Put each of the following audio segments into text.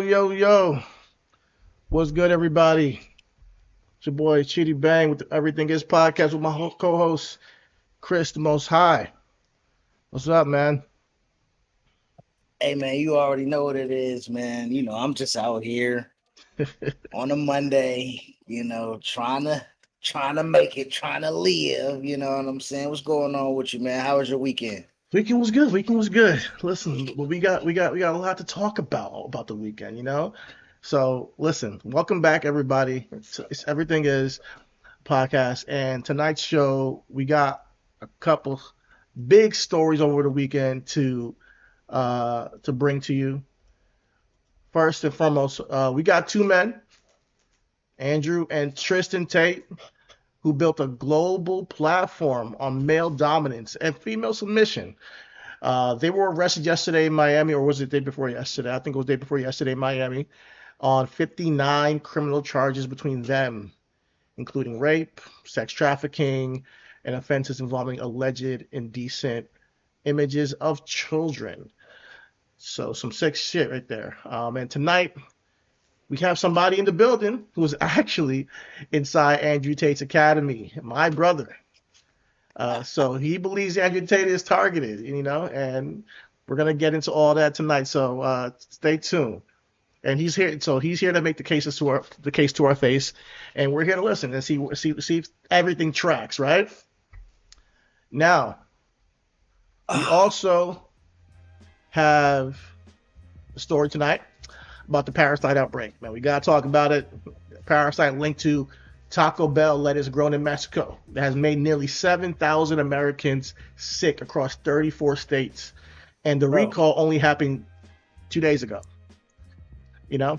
Yo. What's good, everybody? It's your boy Chitty Bang with the Everything Is podcast with my co-host, Chris the Most High. What's up, man? Hey man, you already know what it is, man. I'm just out here on a Monday, trying to make it, trying to live, you know what I'm saying? What's going on with you, man? How was your weekend? Weekend was good. Weekend was good. Listen, we got a lot to talk about the weekend, you know. So listen, welcome back, everybody. It's Everything Is podcast, and tonight's show we got a couple big stories over the weekend to bring to you. First and foremost, we got two men, Andrew and Tristan Tate, who built a global platform on male dominance and female submission. They were arrested yesterday in Miami, or was it the day before yesterday? I think it was the day before yesterday in Miami, on 59 criminal charges between them, including rape, sex trafficking, and offenses involving alleged indecent images of children. So some sick shit right there. And tonight we have somebody in the building who is actually inside Andrew Tate's academy, my brother. So he believes Andrew Tate is targeted, and we're gonna get into all that tonight. So stay tuned. And he's here to make the case to our face, and we're here to listen and see if everything tracks, right? Now, we also have a story tonight about the parasite outbreak. Man, we gotta talk about it. Parasite linked to Taco Bell lettuce grown in Mexico that has made nearly 7,000 Americans sick across 34 states, and the Bro, recall only happened 2 days ago.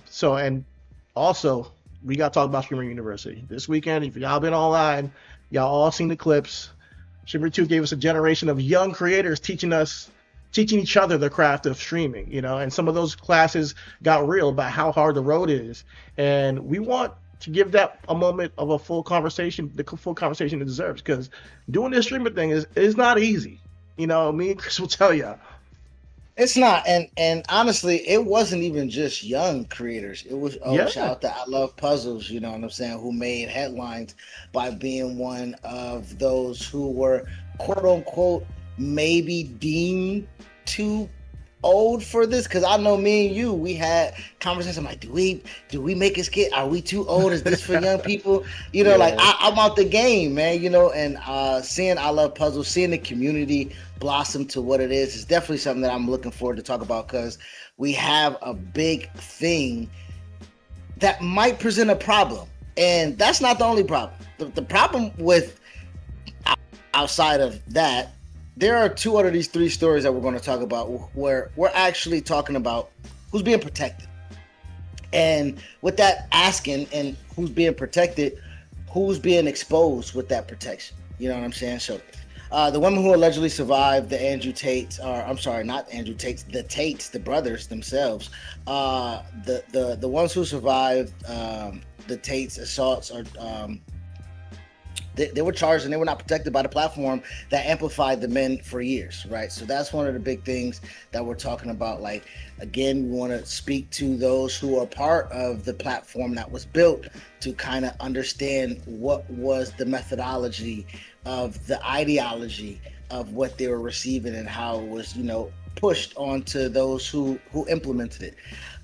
So and also we got to talk about Streamer University this weekend. If y'all been online, y'all all seen the clips. Streamer 2 gave us a generation of young creators teaching each other the craft of streaming, and some of those classes got real about how hard the road is. And we want to give that a moment of a full conversation, the full conversation it deserves, because doing this streamer thing is not easy. Me and Chris will tell you. it's not, and honestly, it wasn't even just young creators. It was shout Yeah, out to I Love Puzzles, you know what I'm saying, who made headlines by being one of those who were quote unquote maybe deemed too old for this, because I know me and you, we had conversations. I'm like, do we make a skit? Are we too old? Is this for young people? Like yeah, I'm out the game, man. And seeing I Love Puzzles, seeing the community blossom to what it is definitely something that I'm looking forward to talk about, because we have a big thing that might present a problem, and that's not the only problem. The problem with outside of that, there are two out of these three stories that we're going to talk about where we're actually talking about who's being protected. And with that asking and who's being protected, who's being exposed with that protection. You know what I'm saying? So the women who allegedly survived the Andrew Tates, or I'm sorry, not Andrew Tates, the Tates, the brothers themselves, the ones who survived the Tates assaults are they were charged and they were not protected by the platform that amplified the men for years, right? So that's one of the big things that we're talking about. Like, again, we want to speak to those who are part of the platform that was built to kind of understand what was the methodology of the ideology of what they were receiving and how it was, pushed onto those who implemented it.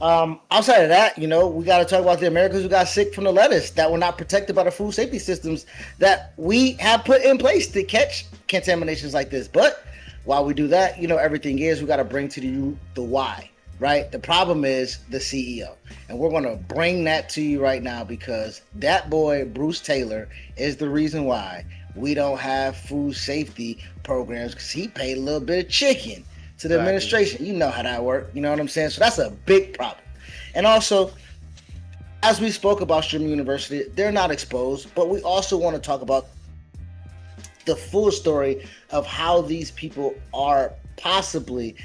Outside of that, we got to talk about the Americans who got sick from the lettuce that were not protected by the food safety systems that we have put in place to catch contaminations like this. But while we do that, everything is, we got to bring to you the why, right? The problem is the CEO. And we're going to bring that to you right now, because that boy, Bruce Taylor, is the reason why we don't have food safety programs, because he paid a little bit of chicken to the exactly. administration. You know how that works. You know what I'm saying? So that's a big problem. And also, as we spoke about Streaming University, they're not exposed, but we also want to talk about the full story of how these people are possibly,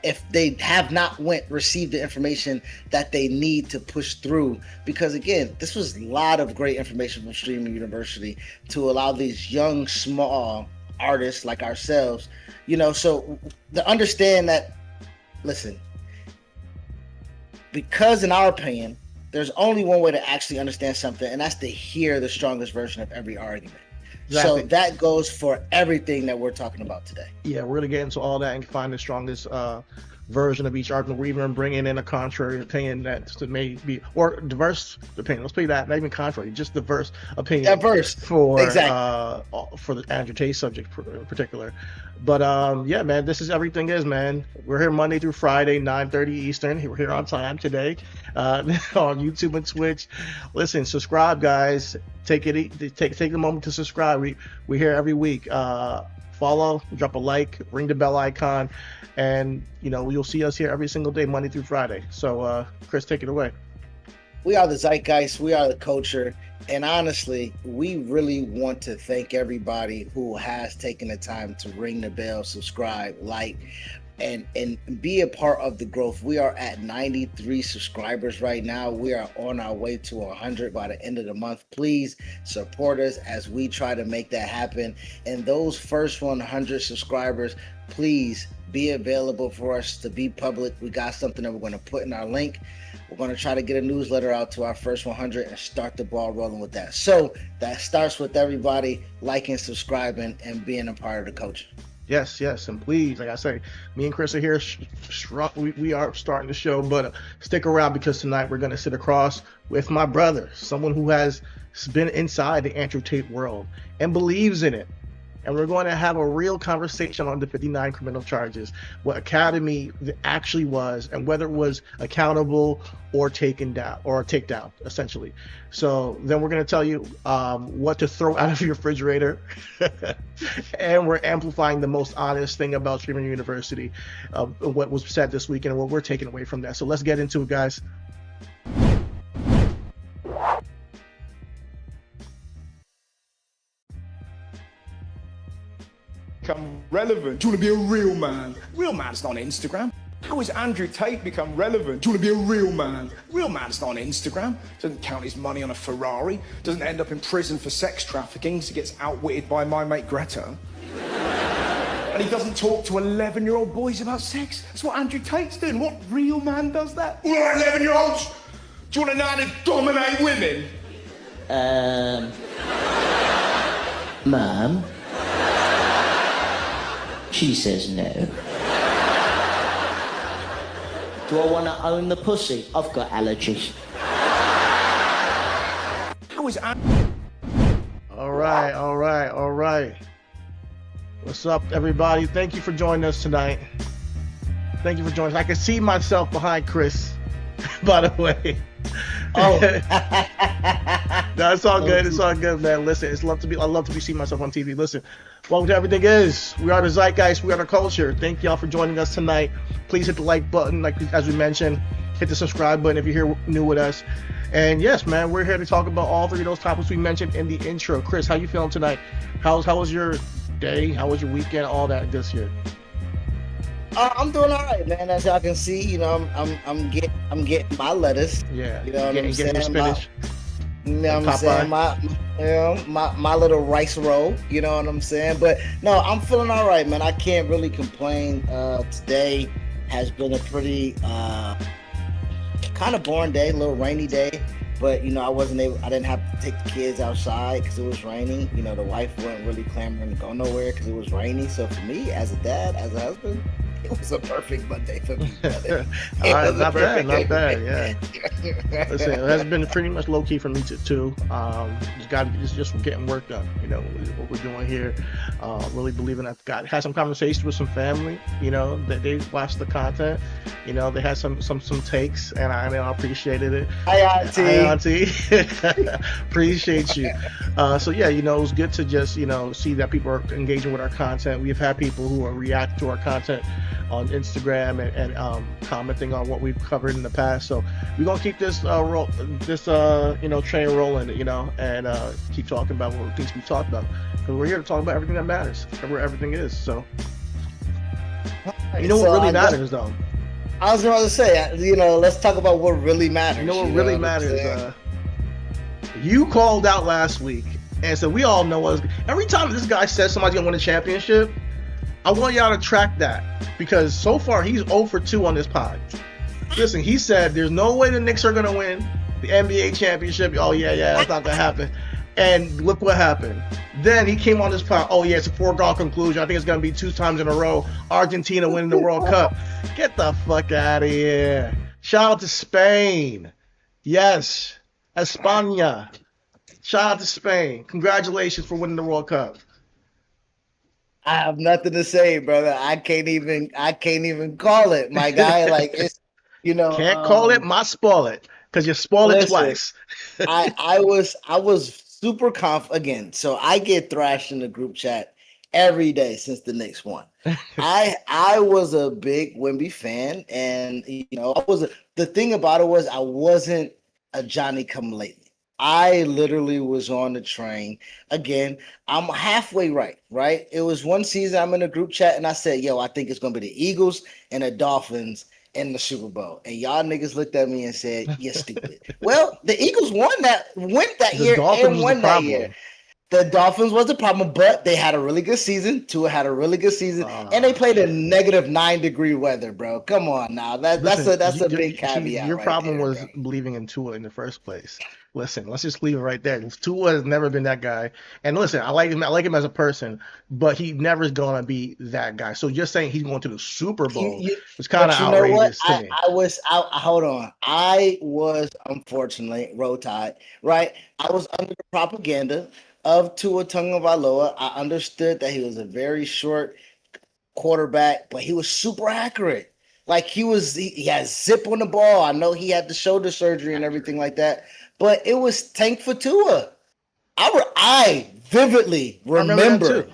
if they have not received the information that they need to push through. Because again, this was a lot of great information from Streaming University to allow these young, small artists like ourselves, so to understand that, listen, because in our opinion, there's only one way to actually understand something, and that's to hear the strongest version of every argument. Exactly. So that goes for everything that we're talking about today. Yeah, we're going to get into all that and find the strongest version of each argument. We're even bringing in a contrary opinion that may be, or diverse opinion. Let's play that. Not even contrary, just diverse opinion. Diverse for the Andrew Tate subject in particular. But yeah, man, this is Everything Is, man. We're here Monday through Friday, 9:30 Eastern. We're here on time today on YouTube and Twitch. Listen, subscribe, guys. Take the moment to subscribe. We're here every week. Follow, drop a like, ring the bell icon, and you'll see us here every single day, Monday through Friday. So, Chris, take it away. We are the zeitgeist. We are the culture. And honestly, we really want to thank everybody who has taken the time to ring the bell, subscribe, like, and be a part of the growth. We are at 93 subscribers right now. We are on our way to 100 by the end of the month. Please support us as we try to make that happen. And those first 100 subscribers, please be available for us to be public. We got something that we're going to put in our link. We're going to try to get a newsletter out to our first 100 and start the ball rolling with that. So that starts with everybody liking, subscribing, and being a part of the culture. Yes, and please, like I say, me and Chris are here. We are starting the show, but stick around because tonight we're going to sit across with my brother, someone who has been inside the Andrew Tate world and believes in it. And we're going to have a real conversation on the 59 criminal charges, what Academy actually was, and whether it was accountable or takedown, essentially. So then we're going to tell you what to throw out of your refrigerator. And we're amplifying the most honest thing about Streamer University, what was said this weekend and what we're taking away from that. So let's get into it, guys. Become relevant? Do you want to be a real man? Real man's not on Instagram. How has Andrew Tate become relevant? Do you want to be a real man? Real man's not on Instagram. Doesn't count his money on a Ferrari. Doesn't end up in prison for sex trafficking, so he gets outwitted by my mate Greta. And he doesn't talk to 11-year-old boys about sex. That's what Andrew Tate's doing. What real man does that? All right, 11-year-olds, do you want to know how to dominate women? Ma'am? She says no. Do I want to own the pussy? I've got allergies. How is All right. What's up, everybody? Thank you for joining us tonight. I can see myself behind Chris, by the way. Oh. No, it's all good. It's all good, man. Listen, I love to be seeing myself on TV. Listen, welcome to Everything Is. We are the zeitgeist. We are the culture. Thank y'all for joining us tonight. Please hit the like button, as we mentioned. Hit the subscribe button if you're here new with us. And yes, man, we're here to talk about all three of those topics we mentioned in the intro. Chris, how you feeling tonight? How was your day? How was your weekend? All that this year. I'm doing all right, man. As y'all can see, I'm getting my lettuce. Yeah. You know what I'm saying? Getting your spinach. You know what I'm saying? My little rice roll. You know what I'm saying? But no, I'm feeling all right, man. I can't really complain. Today has been a pretty kind of boring day, a little rainy day. But I didn't have to take the kids outside because it was raining. The wife wasn't really clamoring to go nowhere because it was rainy. So for me, as a dad, as a husband, it was a perfect Monday for me. All right, not bad. Yeah. Listen, it has been pretty much low key for me too. Just getting work done. What we're doing here. Really believing that God had some conversations with some family. That they watched the content. They had some takes, and I appreciated it. Hi, Auntie. Appreciate you. So yeah, it was good to just see that people are engaging with our content. We've had people who are reacting to our content on Instagram and commenting on what we've covered in the past. So we're gonna keep this train rolling, and keep talking about what things we talked about, because we're here to talk about everything that matters, where everything is. So what really matters, though. I was about to say, let's talk about what really matters. What really matters? You called out last week and said we all know us. Every time this guy says somebody's gonna win a championship, I want y'all to track that, because so far he's 0 for 2 on this pod. Listen, he said there's no way the Knicks are gonna win the NBA championship. Oh yeah, that's not gonna happen. And look what happened. Then he came on this pod. Oh yeah, it's a foregone conclusion. I think it's gonna be 2 times in a row. Argentina winning the World Cup. Get the fuck out of here. Shout out to Spain. Yes, España. Shout out to Spain. Congratulations for winning the World Cup. I have nothing to say, brother. I can't even call it, my guy. Like it's Can't call it, might spoil it. Because you spoiled it twice. I was super again. So I get thrashed in the group chat every day since the Knicks won. I was a big Wemby fan, and the thing about it was I wasn't a Johnny come lately. I literally was on the train. Again, I'm halfway right? It was one season I'm in a group chat and I said, I think it's going to be the Eagles and the Dolphins in the Super Bowl. And y'all niggas looked at me and said, you're stupid. Well, the Eagles went that year and won that year. The Dolphins was the problem, but they had a really good season. Tua had a really good season, and they played in negative 9-degree weather, bro. Come on now, that's a big caveat. Your problem was believing in Tua in the first place. Listen, let's just leave it right there. Tua has never been that guy, and listen, I like him as a person, but he never is gonna be that guy. So just saying he's going to the Super Bowl is kind of outrageous to me. Hold on. I was unfortunately Roll Tide, right? I was under the propaganda of Tua Tagovailoa. I understood that he was a very short quarterback, but he was super accurate. Like he had zip on the ball. I know he had the shoulder surgery and everything like that, but it was tank for Tua. I vividly remember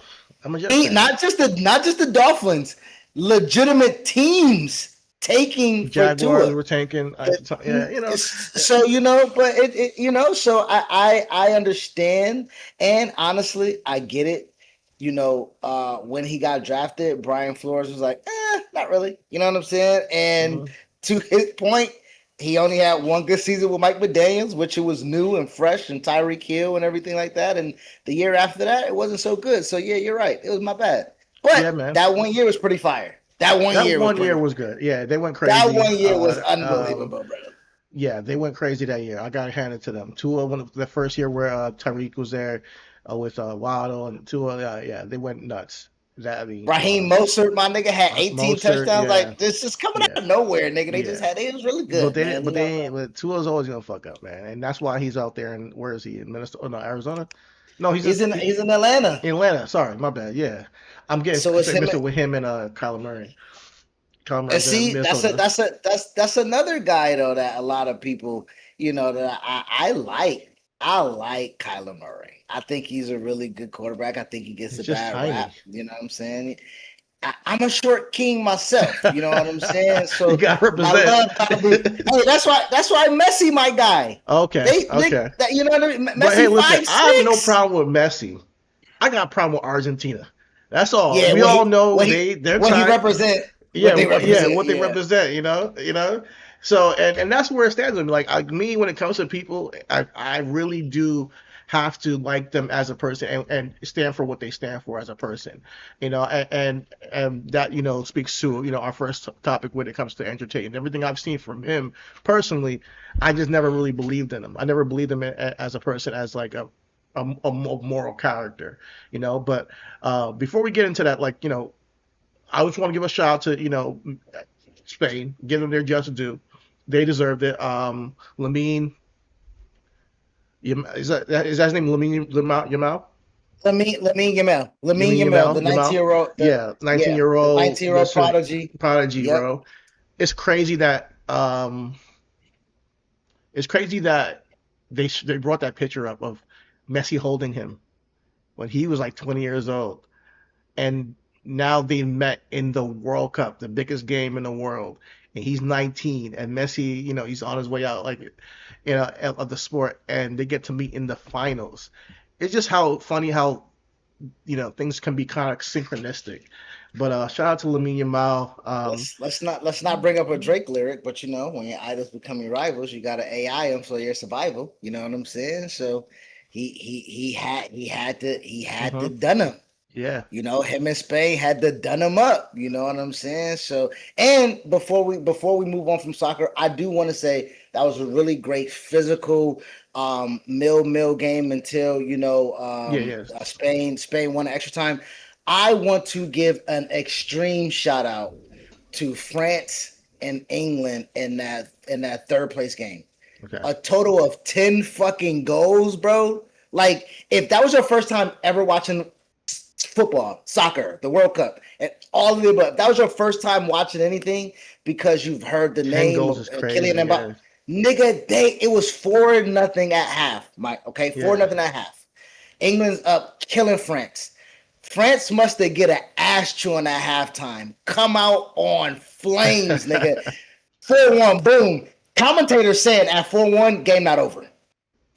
not just the Dolphins, legitimate teams taking Jaguars were tanking. So but so I understand, and honestly, I get it. When he got drafted, Brian Flores was like, not really. You know what I'm saying? And to his point, he only had one good season with Mike McDaniels, which it was new and fresh, and Tyreek Hill and everything like that. And the year after that, it wasn't so good. So yeah, you're right. It was my bad. But that 1 year was pretty fire. That one year was good. Yeah, they went crazy. That 1 year was unbelievable, bro. Yeah, they went crazy that year. I got to hand it to them. Tua, the first year where Tyreek was there with Waddle and Tua, they went nuts. Raheem Mostert, my nigga, had 18 touchdowns. Yeah. Like this is coming out of nowhere, nigga. It was really good. But Tua's always gonna fuck up, man, and that's why he's out there. And where is he? In Minnesota? Oh, no, Arizona. No, he's in Atlanta. In Atlanta. Sorry, my bad. Yeah, I'm getting mixed with him and Kyler Murray. And see, that's another guy though that a lot of people, that I like. I like Kyler Murray. I think he's a really good quarterback. I think he gets a bad rap. You know what I'm saying? I'm a short king myself. You know what I'm saying? So you got to represent. Hey, that's why Messi, my guy. Okay. You know what I mean? Messi, but hey, listen, I have no problem with Messi. I got a problem with Argentina. That's all. Yeah, we all know they're what he represent. What they represent. You know. So and that's where it stands with me. Like me, when it comes to people, I really do have to like them as a person and stand for what they stand for as a person, and that speaks to our first topic when it comes to entertainment. Everything I've seen from him personally, I just never really believed in him. I never believed him as a person, as like a moral character, But before we get into that, I just want to give a shout out to Spain, give them their just due. They deserved it. Lamine. Is that his name? Lamine Yamal? Lamine Yamal, the 19-year-old. 19-year-old. 19-year-old prodigy. Yep. Bro. It's crazy that they brought that picture up of Messi holding him when he was like 20 years old, and now they met in the World Cup, the biggest game in the world, and he's 19, and Messi, he's on his way out, of the sport, and they get to meet in the finals. It's just funny how things can be kind of synchronistic. But shout out to Lamine Yamal. Let's not bring up a Drake lyric, but when your idols become your rivals, you got to AI them for your survival. You know what I'm saying? So he had to done him. Yeah. You know, him and Spain had to done him up. You know what I'm saying? So, and before we move on from soccer, I do want to say that was a really great physical mill game until Spain won extra time. I want to give an extreme shout out to France and England in that third place game. Okay. A total of 10 fucking goals, bro. Like, if that was your first time ever watching football, soccer, the World Cup, and all of the above, that was your first time watching anything because you've heard the 10 name goals of is crazy, Kylian Mbappe. Nigga, it was 4-0 at half, Mike. Okay, 4-0 at half. England's up, killing France. France must have get an ass chewing at halftime. Come out on flames, nigga. 4-1, boom. Commentators saying at 4-1, game not over.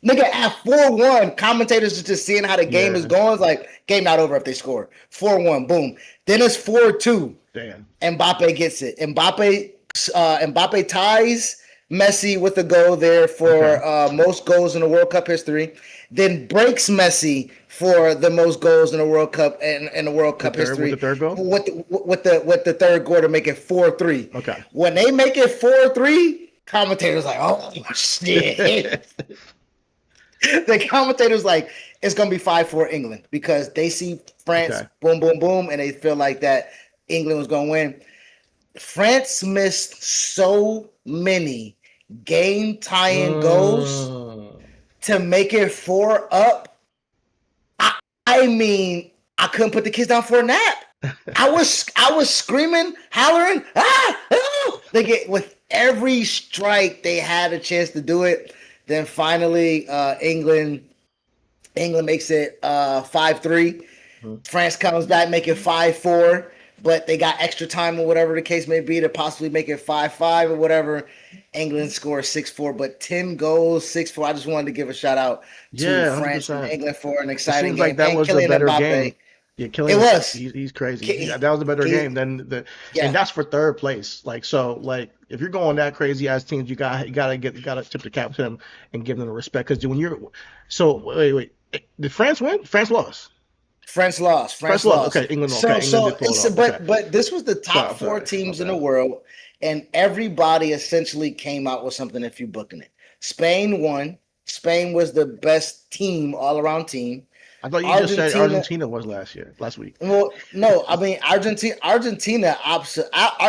Nigga, at 4-1, commentators are just seeing how the game is going. It's like, game not over if they score. 4-1, boom. Then it's 4-2. Damn. Mbappe gets it. Mbappe ties Messi with a goal there for most goals in the World Cup history. Then breaks Messi for the most goals in the World Cup in the World Cup history. With the third goal? With the third goal to make it 4-3. Okay. When they make it 4-3, commentators like, oh shit. The commentators like, it's gonna be 5-4 England because they see France boom, boom, boom, and they feel like that England was gonna win. France missed so many game tying goals to make it 4 up. I mean, I couldn't put the kids down for a nap. I was screaming, hollering, They get with every strike they had a chance to do it. Then finally, England makes it 5-3. France comes back, make it 5-4, but they got extra time or whatever the case may be to possibly make it 5-5 or whatever. England scores 6-4, but 10 goals, 6-4. I just wanted to give a shout out to France and England for an exciting game. Like that was a better game. Yeah, Kylian, it was. He's crazy. That was a better game than and that's for third place. Like, so, like, if you're going that crazy as teams, you gotta tip the cap to them and give them the respect. Because when you're wait, did France win? France lost. France lost. Okay, England lost. But this was the top 4 teams in the world, and everybody essentially came out with something if you're booking it. Spain won. Spain was the best team, all-around team. I thought you just said Argentina was last week. Well, no, I mean Argentina.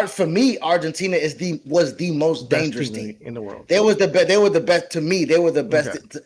For me, Argentina was the most dangerous team in the world. They were the best to me. They were the best. Okay.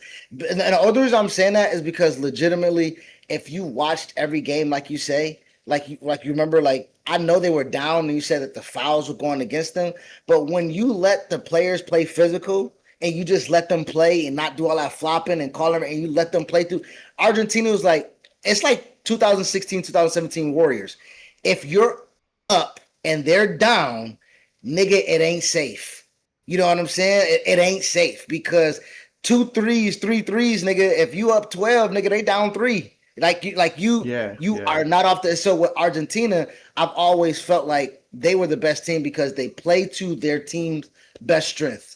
And the other reason I'm saying that is because legitimately, if you watched every game, like you say, like you remember, like I know they were down, and you said that the fouls were going against them, but when you let the players play physical. And you just let them play and not do all that flopping and calling, and you let them play through. Argentina was like, it's like 2016, 2017 Warriors. If you're up and they're down, nigga, it ain't safe. You know what I'm saying? It ain't safe because 2 threes, 3 threes, nigga. If you up 12, nigga, they down 3. You are not off the. So with Argentina, I've always felt like they were the best team because they play to their team's best strength.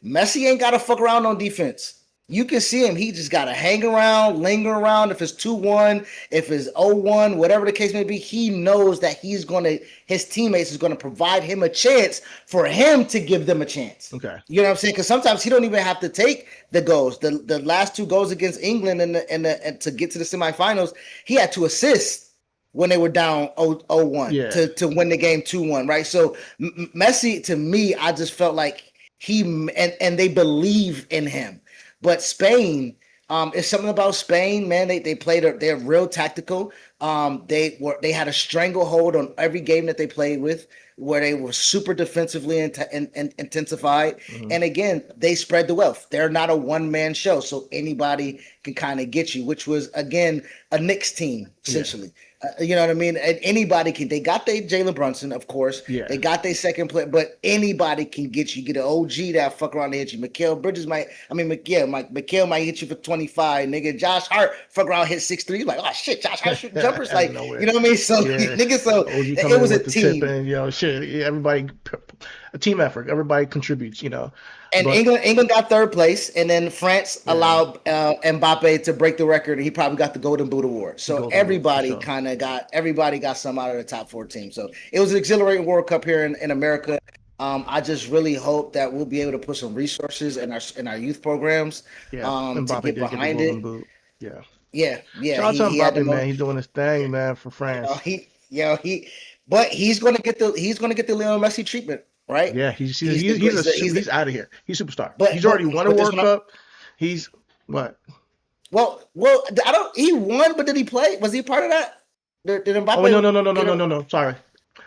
Messi ain't got to fuck around on defense. You can see him. He just got to hang around, linger around. If it's 2-1, if it's 0-1, whatever the case may be, he knows that his teammates is going to provide him a chance for him to give them a chance. Okay. You know what I'm saying? Because sometimes he don't even have to take the goals. The last 2 goals against England and to get to the semifinals, he had to assist when they were down 0-1 to win the game 2-1, right? So Messi, to me, I just felt like and they believe in him. But Spain, it's something about Spain, man. They played. They're real tactical. They had a stranglehold on every game that they played with, where they were super defensively intensified. Mm-hmm. And again, they spread the wealth. They're not a one-man show, so anybody can kind of get you. Which was again a Knicks team essentially. Yeah. You know what I mean? And anybody can. They got their Jalen Brunson, of course. Yeah. They got their second player, but anybody can get you. Get an OG that fuck around and hit you. Mikal Bridges Mikal might hit you for 25. Nigga, Josh Hart fuck around hit 6'3". You're like, oh shit, Josh Hart shooting jumpers. Like, you know what I mean? So nigga, so it was a team. Everybody. a team effort. Everybody contributes, you know. And But England got third place, and then France allowed Mbappe to break the record. And he probably got the Golden Boot award. So Golden Boot, for everybody sure. got some out of the top 4 teams. So it was an exhilarating World Cup here in America. I just really hope that we'll be able to put some resources in our youth programs Yeah, to Mbappe get did get the behind Golden it. Boot. Yeah. Yeah, yeah. Shout out to He had the Mbappe, man. most. He's doing his thing, man, for You know, France. but he's gonna get the Lionel Messi treatment, right? Yeah, He's the great. he's out of here. He's a superstar. But He's already won a but this World one. Cup. He's what? Well, I don't. He won, but did he play? Was he part of that? Did Oh wait, Mbappe get a? no. Sorry,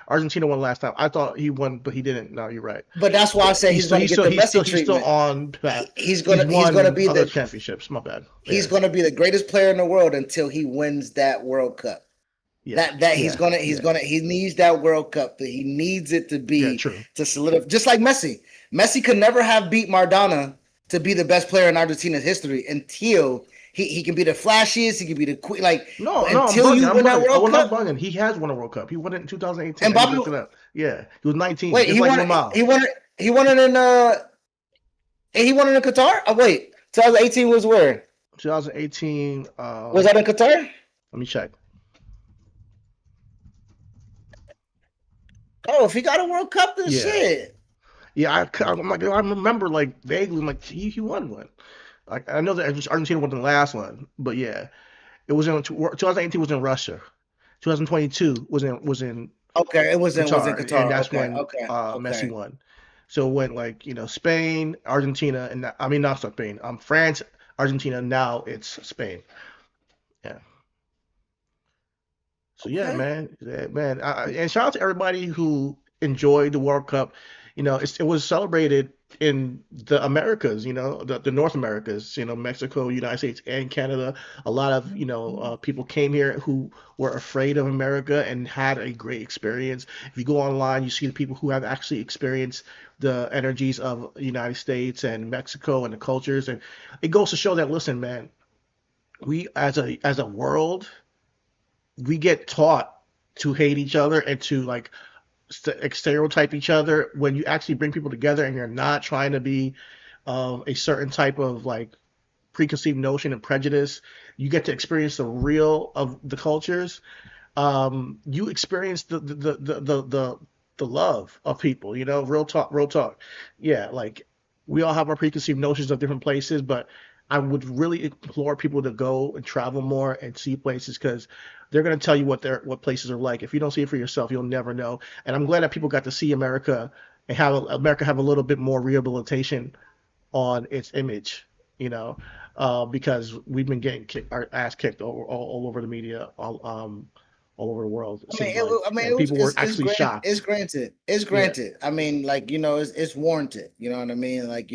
Argentina won last time. I thought he won, but he didn't. No, you're right. But that's why I say he's going to get the Messi he's still treatment. on path. He's He's gonna won be other the championships. My bad. he's Yeah, gonna be the greatest player in the world until he wins that World Cup. yeah, He needs that World Cup. He needs it to yeah. be True. to solidify. Just like Messi. Messi could never have beat Maradona to be the best player in Argentina's history until he can be the flashiest. He can be the quick. Like No, until I'm you bugging. win that I World was not Cup. bugging. He has won a World Cup. He won it in 2018. And I just Bobby, looked it up. Yeah, he was 19, wait, just like Lamar. he won it in Qatar. Oh wait, 2018 was where? 2018. Was that in Qatar? Let me check. Oh, if he got a World Cup, then Yeah, shit. yeah. I'm like, I remember like vaguely, I'm like he won one. Like I know that Argentina won the last one, but yeah, it was in 2018 was in Russia. 2022 was in Okay, it was in Qatar, and Qatar. that's Okay, when Messi okay. won. So it went like Spain, Argentina, and I mean not Spain, France, Argentina. Now it's Spain. Yeah. So Okay. yeah, man, and shout out to everybody who enjoyed the World Cup. It was celebrated in the Americas, the North Americas, Mexico, United States, and Canada. A lot of people came here who were afraid of America and had a great experience. If you go online, you see the people who have actually experienced the energies of the United States and Mexico and the cultures, and it goes to show that listen, man, we as a world we get taught to hate each other and to like stereotype each other when you actually bring people together and you're not trying to be a certain type of like preconceived notion and prejudice. You get to experience the real of the cultures. You experience the love of people, real talk, real talk. Yeah, like we all have our preconceived notions of different places, but I would really implore people to go and travel more and see places because they're going to tell you what places are like. If you don't see it for yourself, you'll never know. And I'm glad that people got to see America and have America have a little bit more rehabilitation on its image, because we've been getting our ass kicked all over the media, all over the world. It seems like, and people were actually shocked. It's Yeah, granted. I mean, like it's warranted. You know what I mean? Like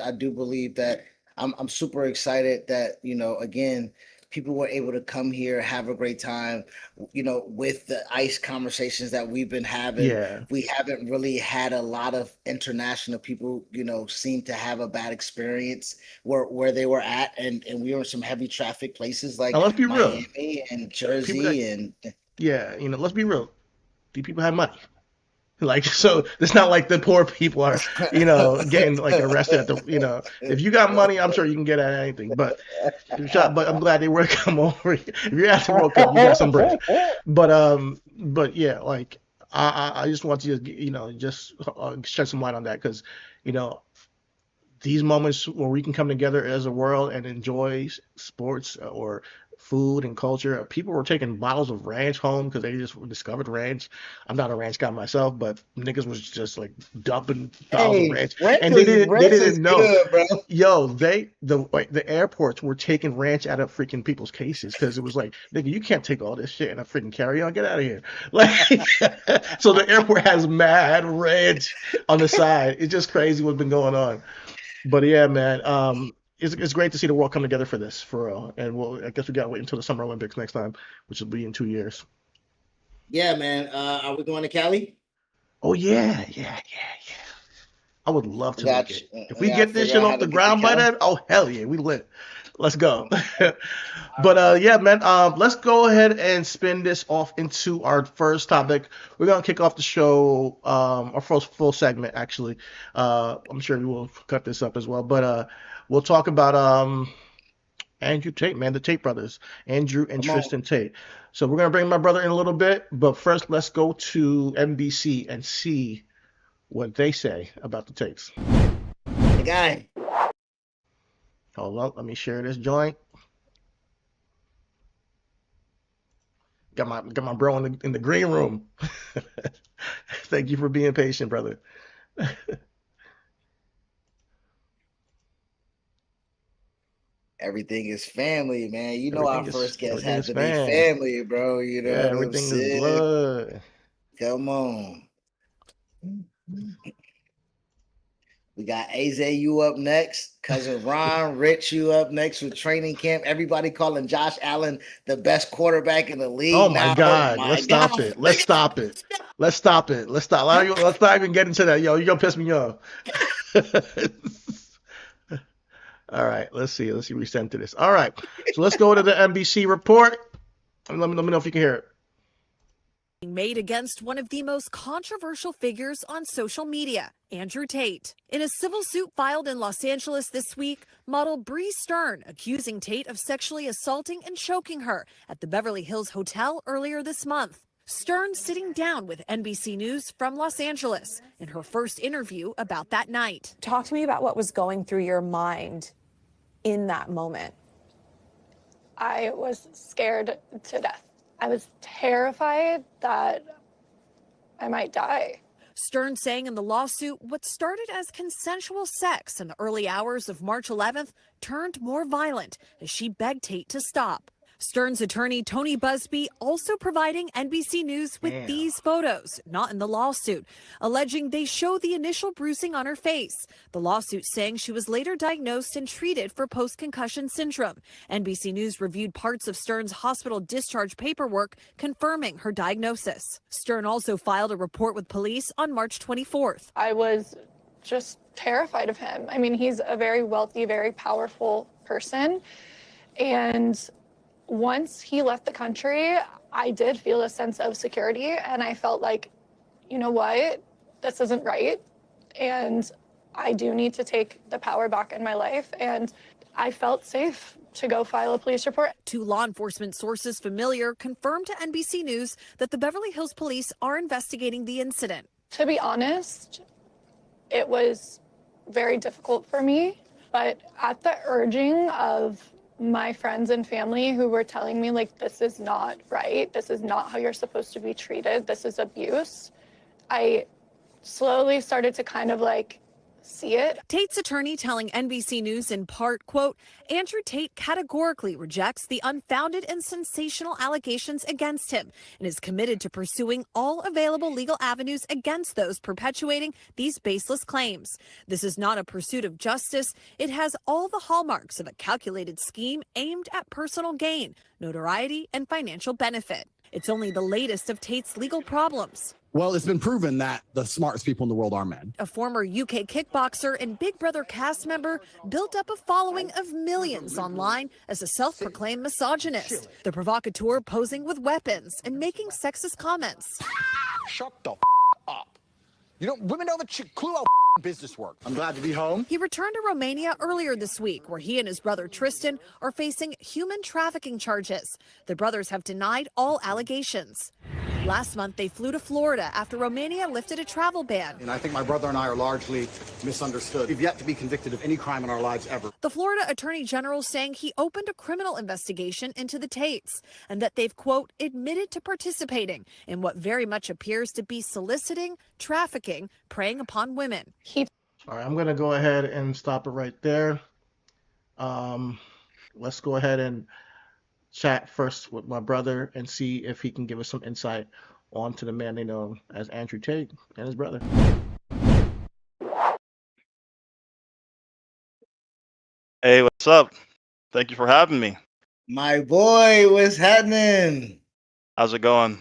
I do believe that I'm super excited that again people were able to come here, have a great time. With the ICE conversations that we've been having, yeah. we haven't really had a lot of international people seem to have a bad experience where they were at, and we were in some heavy traffic places like Now let's be real. Miami and People that, Jersey and yeah, let's be real. These people have money. Like, so it's not like the poor people are, getting like arrested at if you got money, I'm sure you can get at anything. But I'm glad they were come over. If you're at the World Cup, you got some bread. But yeah, like I just want to just shed some light on that because you know these moments where we can come together as a world and enjoy sports or food and culture. People were taking bottles of ranch home because they just discovered ranch. I'm not a ranch guy myself, but niggas was just like dumping bottles of hey, ranch, and they didn't they ranch is didn't know. good, bro. Yo, the airports were taking ranch out of freaking people's cases because it was like, nigga, you can't take all this shit in a freaking carry on. Get out of here. Like, so the airport has mad ranch on the side. It's just crazy what's been going on. But yeah, man, it's great to see the world come together for this, for real. And I guess we gotta wait until the Summer Olympics next time, which will be in 2 years. Yeah, man. Are we going to Cali? Oh yeah, yeah, yeah, yeah. I would love I to make got it. you. If We we gotta get this figure shit out how off to the get to ground by Cali. then, oh hell yeah, we lit. Let's go. But yeah, man, let's go ahead and spin this off into our first topic. We're gonna kick off the show, our first full segment actually. I'm sure we will cut this up as well, but we'll talk about Andrew Tate, man, the Tate brothers, Andrew and Come on. Tristan Tate. So we're gonna bring my brother in a little bit, but first let's go to NBC and see what they say about the Tates. The guy. Hold on, let me share this joint. Got my bro in the green room. Thank you for being patient, brother. Everything is family, man. You know, our Everything first guest everything had is to be fam. family, bro. You know Yeah, what I'm everything is saying? blood. Come on. We got AZ you up next. Cousin Ron, Rich, you up next with training camp. Everybody calling Josh Allen the best quarterback in the league Oh my now. God, Oh my let's stop God. it. Let's stop it. Let's stop it. Let's stop. Let's not even get into that. Yo, you're gonna piss me off. All right, let's see. Let's see. We sent to this. All right, so let's go to the NBC report. Let me know if you can hear it. Made against one of the most controversial figures on social media, Andrew Tate. In a civil suit filed in Los Angeles this week, model Bree Stern accusing Tate of sexually assaulting and choking her at the Beverly Hills Hotel earlier this month. Stern sitting down with NBC News from Los Angeles in her first interview about that night. Talk to me about what was going through your mind in that moment. I was scared to death. I was terrified that I might die. Stern saying in the lawsuit what started as consensual sex in the early hours of March 11th turned more violent as she begged Tate to stop. Stern's attorney Tony Busby also providing NBC News with these photos, not in the lawsuit, alleging they show the initial bruising on her face. The lawsuit saying she was later diagnosed and treated for post-concussion syndrome. NBC News reviewed parts of Stern's hospital discharge paperwork confirming her diagnosis. Stern also filed a report with police on March 24th. I was just terrified of him. I mean, he's a very wealthy, very powerful person. And once he left the country, I did feel a sense of security, and I felt like, you know what, this isn't right, and I do need to take the power back in my life, and I felt safe to go file a police report. Two law enforcement sources familiar confirmed to NBC News that the Beverly Hills Police are investigating the incident. To be honest, it was very difficult for me, but at the urging of my friends and family who were telling me, like, this is not right, this is not how you're supposed to be treated, this is abuse, I slowly started to kind of like see it. Tate's attorney telling NBC News in part, quote, Andrew Tate categorically rejects the unfounded and sensational allegations against him and is committed to pursuing all available legal avenues against those perpetuating these baseless claims. This is not a pursuit of justice. It has all the hallmarks of a calculated scheme aimed at personal gain, notoriety, and financial benefit. It's only the latest of Tate's legal problems. Well, it's been proven that the smartest people in the world are men. A former UK kickboxer and Big Brother cast member built up a following of millions online as a self-proclaimed misogynist. The provocateur posing with weapons and making sexist comments. Shut the up. You know, women know the clue how business works. I'm glad to be home. He returned to Romania earlier this week, where he and his brother Tristan are facing human trafficking charges. The brothers have denied all allegations. Last month, they flew to Florida after Romania lifted a travel ban. And I think my brother and I are largely misunderstood. We've yet to be convicted of any crime in our lives ever. The Florida Attorney General saying he opened a criminal investigation into the Tates and that they've, quote, admitted to participating in what very much appears to be soliciting, trafficking, preying upon women. All right, I'm going to go ahead and stop it right there. Let's go ahead and chat first with my brother and see if he can give us some insight onto the man they know as Andrew Tate and his brother. Hey, what's up? Thank you for having me. My boy, what's happening? How's it going?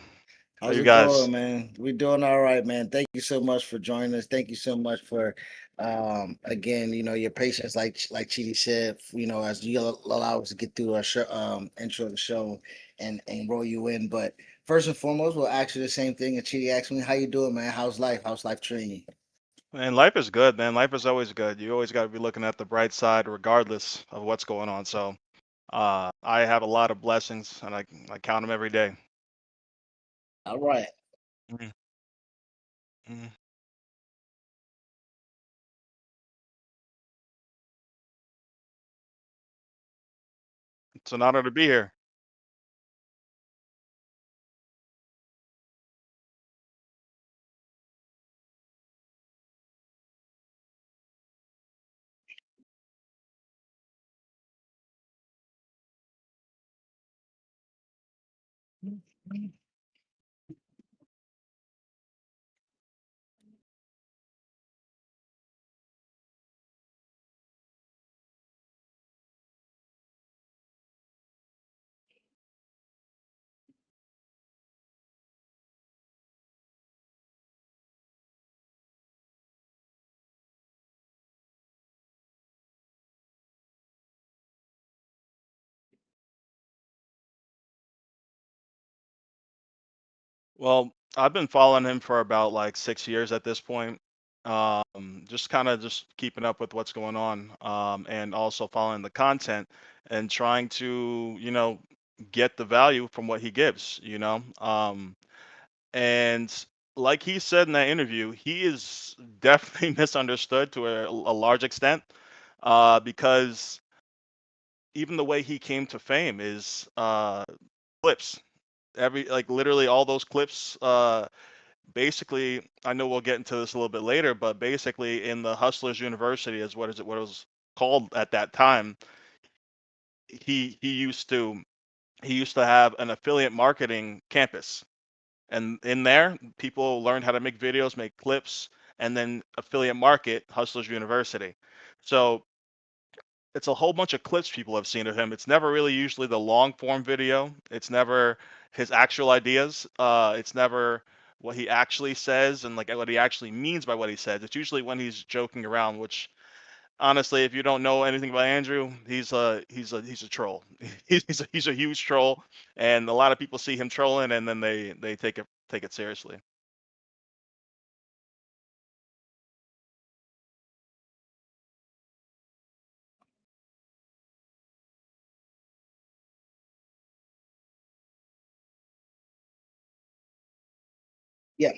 How How's you it going, guys? man? We're doing all right, man. Thank you so much for joining us. Thank you so much for, again, your patience, like Chidi said, as you allow us to get through our show, intro of the show and roll you in. But first and foremost, we'll ask you the same thing. And Chidi asked me, "How you doing, man? How's life? How's life treating you?" Man, life is good, man. Life is always good. You always got to be looking at the bright side, regardless of what's going on. So, I have a lot of blessings, and I count them every day. All right. Mhm, mhm. It's an honor to be here. Well, I've been following him for about like 6 years at this point. Just kind of just keeping up with what's going on, and also following the content and trying to, get the value from what he gives. And like he said in that interview, he is definitely misunderstood to a large extent, because even the way he came to fame is clips. Every like literally all those clips. Basically, I know we'll get into this a little bit later, but basically in the Hustlers University is what it was called at that time. He he used to have an affiliate marketing campus, and in there, people learned how to make videos, make clips, and then affiliate market Hustlers University. So it's a whole bunch of clips people have seen of him. It's never really usually the long form video. It's never his actual ideas. It's never what he actually says and like what he actually means by what he says. It's usually when he's joking around, which honestly, if you don't know anything about Andrew, he's a troll. He's a huge troll, and a lot of people see him trolling, and then they take it seriously. Yeah.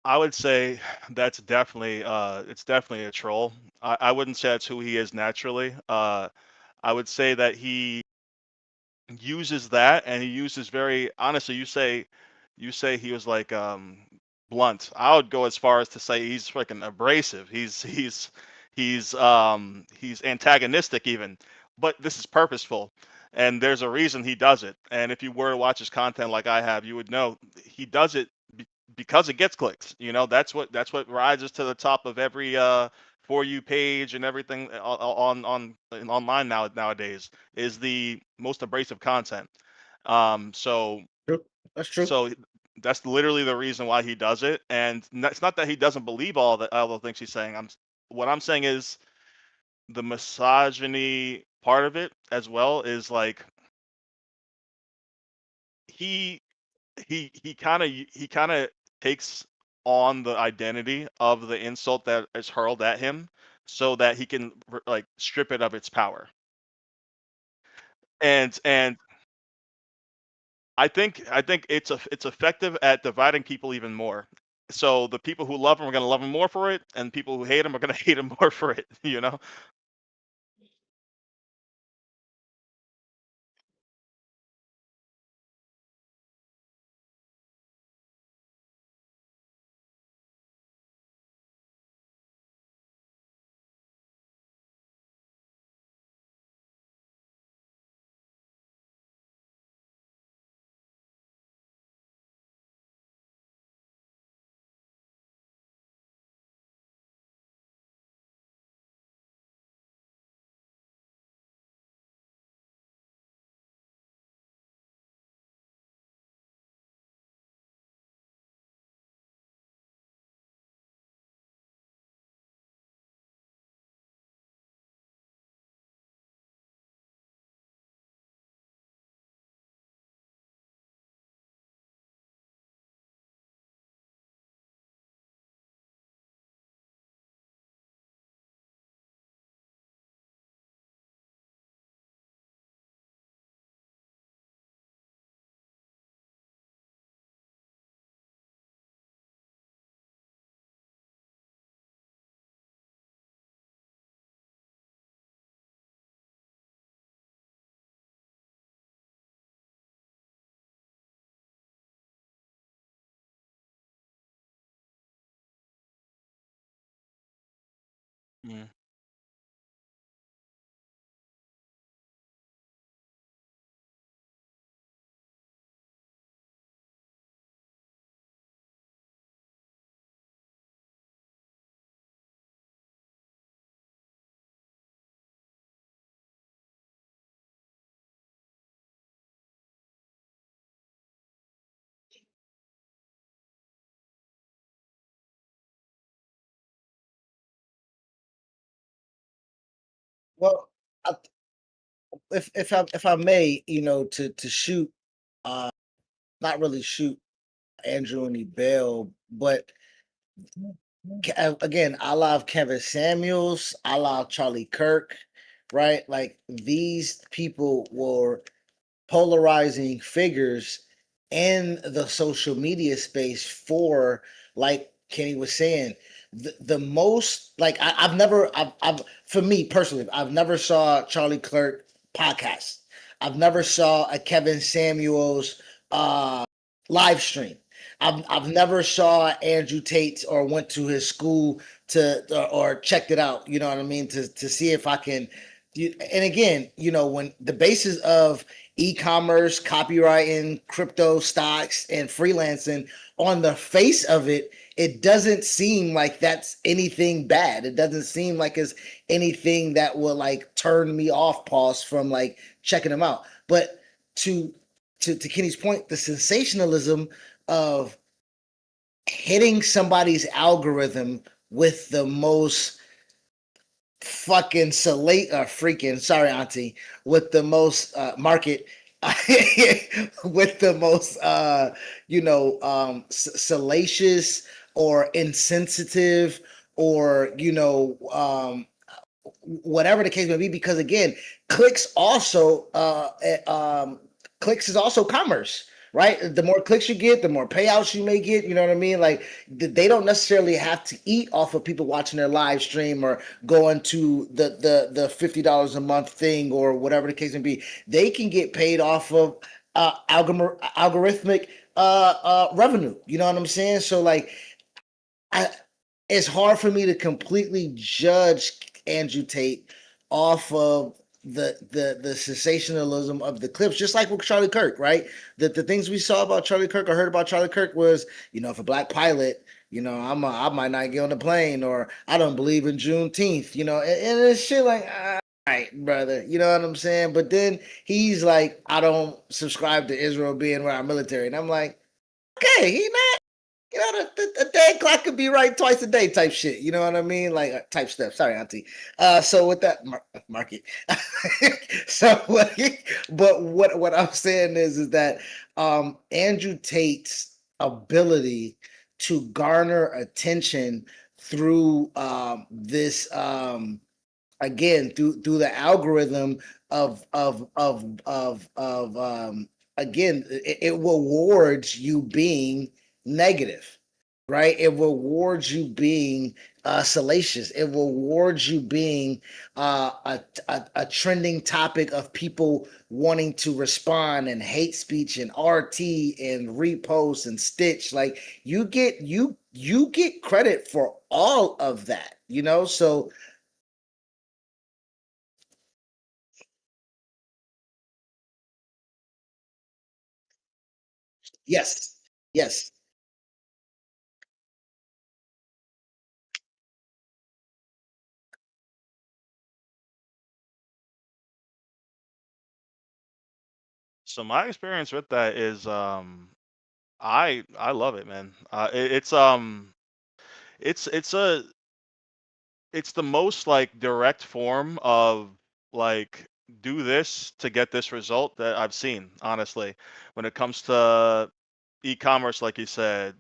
I would say that's definitely it's definitely a troll. I wouldn't say that's who he is naturally. I would say that he uses that, and he uses very honestly, you say he was like blunt. I would go as far as to say he's freaking abrasive. He's antagonistic even. But this is purposeful. And there's a reason he does it. And if you were to watch his content like I have, you would know he does it because it gets clicks. That's what rises to the top of every for you page and everything online nowadays is the most abrasive content. Um, so True. That's true. so That's literally the reason why he does it. And it's not that he doesn't believe all the things he's saying. What I'm saying is the misogyny part of it as well is like he he kind of takes on the identity of the insult that is hurled at him so that he can like strip it of its power. And I think it's effective at dividing people even more. So the people who love him are going to love him more for it, and people who hate him are going to hate him more for it. You know? Mm. Well, I, if I may, to shoot, uh, not really shoot Andrew any bail, but again, I love Kevin Samuels, I love Charlie Kirk, right? Like these people were polarizing figures in the social media space for, like Kenny was saying, the most like I've for me personally, I've never saw Charlie Clerk podcast. I've never saw a Kevin Samuels live stream. I've never saw Andrew Tate or went to his school or checked it out. You know what I mean? To see if I can. And again, when the basis of e-commerce, copywriting, crypto stocks, and freelancing, on the face of it, it doesn't seem like that's anything bad. It doesn't seem like it's anything that will like turn me off pause from like checking them out. But to to Kenny's point, the sensationalism of hitting somebody's algorithm with the most fucking freaking sorry auntie, with the most market with the most salacious or insensitive or whatever the case may be, because again, clicks also clicks is also commerce, right? The more clicks you get, the more payouts you may get. You know what I mean? Like they don't necessarily have to eat off of people watching their live stream or going to the $50 a month thing or whatever the case may be. They can get paid off of algorithmic revenue. You know what I'm saying? So like, I it's hard for me to completely judge Andrew Tate off of the sensationalism of the clips, just like with Charlie Kirk, right? The things we saw about Charlie Kirk or heard about Charlie Kirk was, if a black pilot, I might not get on the plane, or I don't believe in Juneteenth, and it's shit like, all right, brother, you know what I'm saying? But then he's like, I don't subscribe to Israel being our military, and I'm like, okay, he not. You know, the day clock could be right twice a day type shit. You know what I mean? Like type stuff. Sorry, Auntie. So with that market. So, but what I'm saying is that Andrew Tate's ability to garner attention through this again through the algorithm of again it rewards you being negative, right? It rewards you being salacious. It rewards you being a trending topic of people wanting to respond, and hate speech and RT and repost and stitch. Like you get credit for all of that, you know. So yes, yes. So my experience with that is I love it, man. It's it's a it's the most like direct form of like do this to get this result that I've seen, honestly. When it comes to e-commerce, like you said,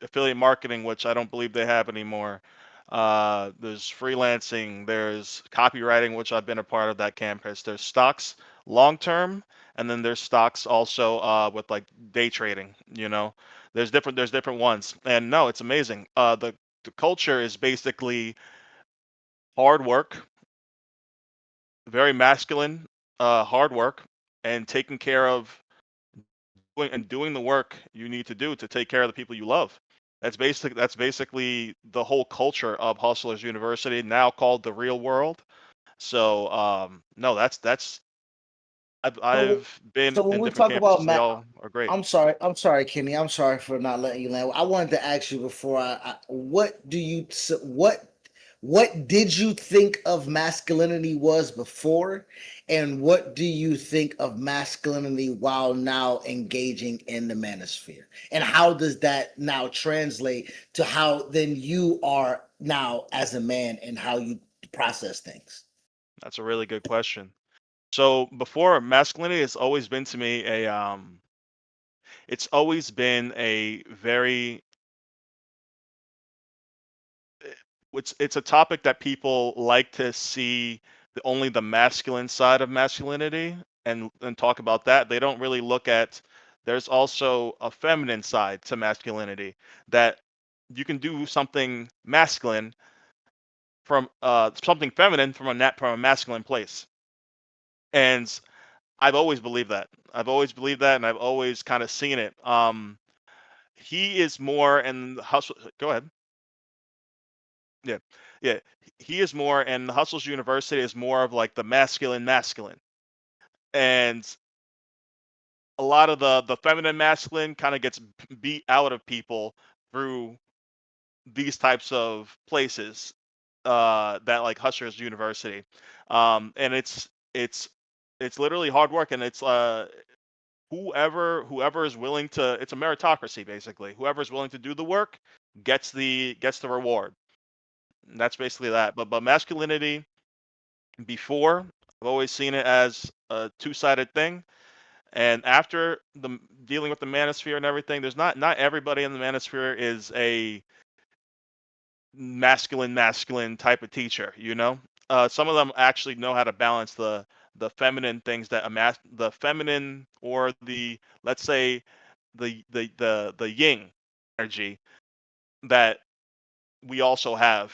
affiliate marketing, which I don't believe they have anymore. There's freelancing, there's copywriting, which I've been a part of that campus. There's stocks long term, and then there's stocks also with like day trading. There's different ones, and no, it's amazing. The culture is basically hard work, very masculine, hard work, and taking care of doing the work you need to do to take care of the people you love. That's basically the whole culture of Hustlers University, now called the real world. So no, that's So I've been so when in we different talk about campuses. They all are great. I'm sorry, Kenny. I'm sorry for not letting you land. I wanted to ask you before what do you what did you think of masculinity was before, and what do you think of masculinity while now engaging in the manosphere? And how does that now translate to how then you are now as a man and how you process things? That's a really good question. So before, masculinity has always been to me it's always been a very it's a topic that people like to see only the masculine side of masculinity and talk about that. They don't really look at there's also a feminine side to masculinity, that you can do something masculine from something feminine from from a masculine place. And I've always believed that. I've always believed that, and I've always kind of seen it. He is more in the hustle. Go ahead. Yeah, yeah. He is more, and the Hustles University is more of like the masculine, and a lot of the feminine masculine kind of gets beat out of people through these types of places, that like Hustlers University, and it's literally hard work, and it's whoever is willing to. It's a meritocracy basically. Whoever is willing to do the work gets the reward. And that's basically that. But masculinity before, I've always seen it as a two-sided thing. And after dealing with the manosphere and everything, there's not everybody in the manosphere is a masculine type of teacher. Some of them actually know how to balance the feminine things that the feminine, or the, let's say, the yin energy that we also have,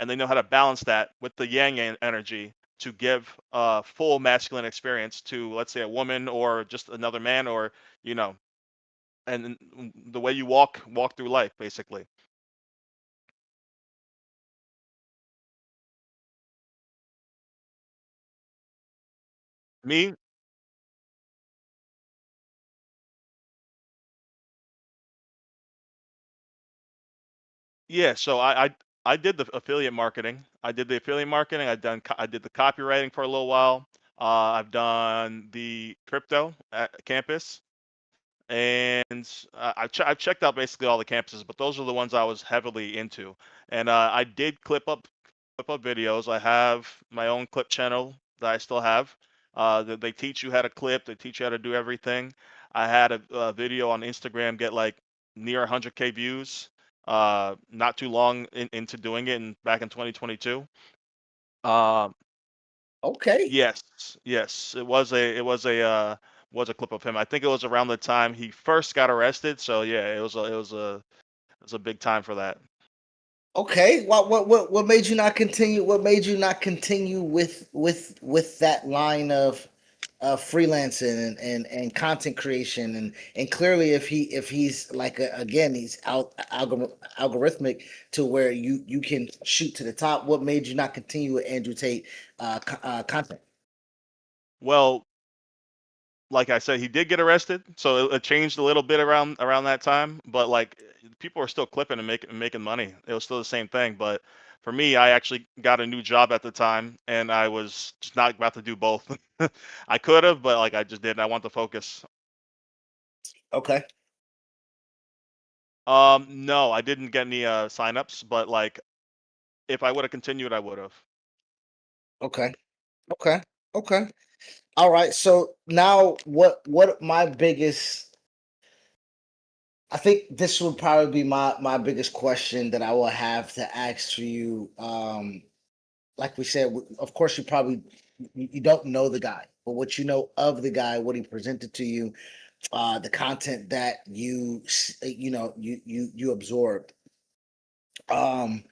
and they know how to balance that with the yang energy to give a full masculine experience to, let's say, a woman or just another man, or you know and the way you walk through life basically. Me, yeah, so I did the affiliate marketing. I did the copywriting for a little while. I've done the crypto at campus, and I've checked out basically all the campuses, but those are the ones I was heavily into. And I did clip up videos. I have my own clip channel that I still have. They teach you how to clip. They teach you how to do everything. I had a video on Instagram get like near 100K views. Not too long into doing it, back in 2022. Um, Okay. yes, yes, it was a clip of him. I think it was around the time he first got arrested. So yeah, it was a big time for that. Okay. What made you not continue? What made you not continue with that line of freelancing and content creation and clearly if he's like again he's algorithmic to where you can shoot to the top. What made you not continue with Andrew Tate content? Well, like I said, he did get arrested, so it changed a little bit around that time. But like, people were still clipping and making money. It was still the same thing. But for me, I actually got a new job at the time, and I was just not about to do both. I could have, but like I just didn't. I want to focus. Okay. No, I didn't get any signups, but like if I would have continued, I would have. Okay. Okay. Okay. All right. So now what my biggest I think this would probably be my biggest question that I will have to ask for you. Like we said, of course, you don't know the guy, but what you know of the guy, what he presented to you, the content that you absorbed. Um,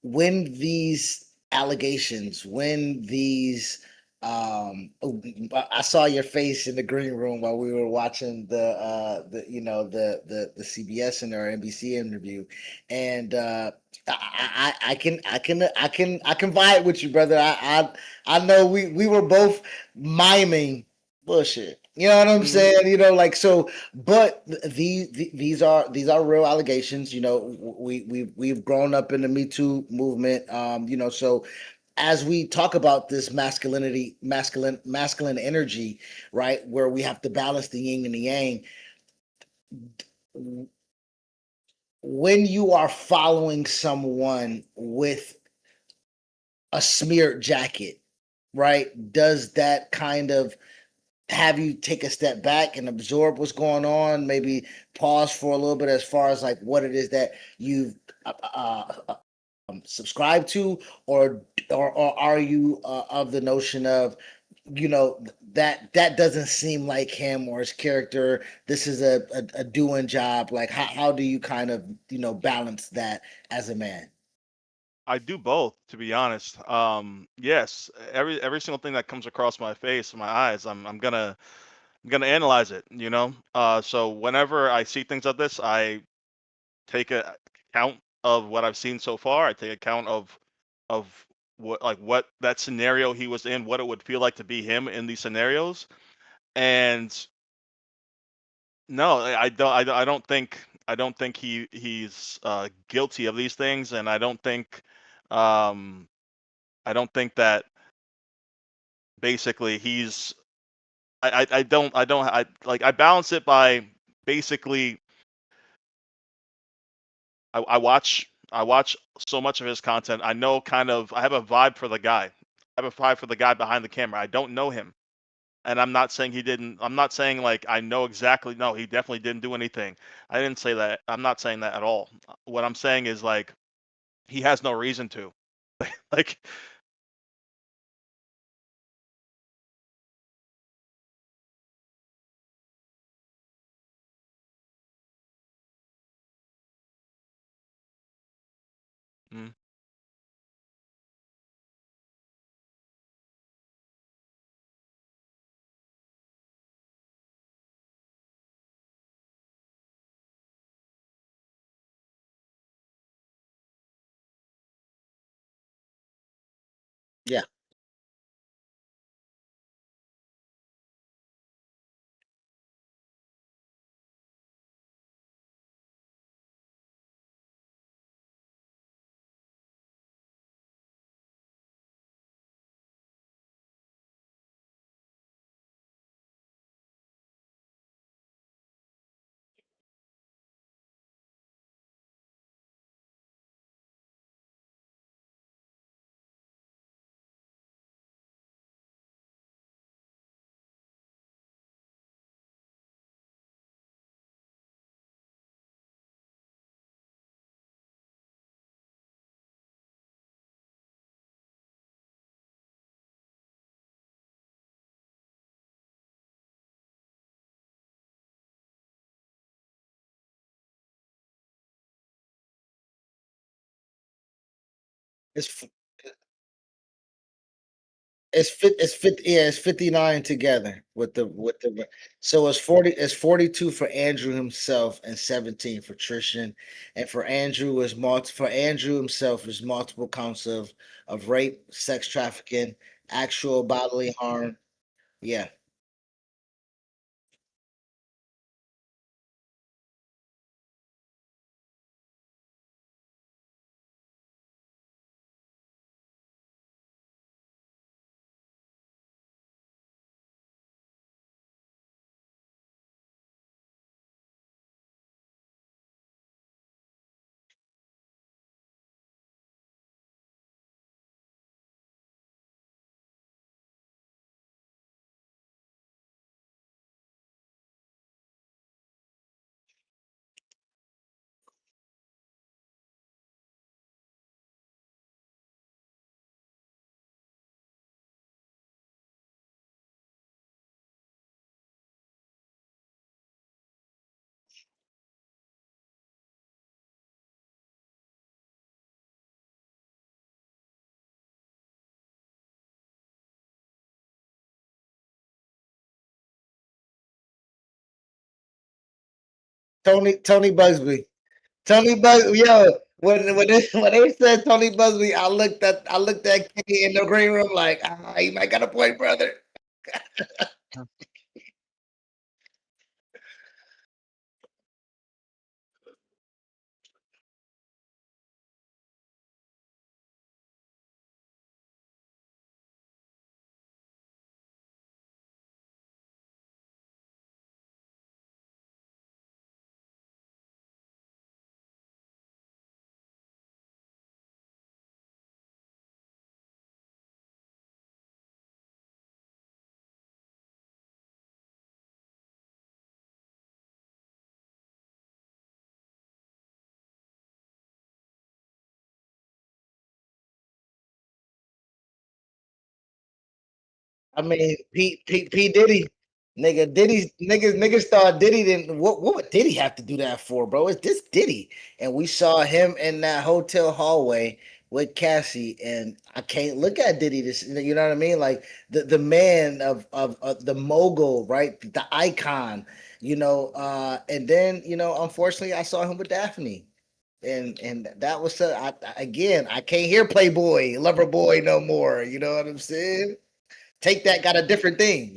when these allegations, when these I saw your face in the green room while we were watching the CBS and or NBC interview, and I can vibe with you, brother. I know we were both miming bullshit. You know what I'm Mhm. saying? Like so. But these are real allegations. We've grown up in the Me Too movement. So as we talk about this masculine energy, right, where we have to balance the yin and the yang. When you are following someone with a smeared jacket, right, does that kind of have you take a step back and absorb what's going on, maybe pause for a little bit as far as like what it is that you've subscribe to, or are you of the notion of that doesn't seem like him or his character, this is a doing job, like how do you kind of balance that as a man? I do both, to be honest. Yes, every single thing that comes across my face, my eyes, I'm gonna analyze it. So whenever I see things like this, I take a account of what I've seen so far. I take account of what that scenario he was in, what it would feel like to be him in these scenarios. And no, I don't think he's guilty of these things, and um I don't think that basically he's I balance it by basically I watch so much of his content. I know kind of I have a vibe for the guy. I have a vibe for the guy behind the camera. I don't know him. And I'm not saying he didn't. I'm not saying like I know exactly. No, he definitely didn't do anything. I didn't say that. I'm not saying that at all. What I'm saying is like he has no reason to. Like, mm, Yeah. It's it's 59 together with the so it's 42 for Andrew himself and 17 for Tristan. And for Andrew himself is multiple counts of rape, sex trafficking, actual bodily harm. Yeah. Tony Busby. Tony Busby, yo, when they said Tony Busby, I looked at Kenny in the green room like, you might got a point, brother. I mean, P Diddy, niggas thought Diddy didn't. What would Diddy have to do that for, bro? It's this Diddy, and we saw him in that hotel hallway with Cassie, and I can't look at Diddy. This, you know what I mean? Like the man of the mogul, right? The icon, and then unfortunately, I saw him with Daphne. And that was again. I can't hear Playboy, Lover Boy no more. You know what I'm saying? Take that got a different thing.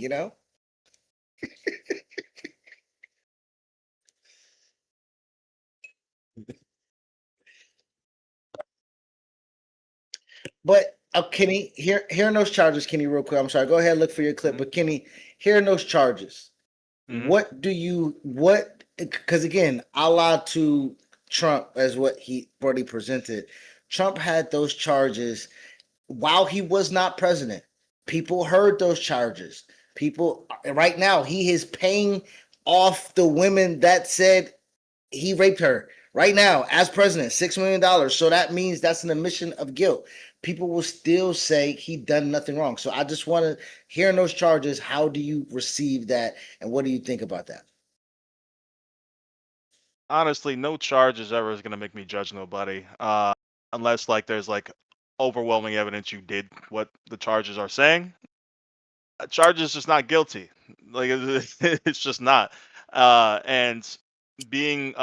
But Kenny, hearing those charges, Kenny, real quick. I'm sorry. Go ahead, look for your clip. But Kenny, hearing those charges, Mhm. what? Because again, a la to Trump as what he already presented. Trump had those charges while he was not president. People heard those charges. People right now, he is paying off the women that said he raped her right now as president, $6 million. So that means that's an admission of guilt. People will still say he done nothing wrong. So I just want to hearing those charges. How do you receive that, and what do you think about that? Honestly, no charge is ever gonna make me judge nobody, unless like there's like overwhelming evidence you did what the charges are saying. A charge is just not guilty. Like it's just not. And being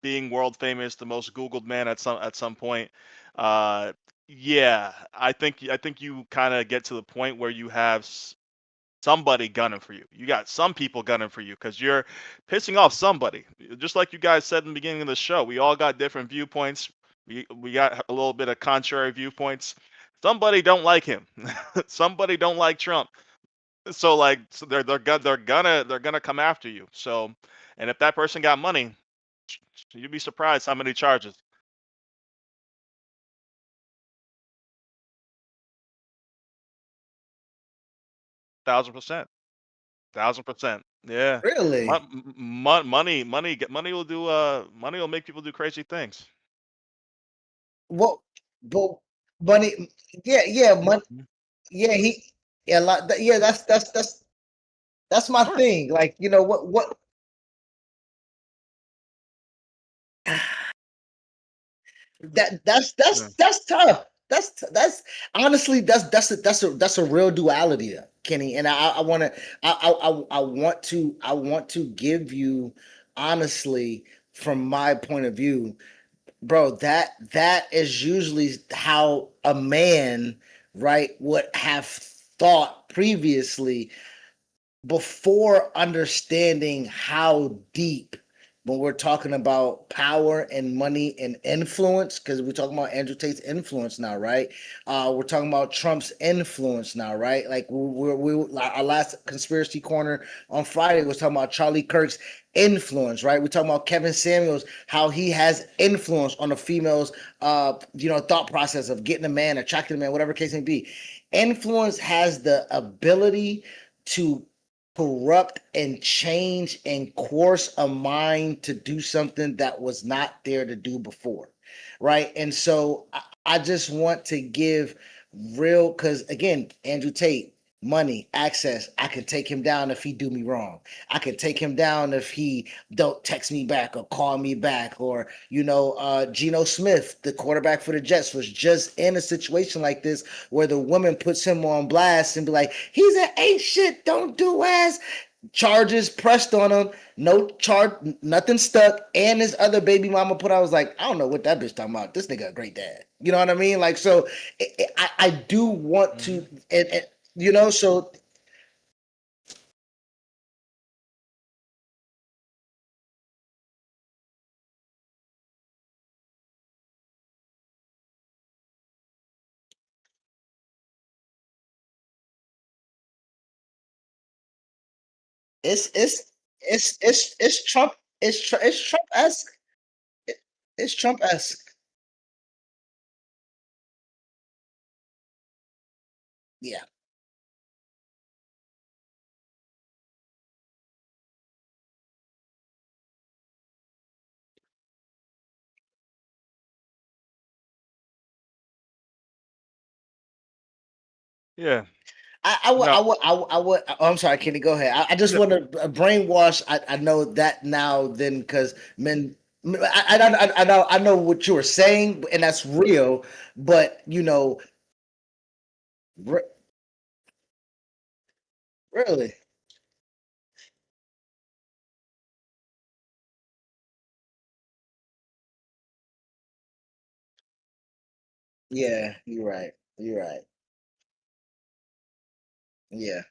being world famous, the most Googled man at some point. Uh, yeah, I think you kind of get to the point where you have somebody gunning for you. You got some people gunning for you because you're pissing off somebody. Just like you guys said in the beginning of the show, we all got different viewpoints. We got a little bit of contrary viewpoints. Somebody don't like him. Somebody don't like Trump. So like they're gonna come after you. So, and if that person got money, you'd be surprised how many charges. 1,000%. 1,000%. Yeah. Really? Money will do money will make people do crazy things. What? But money? Yeah, yeah, money. Mhm. Yeah, yeah, yeah. That's my Sure. thing. Like, what? That's tough. That's honestly that's a real duality, Kenny. And I want to I want to give you honestly from my point of view, bro. That is usually how a man, right, would have thought previously before understanding how deep when we're talking about power and money and influence, because we're talking about Andrew Tate's influence now, right? We're talking about Trump's influence now, right? Like our last conspiracy corner on Friday was talking about Charlie Kirk's influence, right? We're talking about Kevin Samuels, how he has influence on a female's thought process of getting a man, attracting a man, whatever case may be. Influence has the ability to corrupt and change and coerce a mind to do something that was not there to do before, right? And so I just want to give real, because again, Andrew Tate, money, access, I could take him down if he do me wrong. I could take him down if he don't text me back or call me back. Or Geno Smith, the quarterback for the Jets, was just in a situation like this where the woman puts him on blast and be like, he's an ain't shit, don't do ass. Charges pressed on him, no charge, nothing stuck, and his other baby mama put. I was like, I don't know what that bitch talking about. This nigga a great dad. You know what I mean? Like, so I do want to, so it's Trump. It's Trump esque. It's Trump esque. Yeah. Yeah. Oh, I'm sorry, Kenny. Go ahead. I just want to brainwash. I know that now. Then, because men, I know what you were saying, and that's real. But really, yeah, you're right. You're right. Yeah,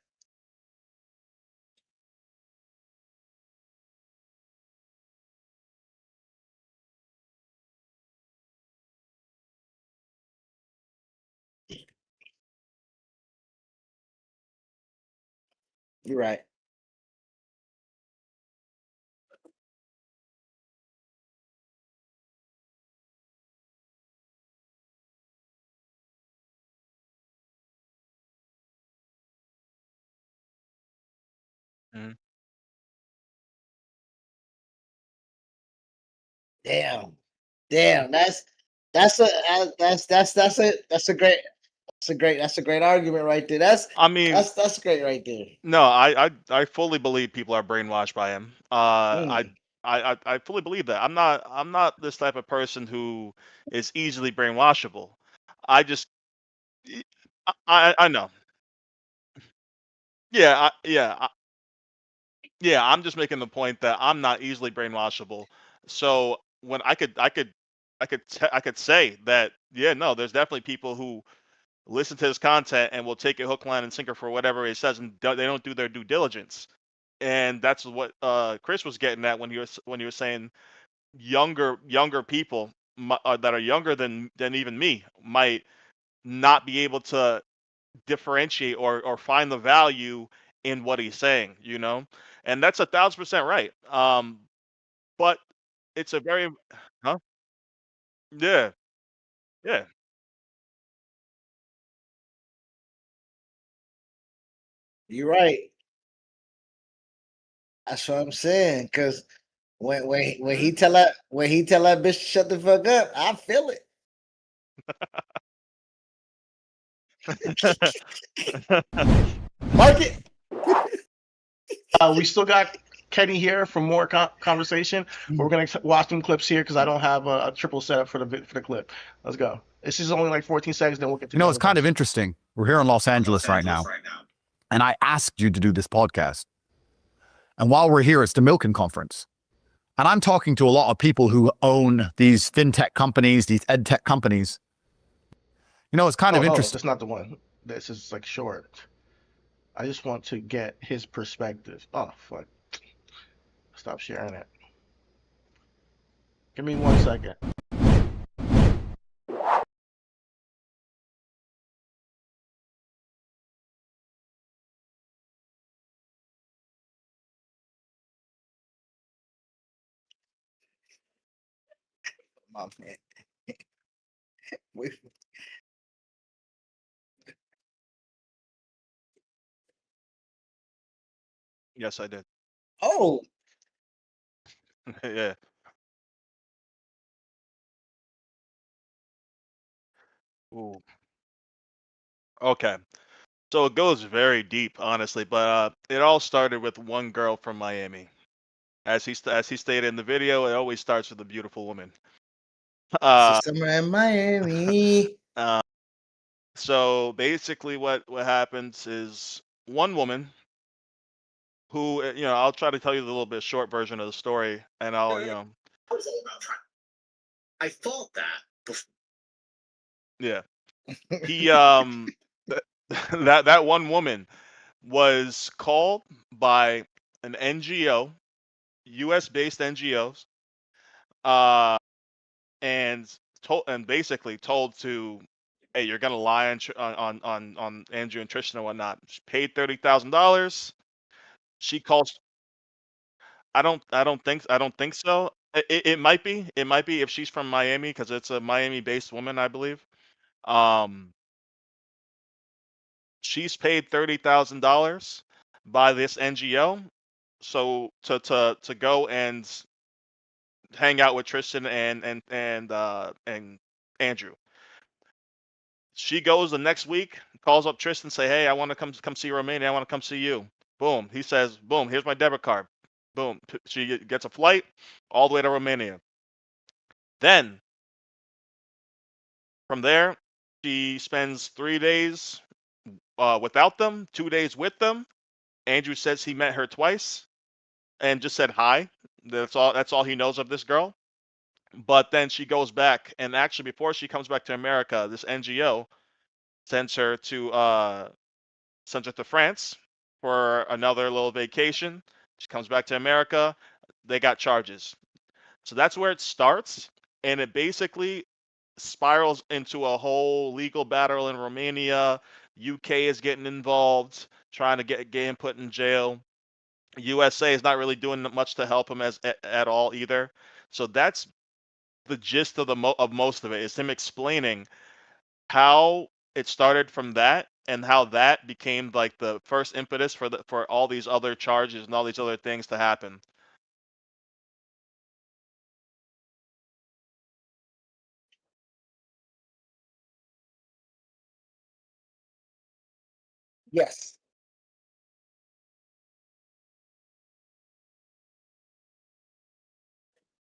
you're right. Mhm. Damn, damn. That's a great argument right there. I mean, That's great right there. no, I fully believe people are brainwashed by him. Mm. I fully believe that. I'm not this type of person who is easily brainwashable. I just I know. Yeah, yeah. I'm just making the point that I'm not easily brainwashable. So when I could say that, yeah, no, there's definitely people who listen to his content and will take it hook, line, and sinker for whatever it says, and they don't do their due diligence. And that's what Chris was getting at when he was saying younger people that are younger than even me might not be able to differentiate or find the value in what he's saying, and that's 1,000% right. But it's a very, huh? Yeah, yeah. You're right. That's what I'm saying. Cause when Mhm. he tell that bitch to shut the fuck up, I feel it. Mark it. We still got Kenny here for more conversation. We're gonna watch some clips here because I don't have a triple setup for the clip. Let's go. This is only like 14 seconds, then we'll get to It's kind of interesting. We're here in Los Angeles right now, and I asked you to do this podcast. And while we're here, it's the Milken Conference. And I'm talking to a lot of people who own these fintech companies, these ed tech companies. It's kind of interesting. That's not the one. This is like short. I just want to get his perspective. Oh, fuck. Stop sharing it. Give me 1 second. My man. Yes, I did. Oh, Yeah. Ooh. Okay. So it goes very deep, honestly, but it all started with one girl from Miami. As he stated in the video, it always starts with a beautiful woman. it's the summer in Miami. So basically, what happens is one woman who I'll try to tell you the little bit short version of the story, and I'll I was all about trying. I thought that. yeah. He that that one woman was called by an NGO, U.S. based NGOs, and basically told to, hey, you're gonna lie on Andrew and Tristan and whatnot. She paid $30,000. She calls. I don't think so. It might be. It might be if she's from Miami because it's a Miami-based woman, I believe. Um, she's paid $30,000 by this NGO, so to go and hang out with Tristan and Andrew. She goes the next week, calls up Tristan, say, "Hey, I want to come see Romania. I want to come see you." Boom. He says, "Boom. Here's my debit card." Boom. She gets a flight all the way to Romania. Then from there, she spends 3 days without them, 2 days with them. Andrew says he met her twice and just said hi. That's all. That's all he knows of this girl. But then she goes back, and actually, before she comes back to America, this NGO sends her to France for another little vacation. She comes back to America. They got charges. So that's where it starts, and it basically spirals into a whole legal battle in Romania. UK is getting involved, trying to get him put in jail. USA is not really doing much to help him at all either. So that's the gist of of most of it, is him explaining how it started from that and how that became like the first impetus for all these other charges and all these other things to happen. Yes.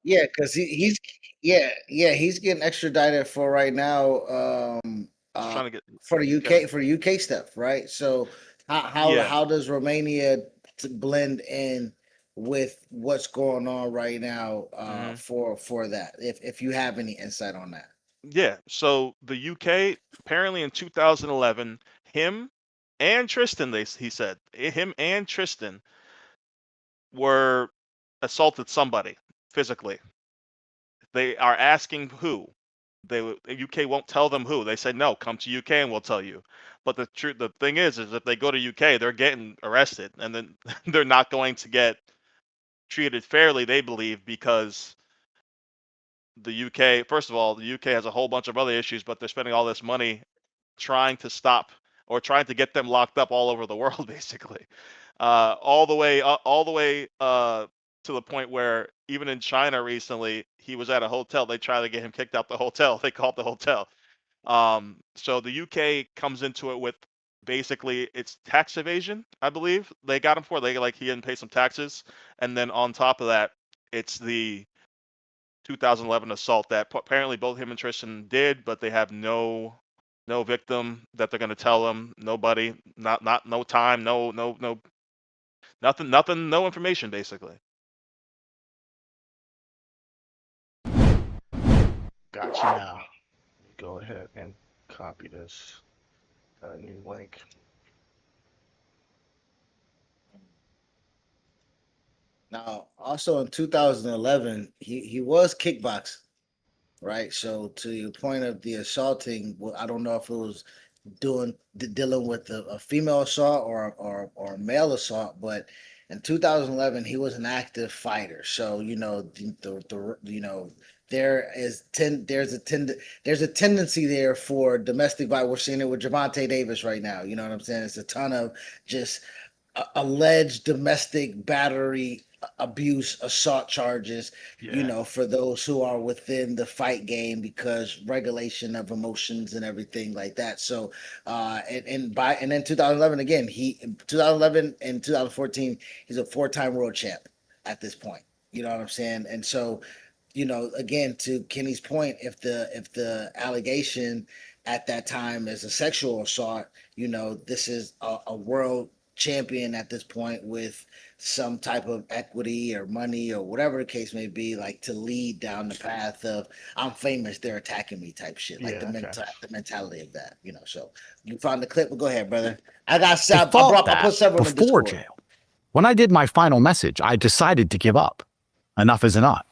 Yeah, because he's getting extradited for right now. Just trying to get For the okay. UK stuff, right? So Yeah. how does Romania blend in with what's going on right now hmm for that? If you have any insight on that. Yeah. So the UK apparently in 2011, him and Tristan, he said him and Tristan were assaulted somebody physically. They are asking who. The UK won't tell them who. They say no, come to UK and we'll tell you. But the thing is if they go to UK, they're getting arrested, and then they're not going to get treated fairly. They believe because the UK, first of all, the UK has a whole bunch of other issues, but they're spending all this money trying to stop or trying to get them locked up all over the world, basically, all the way to the point where even in China recently, he was at a hotel. They tried to get him kicked out the hotel. They called the hotel. So the UK comes into it with basically it's tax evasion, I believe. They got him for he didn't pay some taxes, and then on top of that, it's the 2011 assault that apparently both him and Tristan did, but they have no victim that they're gonna tell them. Nobody, not no time, no nothing, no information basically. Got you now. Go ahead and copy this new link. Now, also in 2011, he was kickboxing, right? So to your point of the assaulting, well, I don't know if it was dealing with a female assault or a male assault, but in 2011 he was an active fighter. So there's a tendency there for domestic violence. We're seeing it with Javante Davis right now. You know what I'm saying? It's a ton of just alleged domestic battery abuse assault charges, for those who are within the fight game, because regulation of emotions and everything like that. So and then 2011 again, 2011 and 2014, he's a 4-time world champ at this point. You know what I'm saying? And so, again, to Kenny's point, if the allegation at that time is a sexual assault, this is a world champion at this point with some type of equity or money or whatever the case may be, like to lead down the path of I'm famous, they're attacking me type shit, like the mentality of that, So you found the clip? Well, go ahead, brother. I put several in the before Discord. jail. When I did my final message, I decided to give up. Enough is enough.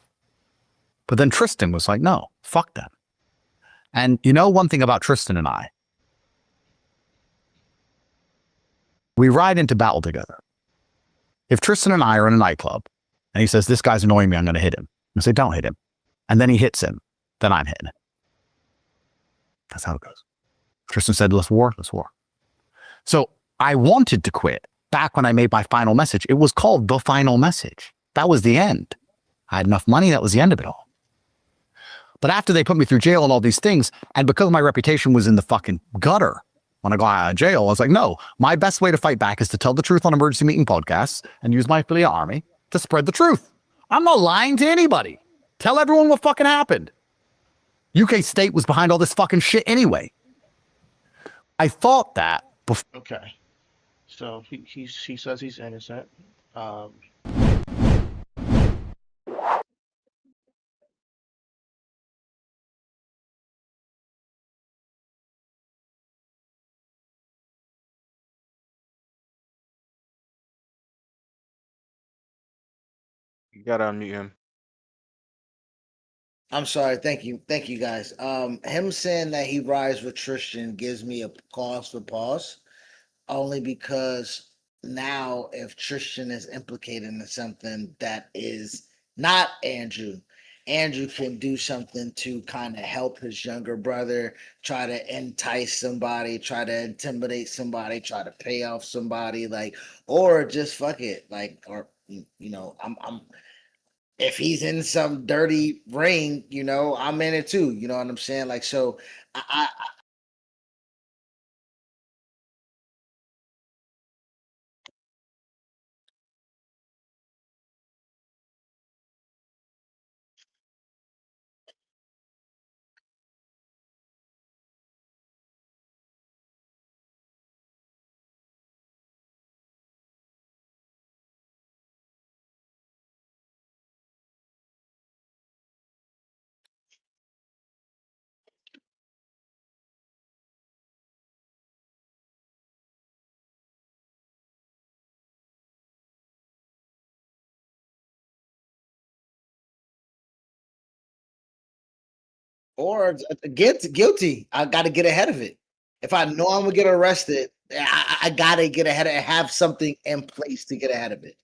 But then Tristan was like, no, fuck that. And one thing about Tristan and I, we ride into battle together. If Tristan and I are in a nightclub and he says, this guy's annoying me, I'm going to hit him. I say, don't hit him. And then he hits him. Then I'm hitting it. That's how it goes. Tristan said, let's war. So I wanted to quit back when I made my final message. It was called The Final Message. That was the end. I had enough money. That was the end of it all. But after they put me through jail and all these things, and because my reputation was in the fucking gutter when I got out of jail, I was like, no, my best way to fight back is to tell the truth on emergency meeting podcasts and use my affiliate army to spread the truth. I'm not lying to anybody. Tell everyone what fucking happened. UK State was behind all this fucking shit anyway. I thought that before. Okay. So he says he's innocent. You gotta unmute him. I'm sorry. Thank you, guys. Him saying that he rides with Tristan gives me a cause for pause, only because now if Tristan is implicated in something that is not Andrew, Andrew can do something to kind of help his younger brother, try to entice somebody, try to intimidate somebody, try to pay off somebody, or just fuck it, I'm if he's in some dirty ring, I'm in it too. You know what I'm saying? So or get guilty. I got to get ahead of it. If I know I'm gonna get arrested, I gotta get ahead of it, have something in place to get ahead of it.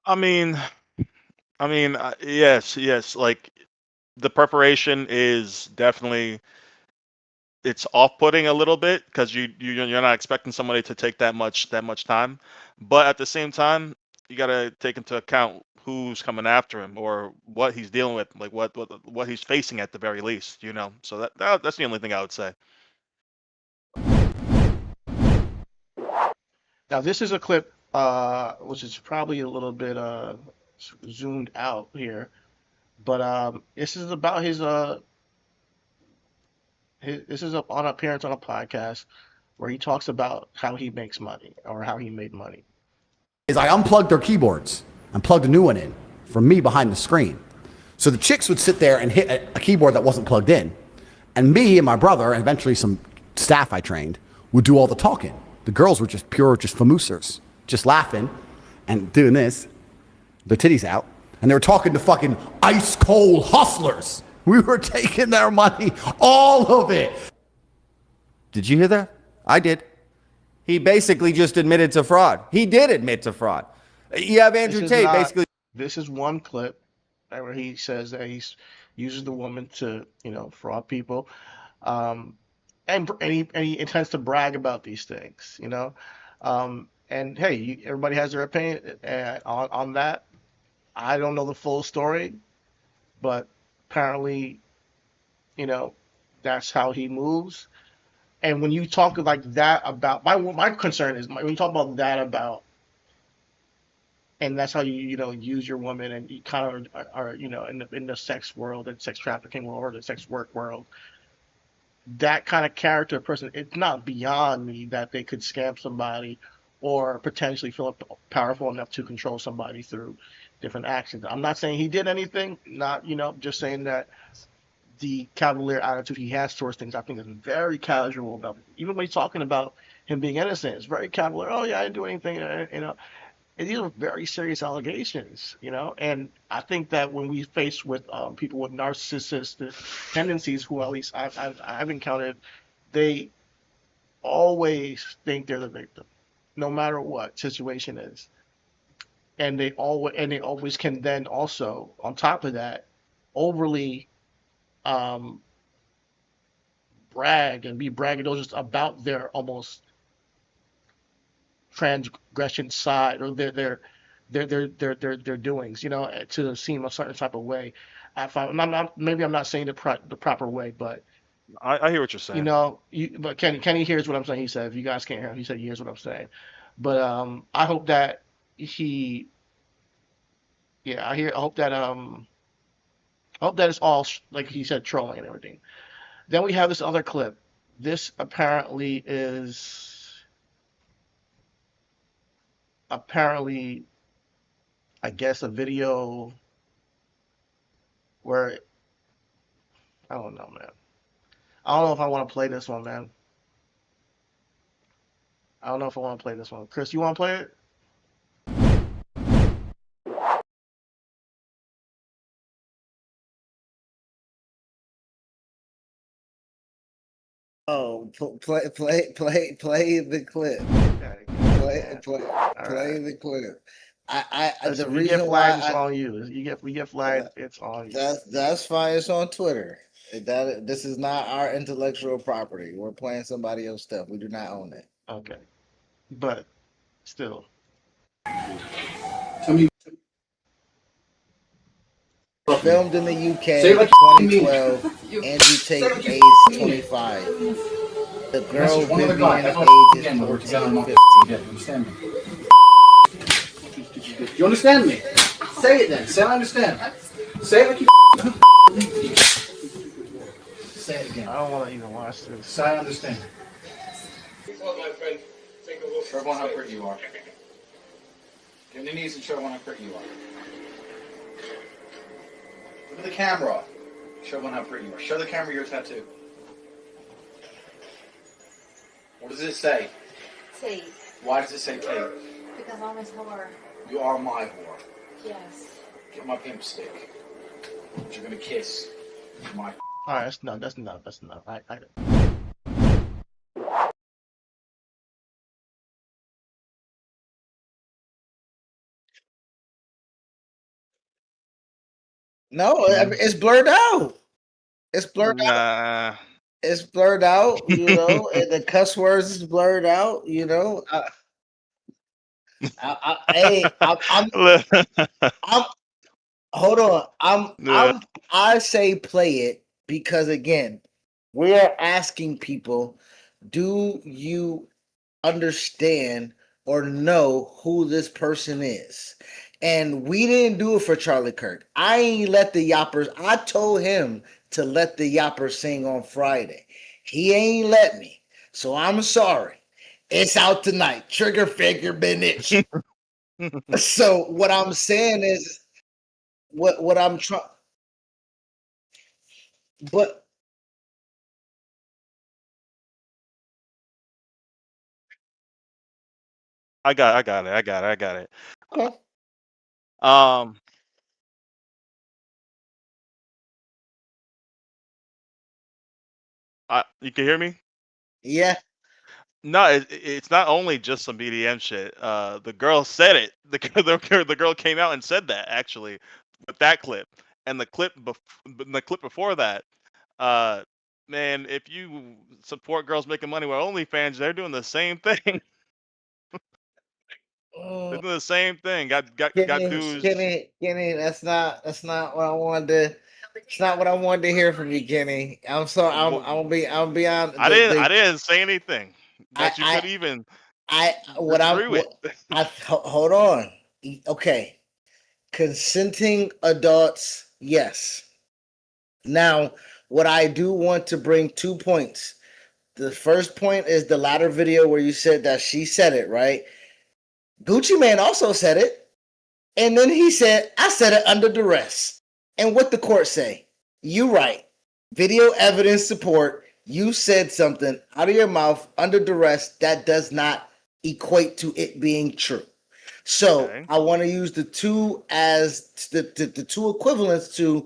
I mean, I mean, yes. Like the preparation is definitely it's off-putting a little bit because you're not expecting somebody to take that much time, but at the same time, you gotta take into account who's coming after him or what he's dealing with, like what he's facing at the very least, you know. So that's the only thing I would say. Now this is a clip, which is probably a little bit zoomed out here, but this is about this is on appearance on a podcast where he talks about how he makes money or how he made money. Is I unplugged their keyboards and plugged a new one in from me behind the screen. So the chicks would sit there and hit a keyboard that wasn't plugged in. And me and my brother, and eventually some staff I trained, would do all the talking. The girls were just pure, just famoosers, just laughing and doing this, their titties out. And they were talking to fucking ice cold hustlers. We were taking their money, all of it. Did you hear that? I did. He basically just admitted to fraud. He did admit to fraud. You have Andrew Tate basically. This is one clip where he says that he uses the woman to, fraud people, and he intends to brag about these things, and hey, everybody has their opinion on that. I don't know the full story, but apparently, that's how he moves. And when you talk like that about my concern is when you talk about that about, and that's how you use your woman, and you kind of are in the sex world and sex trafficking world or the sex work world, that kind of character person, it's not beyond me that they could scam somebody or potentially feel powerful enough to control somebody through different actions. I'm not saying he did anything, not just saying that the cavalier attitude he has towards things, I think, is very casual about it. Even when he's talking about him being innocent, it's very cavalier. Oh yeah, I didn't do anything, And these are very serious allegations, And I think that when we face with people with narcissistic tendencies, who at least I've encountered, they always think they're the victim, no matter what situation is, and they always can then also, on top of that, overly um, brag and be braggadocious about their almost transgression side or their doings, to seem a certain type of way. Maybe I'm not saying the proper way, but I hear what you're saying. but Kenny hears what I'm saying. He said, if you guys can't hear him, he said he hears what I'm saying. But I hope that he, yeah, I hope that it's all like he said, trolling and everything. Then we have this other clip. This apparently, I guess, a video where I don't know, man. I don't know if I want to play this one, man. I don't know if I want to play this one. Chris, you want to play it? Oh, play the clip. Okay. Play the clip. Listen, The we get reason flagged, why it's on you. We get flagged, it's on you. that's fine. It's on Twitter. This is not our intellectual property. We're playing somebody else's stuff. We do not own it. Okay. But still. Filmed in the UK, 2012. Andrew Tate, age 25. The girl Vivian, age is 14, 15. You understand me? Say it then. Say I understand. Say it like you say it again. I don't want to even watch this. Say I understand. Show everyone how pretty you are. Get on your knees and show everyone how pretty you are. Look at the camera. Show everyone how pretty you are. Show the camera your tattoo. What does it say? Tate. Why does it say Tate? Because I'm his whore. You are my whore. Yes. Get my pimp stick. You're gonna kiss my. All right, that's enough. I No, I mean, it's blurred out. It's blurred out. Nah. It's blurred out, and the cuss words is blurred out, hey, I'm. Hold on. Yeah. I say play it because again, we are asking people, do you understand or know who this person is? And we didn't do it for Charlie Kirk. I ain't let the yappers. I told him to let the yappers sing on Friday. He ain't let me. So I'm sorry. It's out tonight. Trigger figure been itching. So what I'm saying is what I'm trying, but I got it. okay. Um, you can hear me? Yeah. No, it's not only just some BDM shit. The girl said it. The girl came out and said that actually with that clip, and the clip before that. Uh, man, if you support girls making money with OnlyFans, they're doing the same thing. They're doing the same thing. Got dudes. Kenny, that's not what I wanted to. It's not what I wanted to hear from you, Kenny. I'm sorry. I'm beyond I didn't say anything that you I could even what I'm disagree with. hold on. Okay, consenting adults, yes. Now, what I do want to bring 2 points. The first point is the latter video where you said that she said it, right? Gucci Man also said it. And then he said, I said it under duress. And what the court say? You right. Video evidence support. You said something out of your mouth under duress that does not equate to it being true. So Okay. I want to use the two as the two equivalents to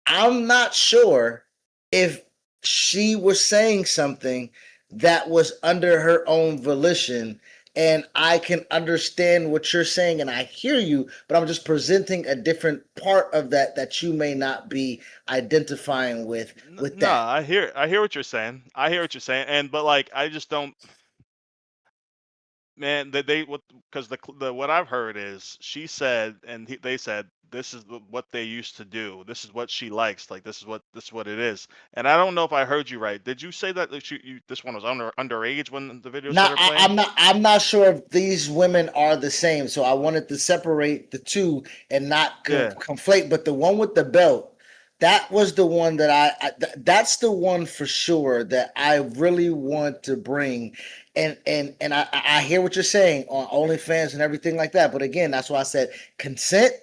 I'm not sure if she was saying something that was under her own volition. And I can understand what you're saying and I hear you, but I'm just presenting a different part of that you may not be identifying with No, that. I hear what you're saying. I hear what you're saying, and but like I just don't. Man, they what because the what I've heard is she said and they said this is what they used to do. This is what she likes. Like this is what it is. And I don't know if I heard you right. Did you say that this one was underage when the video Not started playing? I'm not sure if these women are the same. So I wanted to separate the two and not Yeah. conflate. But the one with the belt, that was the one that that's the one for sure that I really want to bring. And I hear what you're saying on OnlyFans and everything like that. But again, that's why I said consent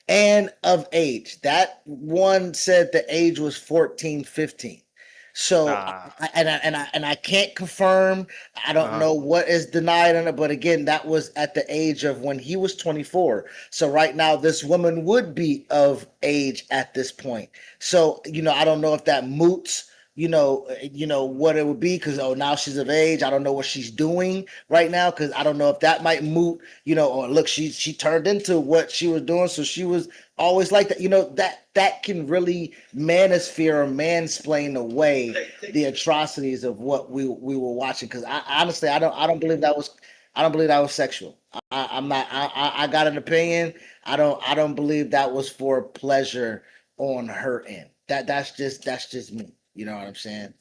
and of age. That one said the age was 14, 15. So Nah. I can't confirm. I don't Uh-huh. know what is denied on it, but again, that was at the age of when he was 24. So right now, this woman would be of age at this point. So I don't know if that moots. What it would be because now she's of age. I don't know what she's doing right now because I don't know if that might moot. Or look, she turned into what she was doing, so she was always like that. That can really manosphere or mansplain away the atrocities of what we were watching. Because I honestly, I don't believe that was sexual. I'm not. I got an opinion. I don't believe that was for pleasure on her end. That's just me. You know what I'm saying?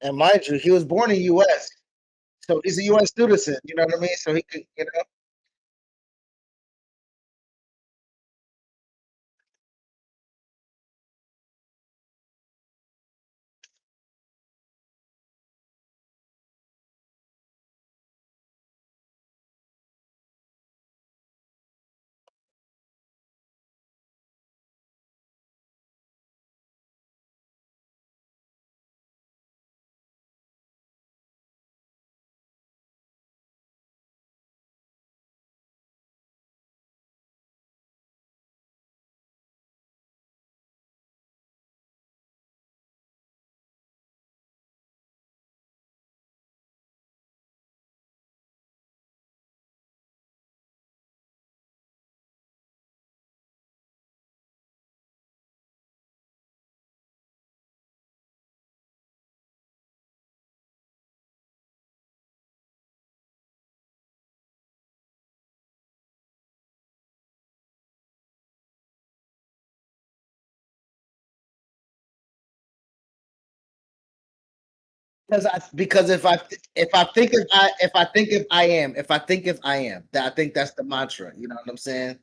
And mind you, he was born in U.S., so he's a U.S. citizen. You know what I mean? So he could, you know. Because if I think if I am, that I think that's the mantra. You know what I'm saying?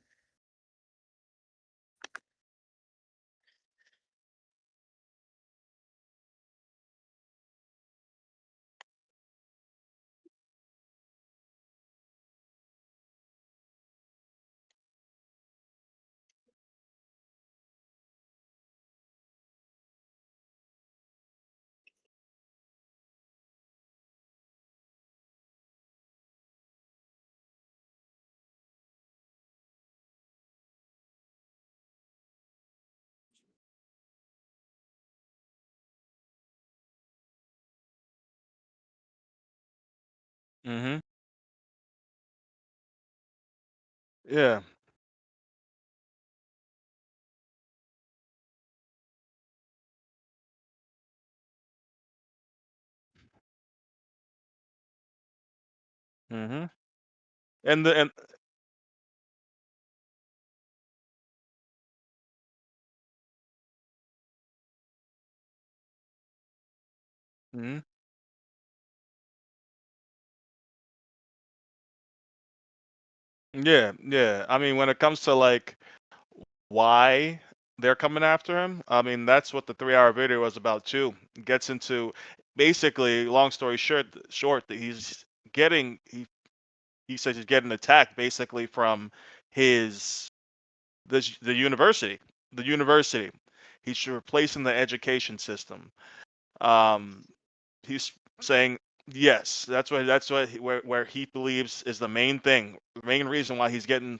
Mm-hmm. Yeah. Mm-hmm. And mhm. Yeah, yeah. I mean, when it comes to like why they're coming after him, I mean, that's what the 3 hour video was about too. Gets into basically, long story short, that getting he says he's getting attacked basically from his the university. The university. He's replacing the education system. Um, he's saying yes. Where he believes is the main thing, the main reason why he's getting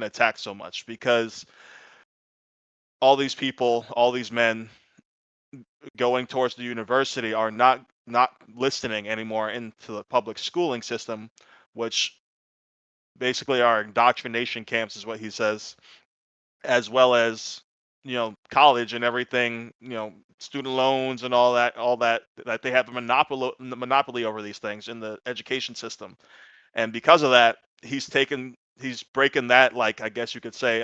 attacked so much because all these people, all these men going towards the university are not listening anymore into the public schooling system, which basically are indoctrination camps, is what he says, as well as college and everything, student loans and all that they have a monopoly over these things in the education system. And because of that, he's breaking that, like, I guess you could say,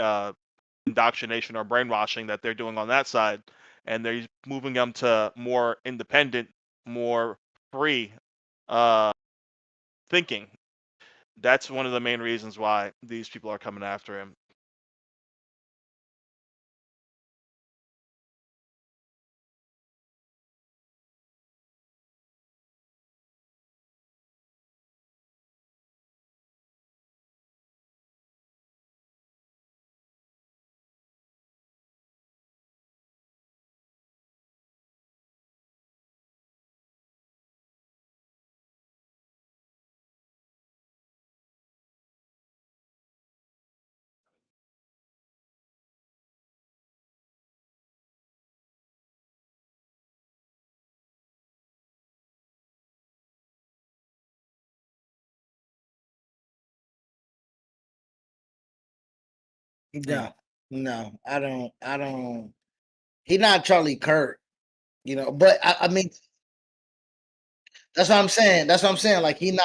indoctrination or brainwashing that they're doing on that side, and they're moving them to more independent, more free uh thinking. That's one of the main reasons why these people are coming after him. Mm. No, no, I don't. I don't. He's not Charlie Kirk, you know. But I mean, that's what I'm saying. That's what I'm saying. Like he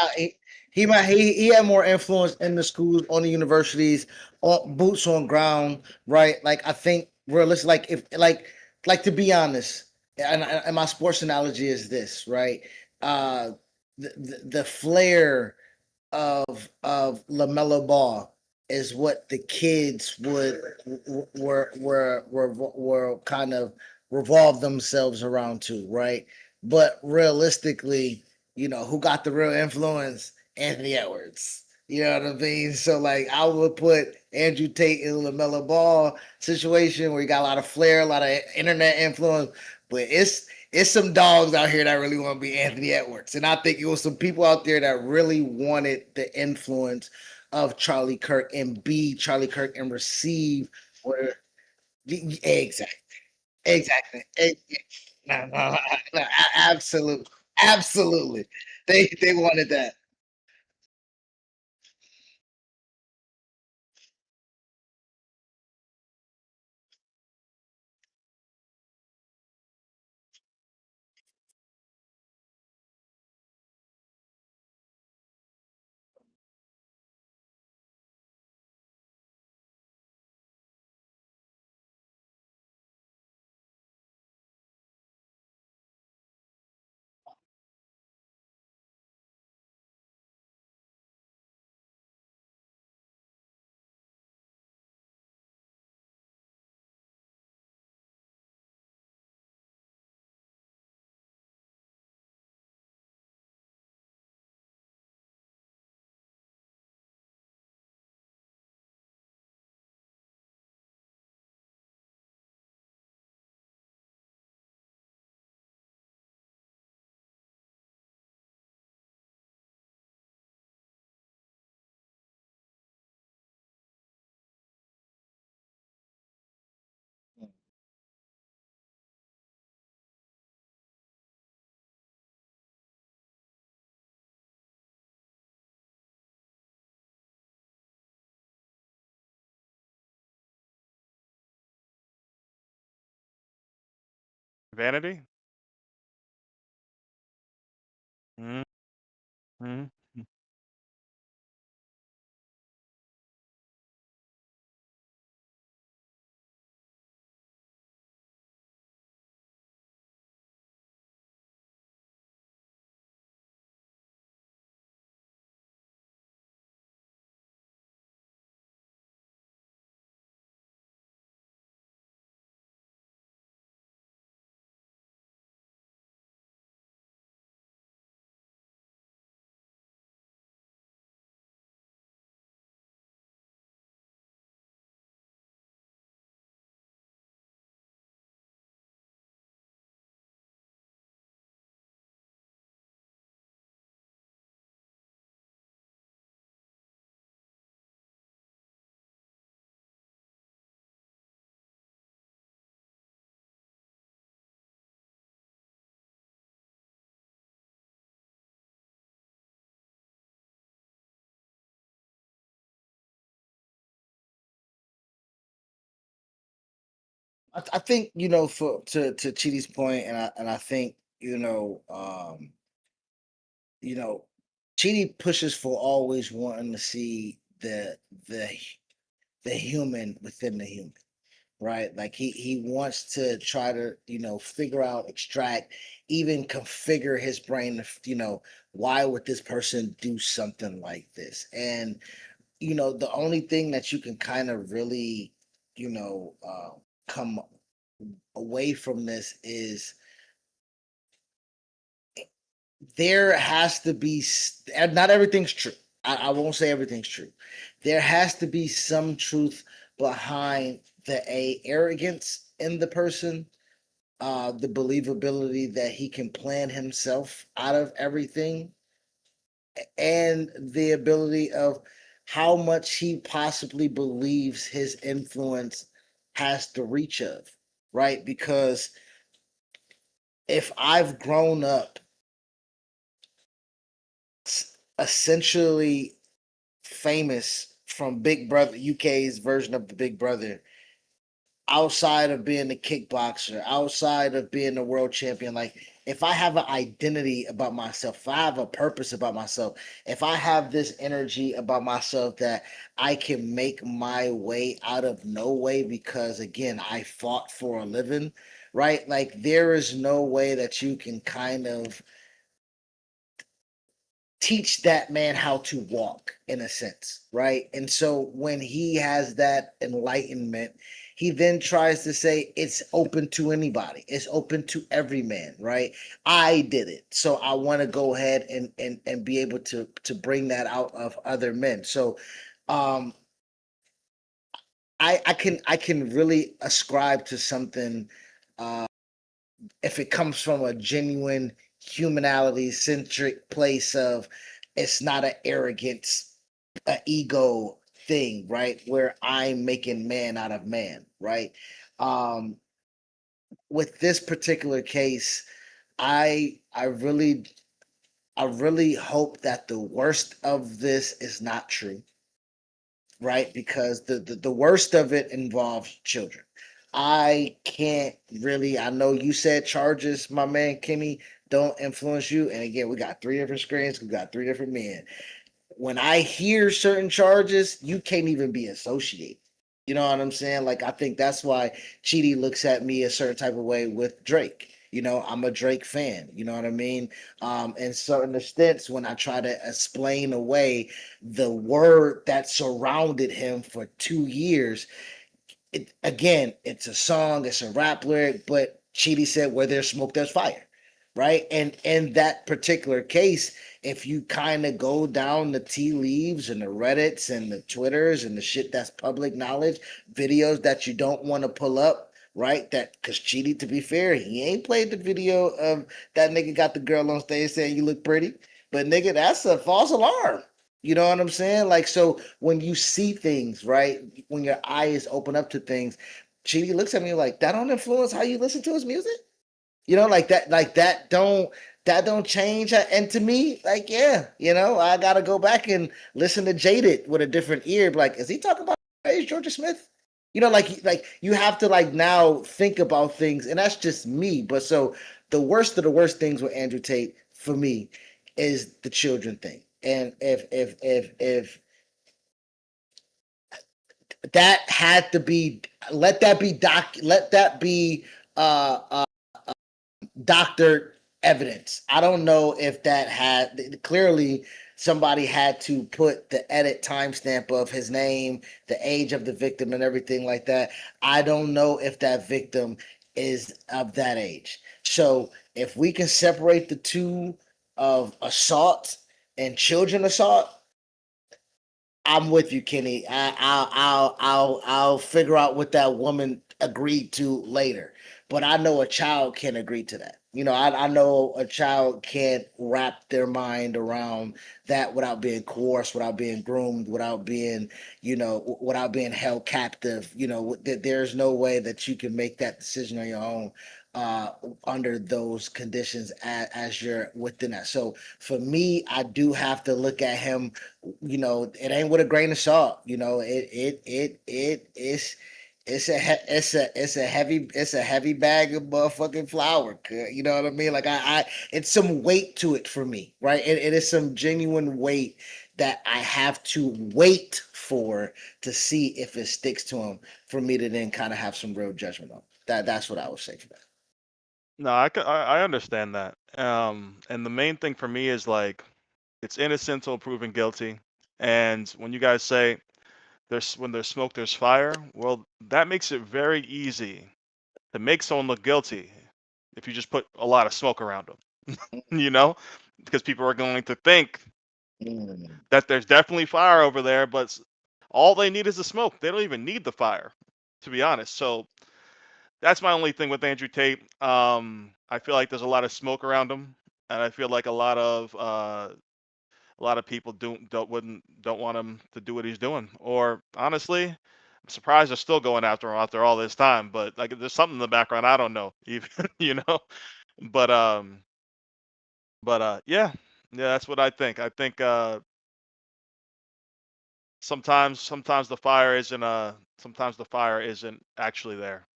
had more influence in the schools, on the universities, on boots on ground, right? Like I think realistic. Like if like to be honest, and my sports analogy is this, right? The flair of LaMelo Ball is what the kids were kind of revolve themselves around to, right? But realistically, who got the real influence? Anthony Edwards. You know what I mean? So like I would put Andrew Tate in LaMelo Ball situation where you got a lot of flair, a lot of internet influence, but it's some dogs out here that really want to be Anthony Edwards. And I think it was some people out there that really wanted the influence of Charlie Kirk and be Charlie Kirk and receive where exactly. Exactly. No, no, no, absolutely. Absolutely. They wanted that. Vanity. Mm-hmm. Mm-hmm. I think for to Chidi's point, and I think you know, Chidi pushes for always wanting to see the the human within the human, right? Like he wants to try to figure out, extract, even configure his brain to why would this person do something like this? And the only thing that you can kind of really come away from this is there has to be and not everything's true. I won't say everything's true. There has to be some truth behind the arrogance in the person, the believability that he can plan himself out of everything, and the ability of how much he possibly believes his influence has the reach of, right? Because if I've grown up essentially famous from Big Brother, UK's version of the Big Brother, outside of being a kickboxer, outside of being a world champion, like if I have an identity about myself, if I have a purpose about myself, if I have this energy about myself that I can make my way out of no way because again, I fought for a living, right? Like there is no way that you can kind of teach that man how to walk in a sense, right? And so when he has that enlightenment, he then tries to say it's open to anybody. It's open to every man, right? I did it. So I want to go ahead and be able to bring that out of other men. So um I can really ascribe to something if it comes from a genuine humanality centric place of it's not an arrogance, an ego thing, right? Where I'm making man out of man, right? Um, with this particular case, I really hope that the worst of this is not true, right? Because the worst of it involves children. I can't really, I know you said charges, my man Kenny, don't influence you. And again, we got three different screens, we got three different men. When I hear certain charges, you can't even be associated. You know what I'm saying? Like, I think that's why Chidi looks at me a certain type of way with Drake. You know, I'm a Drake fan. You know what I mean? In certain extents, when I try to explain away the word that surrounded him for 2 years, again, it's a song, it's a rap lyric, but Chidi said, "Where there's smoke, there's fire," right? And in that particular case, if you kind of go down the tea leaves and the Reddits and the Twitters and the shit that's public knowledge, videos that you don't want to pull up, right? That because Chidi, to be fair, he ain't played the video of that nigga got the girl on stage saying you look pretty, but nigga, that's a false alarm. You know what I'm saying? Like, so when you see things, right? When your eyes open up to things, Chidi looks at me like, that don't influence how you listen to his music? You know, like that don't change. And to me, like, yeah, you know, I gotta go back and listen to Jaded with a different ear. Like, is he talking about Georgia Smith? You know, like you have to like now think about things, and that's just me. But so the worst of the worst things with Andrew Tate for me is the children thing. And if that had to be, let that be doctored evidence. I don't know if that had clearly somebody had to put the edit timestamp of his name, the age of the victim, and everything like that. I don't know if that victim is of that age. So if we can separate the two of assault and children assault, I'm with you, Kenny. I'll figure out what that woman agreed to later. But I know a child can't agree to that. You know, I know a child can't wrap their mind around that without being coerced, without being groomed, without being, you know, without being held captive. You know, there's no way that you can make that decision on your own uh, under those conditions as you're within that. So for me, I do have to look at him. You know, it ain't with a grain of salt. You know, it's a heavy bag of motherfucking flour. You know what I mean? Like it's some weight to it for me, right? It is some genuine weight that I have to wait for to see if it sticks to him for me to then kind of have some real judgment on that. That's what I would say for that. No, I understand that. And the main thing for me is like it's innocent until proven guilty. And when you guys say when there's smoke, there's fire, well, that makes it very easy to make someone look guilty if you just put a lot of smoke around them, you know, because people are going to think Mm. that there's definitely fire over there, but all they need is the smoke. They don't even need the fire, to be honest. So that's my only thing with Andrew Tate. I feel like there's a lot of smoke around him, and I feel like a lot of people don't want him to do what he's doing. Or honestly, I'm surprised they're still going after him after all this time. But like, there's something in the background I don't know, even you know. But yeah, that's what I think. I think sometimes the fire isn't actually there.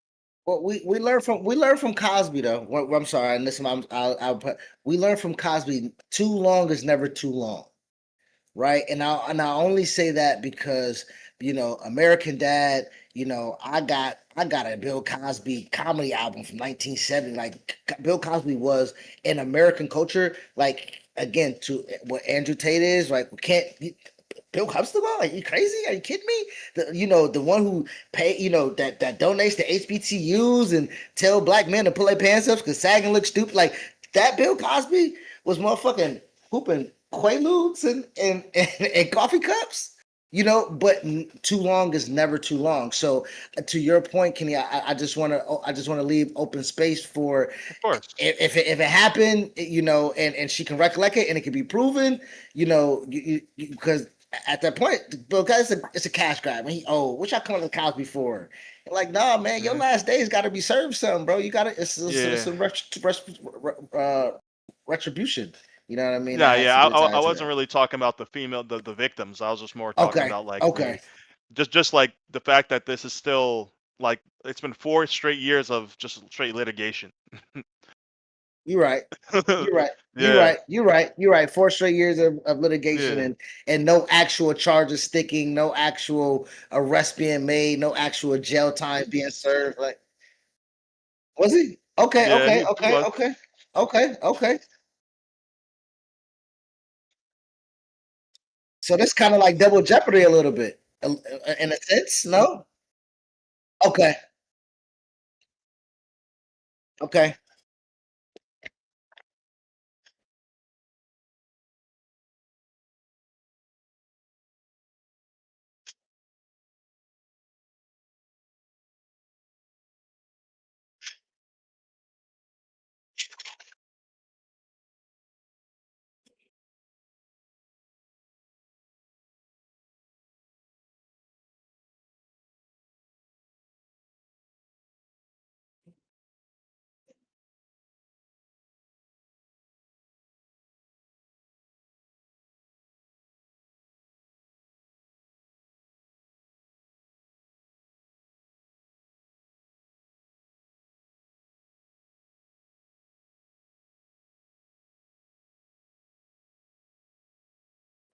Well, we learn from Cosby though. I'm sorry, and listen, I'll put, we learn from Cosby. Too long is never too long, right? And I only say that because American Dad. I got a Bill Cosby comedy album from 1970. Like Bill Cosby was in American culture. Like again, to what Andrew Tate is. Like we can't. Bill Cosby, like you crazy? Are you kidding me? The one who pay, that donates to HBCUs and tell black men to pull their pants up because sagging looks stupid. Like that Bill Cosby was motherfucking hooping Quaaludes and coffee cups. But too long is never too long. So to your point, Kenny, I just want to leave open space for Of course. if it happened, and she can recollect it and it can be proven, because at that point, Bill Cosby, it's a cash grab. And what y'all coming to the Cosby for? Like, nah, man, your last days got to be served something, bro. You got to, it's a retribution. You know what I mean? Yeah, That has yeah. to be I tied to wasn't that. really talking about the female, the victims. I was just more talking Okay. about like Okay. just like the fact that this is still like it's been 4 straight years of just straight litigation. You're right. You're right. You're Yeah, right. You're right. You're right. 4 straight years of litigation yeah. and no actual charges sticking, no actual arrest being made, no actual jail time being served. Like, was he? Okay. Yeah, Okay. he Okay. was. Okay. Okay. Okay. So that's kind of like double jeopardy a little bit, in a sense. No. Okay. Okay.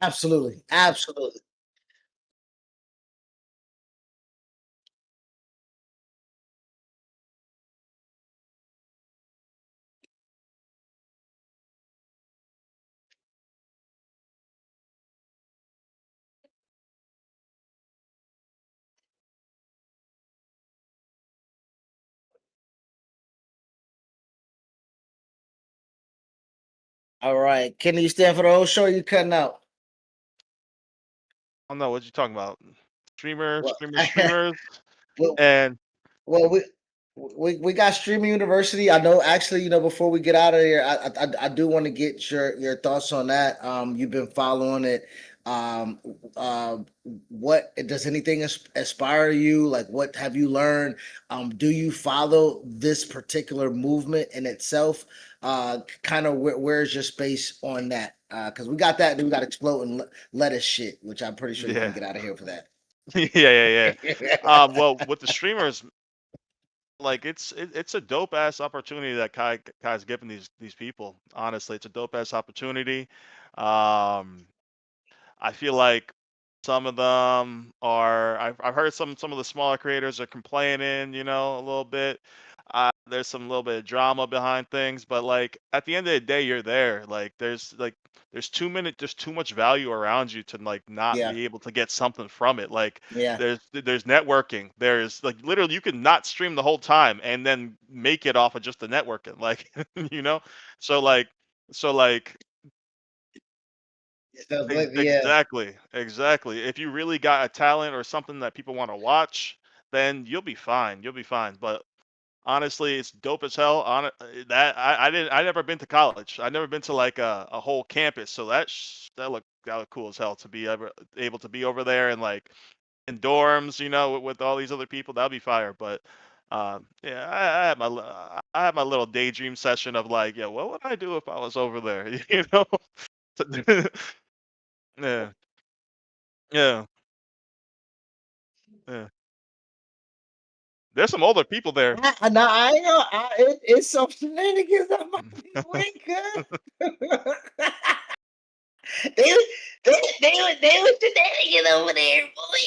Absolutely. Absolutely. All right. Can you stand for the whole show? Or you cutting out? I don't know what you talking about. Well, Streamers, well, and Well, we got streaming university. I know. Actually, before we get out of here, I do want to get your thoughts on that. You've been following it. Um, uh, what does anything aspire you? Like, what have you learned? Do you follow this particular movement in itself? Kind of where's your space on that? Because we got that, and then we got explode and lettuce shit, which I'm pretty sure you're gonna yeah, get out of here for that. yeah, yeah, yeah. Well, with the streamers, like it's a dope ass opportunity that Kai's giving these people. Honestly, it's a dope ass opportunity. Um, I feel like some of them are. I've heard some of the smaller creators are complaining, a little bit. There's some little bit of drama behind things, but like at the end of the day, you're there. Like there's too much value around you to like not Yeah, be able to get something from it. Like yeah. there's networking. There's like literally you can not stream the whole time and then make it off of just the networking. Like you know, so like so like Yeah. Exactly, exactly. If you really got a talent or something that people want to watch, then you'll be fine. You'll be fine. But honestly, it's dope as hell. I never been to college. I never been to like a whole campus. So that looked cool as hell to be able to be over there and like in dorms, with all these other people. That'd be fire. But yeah, I had my little daydream session of like, yeah, what would I do if I was over there? Yeah. Yeah, yeah. There's some older people there. Nah, I ain't gonna. It's some shenanigans that might be weak, huh? they, they was shenanigans over there, boy.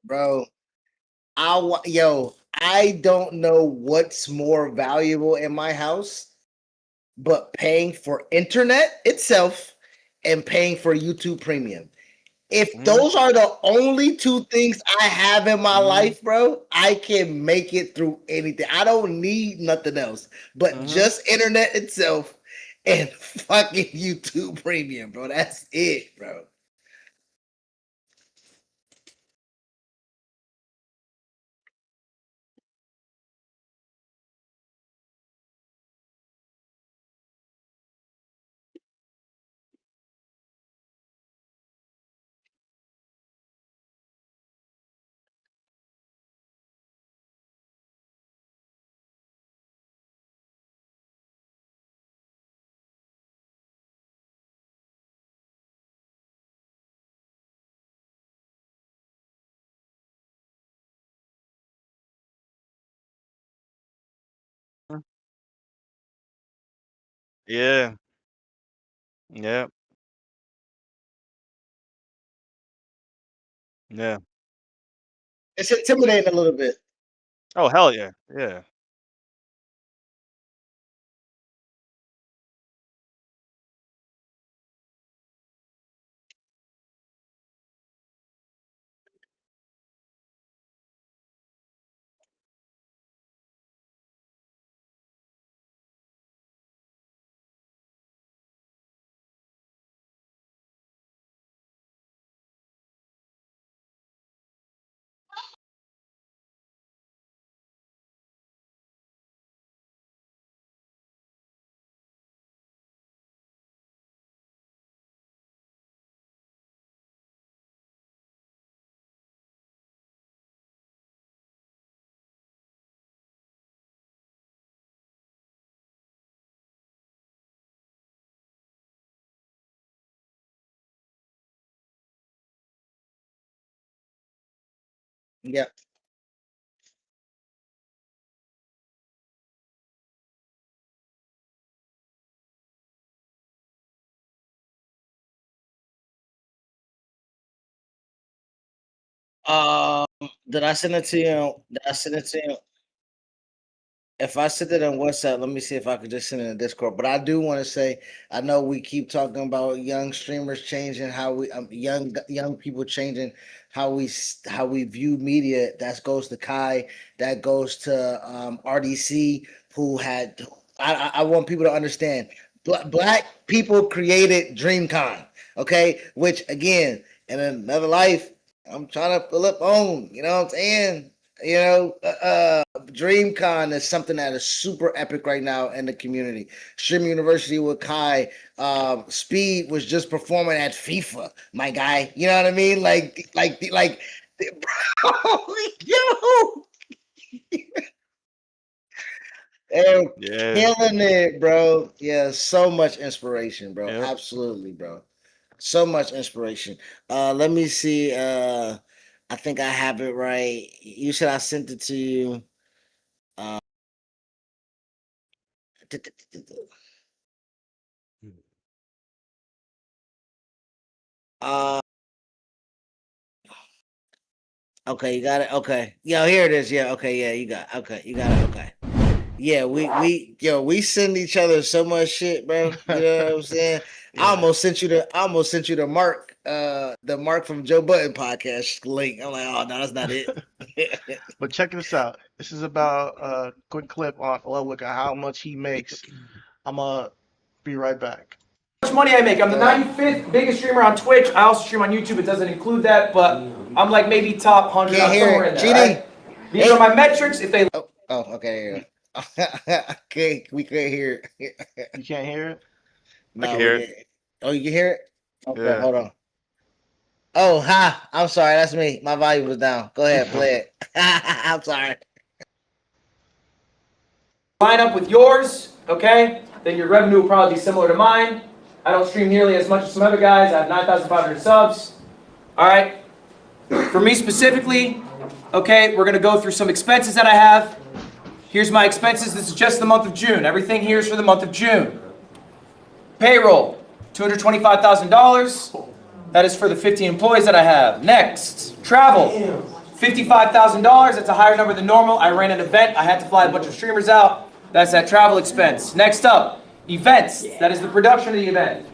Bro, I don't know what's more valuable in my house, but paying for internet itself and paying for YouTube Premium. If those are the only two things I have in my life, bro, I can make it through anything. I don't need nothing else but just internet itself and fucking YouTube Premium, bro. That's it, bro. Yeah. Yeah. Yeah. It's intimidating a little bit. Oh, hell yeah. Yeah. Yeah. Um, did I send it to you? Did I send it to you? If I send it on WhatsApp, let me see if I could just send it in Discord. But I do want to say, I know we keep talking about young streamers changing how we, young people changing how we view media. That goes to Kai. That goes to RDC, who had. I want people to understand. Black people created DreamCon. Okay, which again, in another life, I'm trying to pull up on. You know what I'm saying? DreamCon is something that is super epic right now in the community. Stream University with Kai, Speed was just performing at FIFA, my guy. You know what I mean? Bro, yo, they're Yeah. killing it, bro. Yeah, so much inspiration, bro. Yep. Absolutely, bro. So much inspiration. Let me see. I think I have it right. You said I sent it to you. Uh, Uh, okay, you got it. Okay, yo, here it is. Yeah, okay, yeah, you got. Okay, you got it. Okay, yeah, we send each other so much shit, bro. You know what I'm saying? I almost sent you the Mark from Joe Button podcast link. I'm like, oh no, that's not it. But check this out. This is about a quick clip on look at how much he makes. I'm gonna be right back. How much money I make? I'm the 95th biggest streamer on Twitch. I also stream on YouTube. It doesn't include that, but I'm like maybe top 100 Can't hear somewhere it. in there. Right? These are my metrics. If they Okay, okay, we can't hear it. You can't hear it? No, I can hear it. can't. Oh, you can hear it? Okay, Yeah. hold on. Oh, ha! I'm sorry, that's me. My volume was down. Go ahead, play it. I'm sorry. line up with yours, okay, then your revenue will probably be similar to mine. I don't stream nearly as much as some other guys. I have 9,500 subs. All right. For me specifically, okay, we're going to go through some expenses that I have. Here's my expenses. This is just the month of June. Everything here is for the month of June. Payroll, $225,000. That is for the 50 employees that I have. Next, travel, $55,000. That's a higher number than normal. I ran an event. I had to fly a bunch of streamers out. That's that travel expense. Next up, events. That is the production of the event.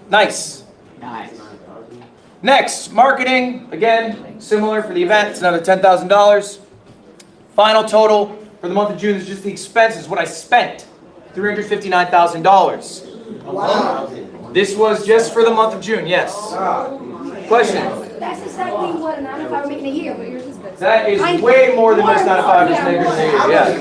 Nice. Next, marketing. Again, similar for the event. It's another $10,000. Final total for the month of June is just the expenses, what I spent, $359,000. Wow. This was just for the month of June, yes. Question? That's exactly what a 9 to 5 making a year, but yours is good. That is way more than most 9 to 5 makers in a year, yeah.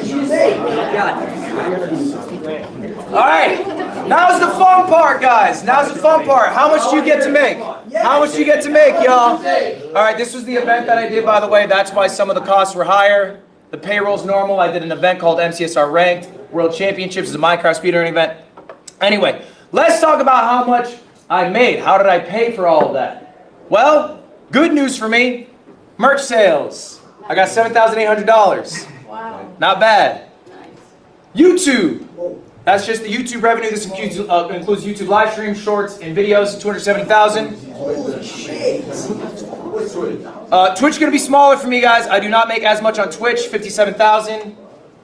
All right, now's the fun part, guys. Now's the fun part. How much do you get to make? How much do you get to make, y'all? All right, this was the event that I did, by the way. That's why some of the costs were higher. The payroll's normal. I did an event called MCSR Ranked. World Championships is a Minecraft speedrunning event. Anyway, let's talk about how much I made. How did I pay for all of that? Well, good news for me. Merch sales. I got $7,800. Wow. Not bad. YouTube. That's just the YouTube revenue. This includes YouTube live streams, shorts, and videos. 270,000. Twitch gonna be smaller for me, guys. I do not make as much on Twitch. 57,000.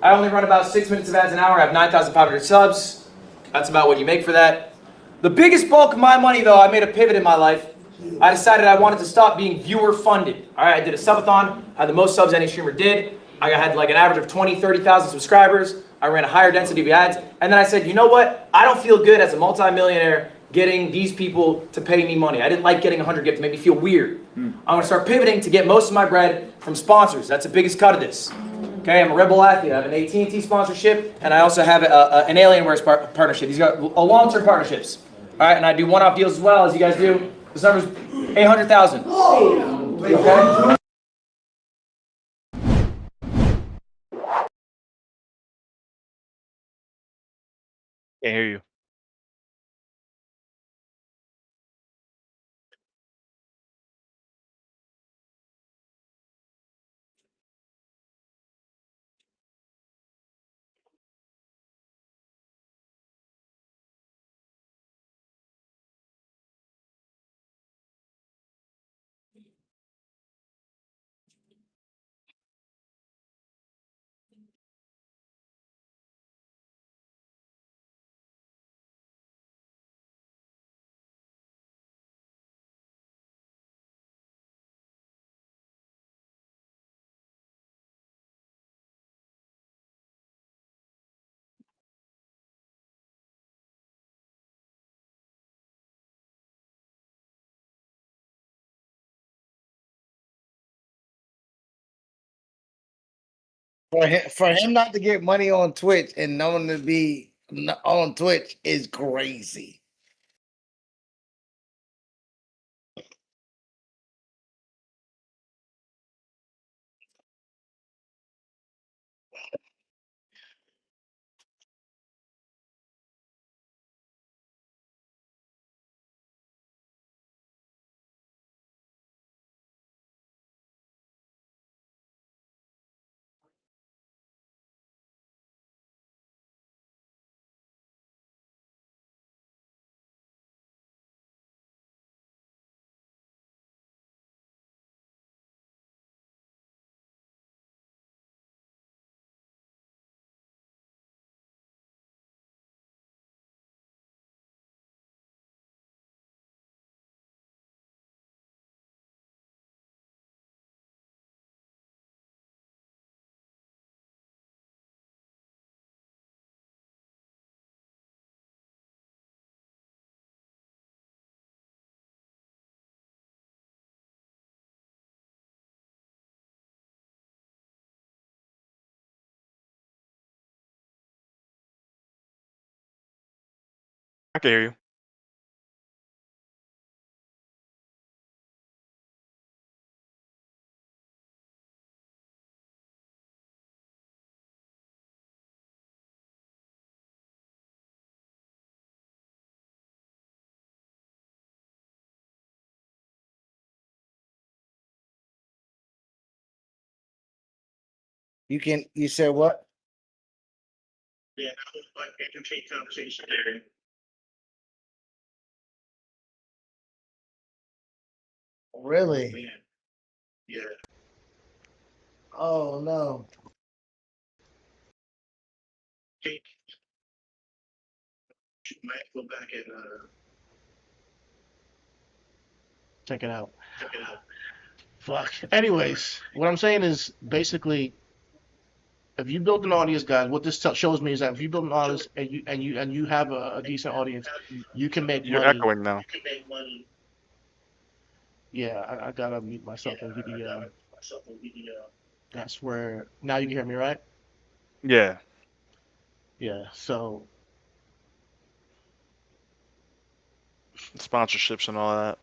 I only run about 6 minutes of ads an hour. I have 9,500 subs. That's about what you make for that. The biggest bulk of my money, though, I made a pivot in my life. I decided I wanted to stop being viewer funded. All right, I did a subathon. I had the most subs any streamer did. I had like an average of 20, 30,000 subscribers. I ran a higher density of ads. And then I said, you know what? I don't feel good as a multimillionaire getting these people to pay me money. I didn't like getting 100 gifts. It made me feel weird. I'm going to start pivoting to get most of my bread from sponsors. That's the biggest cut of this. Okay, I'm a Rebel athlete. I have an AT&T sponsorship, and I also have an Alienware partnership. These are long-term partnerships. All right, and I do one-off deals as well, as you guys do. This number's 800,000. Okay? Can't hear you. For him not to get money on Twitch and known to be on Twitch is crazy. I can hear you. You said what? Yeah, that was like entertaining conversation. Really? Yeah. Oh no. You might go back and check it out. Fuck. Anyways, what I'm saying is basically, if you build an audience, guys, what this shows me is that if you build an audience and you have a decent audience, you can make You're money. echoing now. Yeah, I gotta mute myself in video. That's where now you can hear me, right? Yeah. Yeah. So Sponsorships and all that.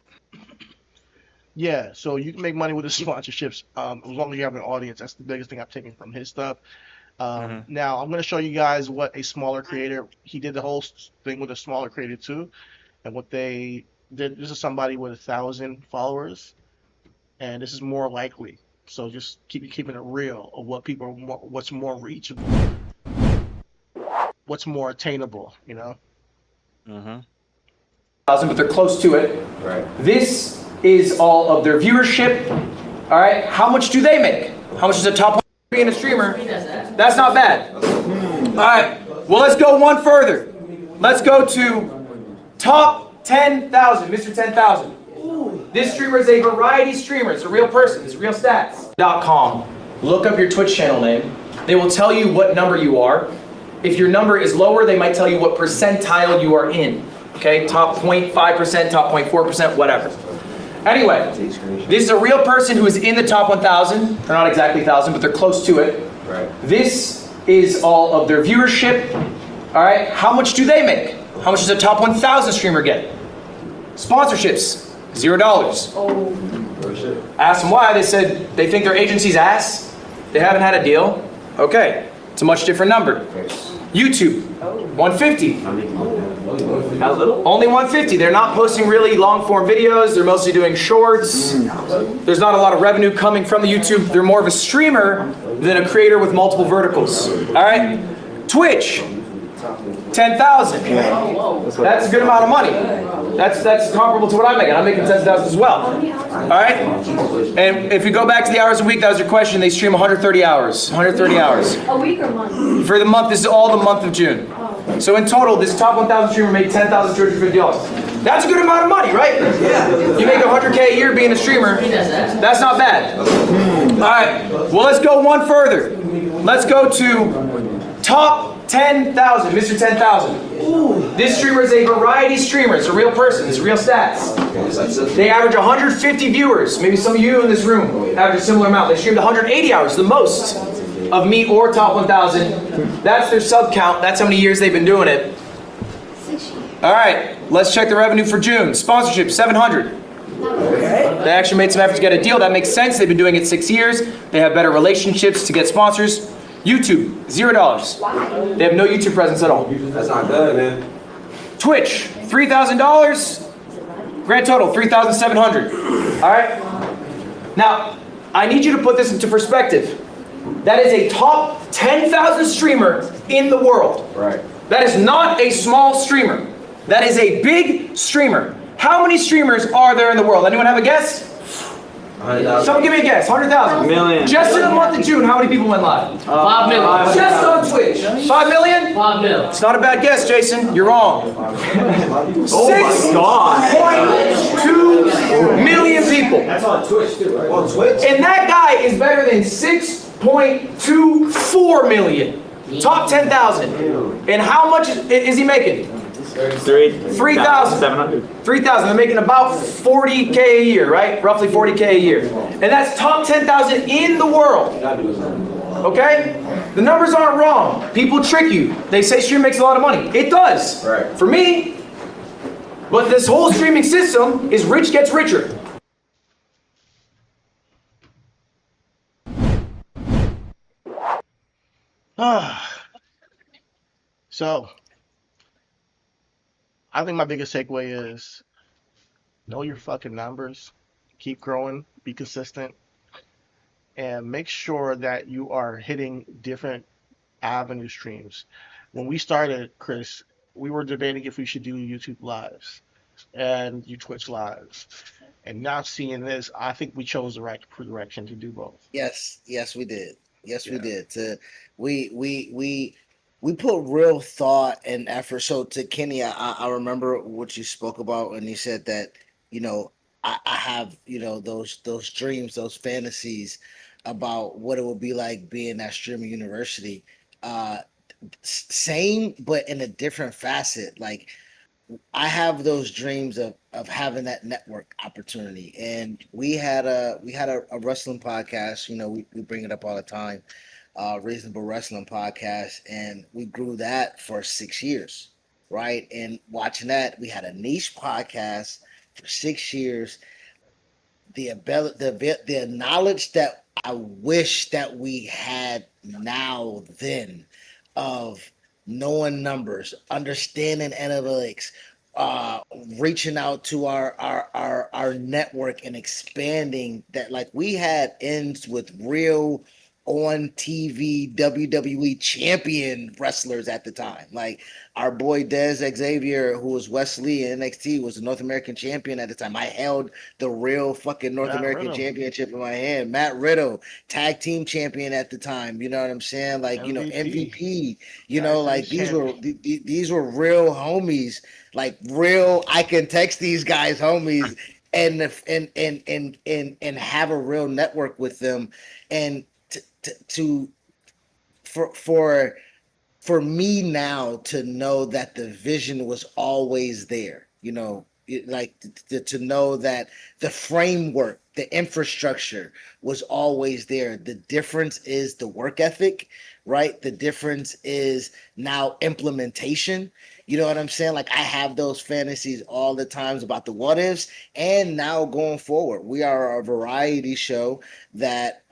yeah, so you can make money with the sponsorships, as long as you have an audience. That's the biggest thing I've taken from his stuff. Now I'm gonna show you guys what a smaller creator. He did the whole thing with a smaller creator too, and what they did. This is somebody with 1,000 followers, and this is more likely. So just keeping it real of what people are what's more reachable, what's more attainable. You know. But they're close to it. Right. This is all of their viewership. All right, how much do they make? How much is a top 1 being a streamer? That's not bad. All right, well, let's go one further. Let's go to top 10,000, Mr. 10,000. This streamer is a variety streamer. It's a real person. It's real stats. .com. Look up your Twitch channel name. They will tell you what number you are. If your number is lower, they might tell you what percentile you are in. Okay, top 0.5%, top 0.4%, whatever. Anyway, this is a real person who is in the top 1,000. They're not exactly 1,000, but they're close to it. Right. This is all of their viewership. All right, how much do they make? How much does a top 1,000 streamer get? Sponsorships, $0. Asked them why. They said they think their agency's ass. They haven't had a deal. Okay, it's a much different number. YouTube, 150. How little? Only 150. They're not posting really long form videos. They're mostly doing shorts. There's not a lot of revenue coming from the YouTube. They're more of a streamer than a creator with multiple verticals. All right. Twitch, 10,000. That's a good amount of money. That's comparable to what I'm making. I'm making 10,000 as well. All right. And if you go back to the hours a week, that was your question. They stream 130 hours. 130 hours. A week or month? For the month, this is all the month of June. So in total, this top 1,000 streamer made $10,250. That's a good amount of money, right? Yeah. You make $100K a year being a streamer. That's not bad. All right. Well, let's go one further. Let's go to top 10,000, Mr. 10,000. This streamer is a variety streamer. It's a real person. It's real stats. They average 150 viewers. Maybe some of you in this room average a similar amount. They streamed 180 hours, the most of me or top 1,000. That's their sub count. That's how many years they've been doing it. All right, let's check the revenue for June. Sponsorship, 700. They actually made some effort to get a deal. That makes sense. They've been doing it 6 years. They have better relationships to get sponsors. YouTube, $0. They have no YouTube presence at all. That's not good, man. Twitch, $3,000. Grand total, $3,700. All right. Now, I need you to put this into perspective. That is a top 10,000 streamer in the world. Right. That is not a small streamer. That is a big streamer. How many streamers are there in the world? Anyone have a guess? 100,000. Someone give me a guess. 100,000. Million. Just in the month of June, how many people went live? 5 million. Just on Twitch. 5 million? 5 million. It's not a bad guess, Jason. You're wrong. Oh my God. 6.2 million people. That's on Twitch too, right? On Twitch? And that guy is better than 6.24 million. Top 10,000. And how much is he making? 3,000. 3,000. They're making about 40K a year, right? Roughly 40K a year. And that's top 10,000 in the world. Okay? The numbers aren't wrong. People trick you. They say stream makes a lot of money. It does. Right. For me. But this whole streaming system is rich gets richer. So, I think my biggest takeaway is know your fucking numbers, keep growing, be consistent, and make sure that you are hitting different avenue streams. When we started, Chris, we were debating if we should do YouTube lives and you Twitch lives. And now seeing this, I think we chose the right direction to do both. Yes, we did. Yes, we Yeah. did. We put real thought and effort. So to Kenny, I remember what you spoke about when you said that, you know, I have, those dreams, those fantasies about what it would be like being at streaming university. Uh Same, but in a different facet. Like I have those dreams of having that network opportunity. And we had a wrestling podcast, we bring it up all the time, Reasonable Wrestling Podcast, and we grew that for 6 years, right? And watching that, we had a niche podcast for 6 years. The ability, the knowledge that I wish that we had now then, of knowing numbers, understanding analytics, uh reaching out to our network and expanding that. Like we had ends with real on TV WWE champion wrestlers at the time. Like our boy Des Xavier, who was Wesley in NXT, was the North American champion at the time. I held the real fucking North Matt American Riddle, championship in my hand. Matt Riddle, tag team champion at the time. You know what I'm saying? Like, MVP, MVP, tag team like champion. these were real homies, like real, I can text these guys homies and have a real network with them. And to for for me now to know that the vision was always there, like to know that the framework, the infrastructure was always there. The difference is the work ethic, right? The difference is now implementation. You know what I'm saying? Like I have those fantasies all the times about the what ifs, and now going forward, we are a variety show that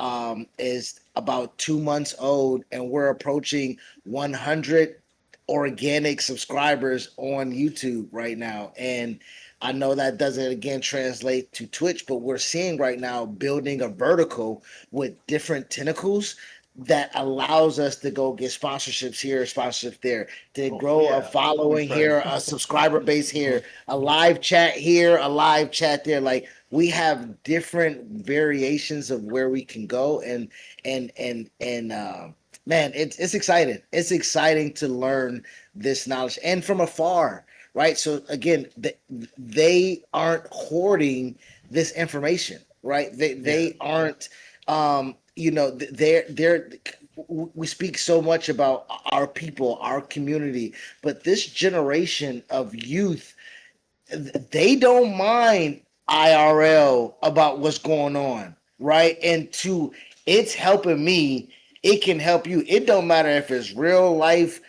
is about 2 months old, and we're approaching 100 organic subscribers on YouTube right now. And I know that doesn't again translate to Twitch, but we're seeing right now building a vertical with different tentacles that allows us to go get sponsorships here, sponsorships there, to grow a Yeah, following Fred. here, a subscriber base here, a live chat here, a live chat there. Like we have different variations of where we can go, and man, it's exciting. It's exciting to learn this knowledge and from afar, right? So again, they aren't hoarding this information, right? They aren't they're we speak so much about our people, our community, but this generation of youth, they don't mind IRL about what's going on, right? And it's helping me, it can help you. It don't matter if it's real life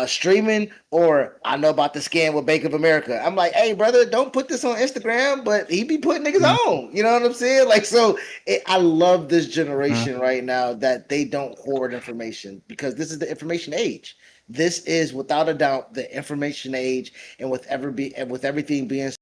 streaming, or I know about the scam with Bank of America. I'm like, hey brother, don't put this on Instagram, but he be putting niggas on. You know what I'm saying? Like, so I love this generation right now that they don't hoard information, because this is the information age. This is without a doubt the information age, and with everything being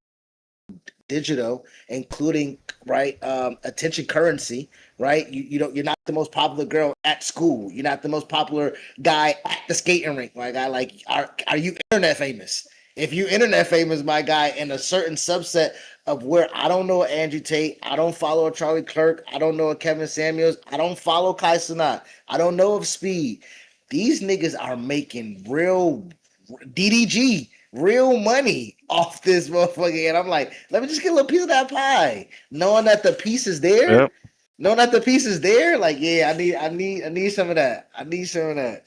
digital, including right attention currency, right? You're not the most popular girl at school. You're not the most popular guy at the skating rink. My guy, like, are you internet famous? If you internet famous, my guy, in a certain subset of where I don't know Andrew Tate, I don't follow a Charlie Clerk, I don't know a Kevin Samuels, I don't follow Kai Cenat, I don't know of Speed. These niggas are making real DDG, real money off this motherfucker. And I'm like, let me just get a little piece of that pie. Knowing that the piece is there. Yep. Knowing that the piece is there, like, yeah, I need some of that. I need some of that.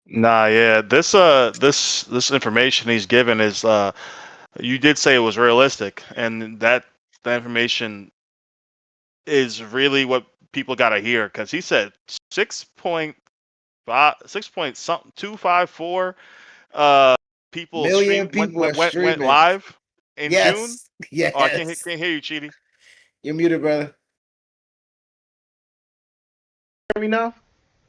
Nah, yeah. This information he's given is you did say it was realistic, and that information is really what people gotta hear, because he said 6.5, 6 point something 254 people Million streamed people are went streaming. live in June. Yes. Oh, I can't hear you, Cheaty. You're muted, brother. Hear me now?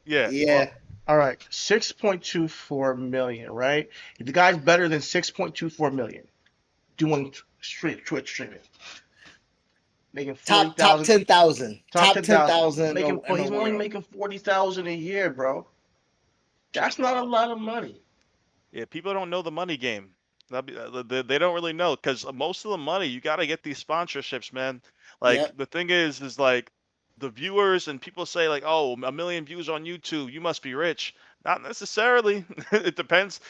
Yeah. Yeah. All right, 6.24 million, right? If the guy's better than 6.24 million doing Twitch streaming, making top 40,000, 10,000, top top 10,000, 10,000 making, in the he's only world. making 40,000 a year, bro. That's not a lot of money. Yeah, people don't know the money game. They don't really know because most of the money you got to get these sponsorships, man. Like Yep. the thing is like the viewers and people say like, oh, a million views on YouTube, you must be rich. Not necessarily. It depends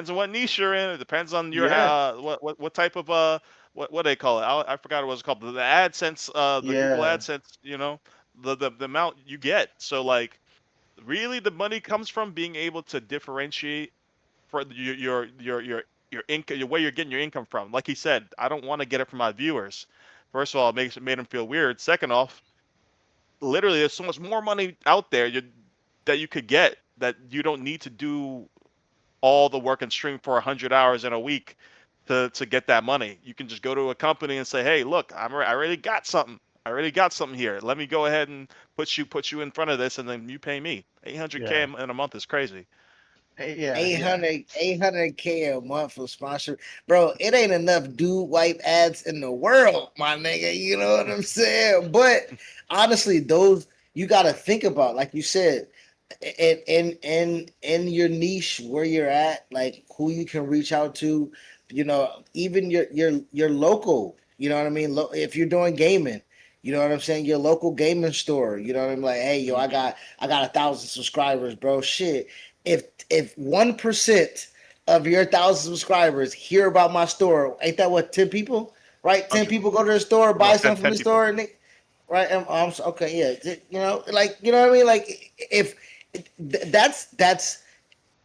on what niche you're in. It depends on your Yeah, what type of what they call it. I forgot what it's called. The AdSense, the Google yeah, AdSense. You know, the amount you get. So like really the money comes from being able to differentiate for your income, where you're getting your income from. Like he said, I don't want to get it from my viewers. First of all, it made him feel weird. Second off, literally, there's so much more money out there that you could get that you don't need to do all the work and stream for 100 hours in a week to get that money. You can just go to a company and say, hey, look, I already got something. I already got something here. Let me go ahead and put you in front of this, and then you pay me. 800K yeah, in a month is crazy. yeah, yeah. 800K a month for sponsor. Bro, it ain't enough dude wipe ads in the world, my nigga. You know what I'm saying? But honestly, those you gotta think about, like you said, in your niche where you're at, like who you can reach out to, even your local, you know what I mean? If you're doing gaming, you know what I'm saying? Your local gaming store, you know what I'm like, hey, yo, I got 1,000 subscribers, bro. Shit. If 1% of your 1,000 subscribers hear about my store, ain't that what, 10 people? Right? 10 100, people go to the store, no, buy 10, something from 10 the people. store, and right? Okay, yeah. Like, you know what I mean? Like, if that's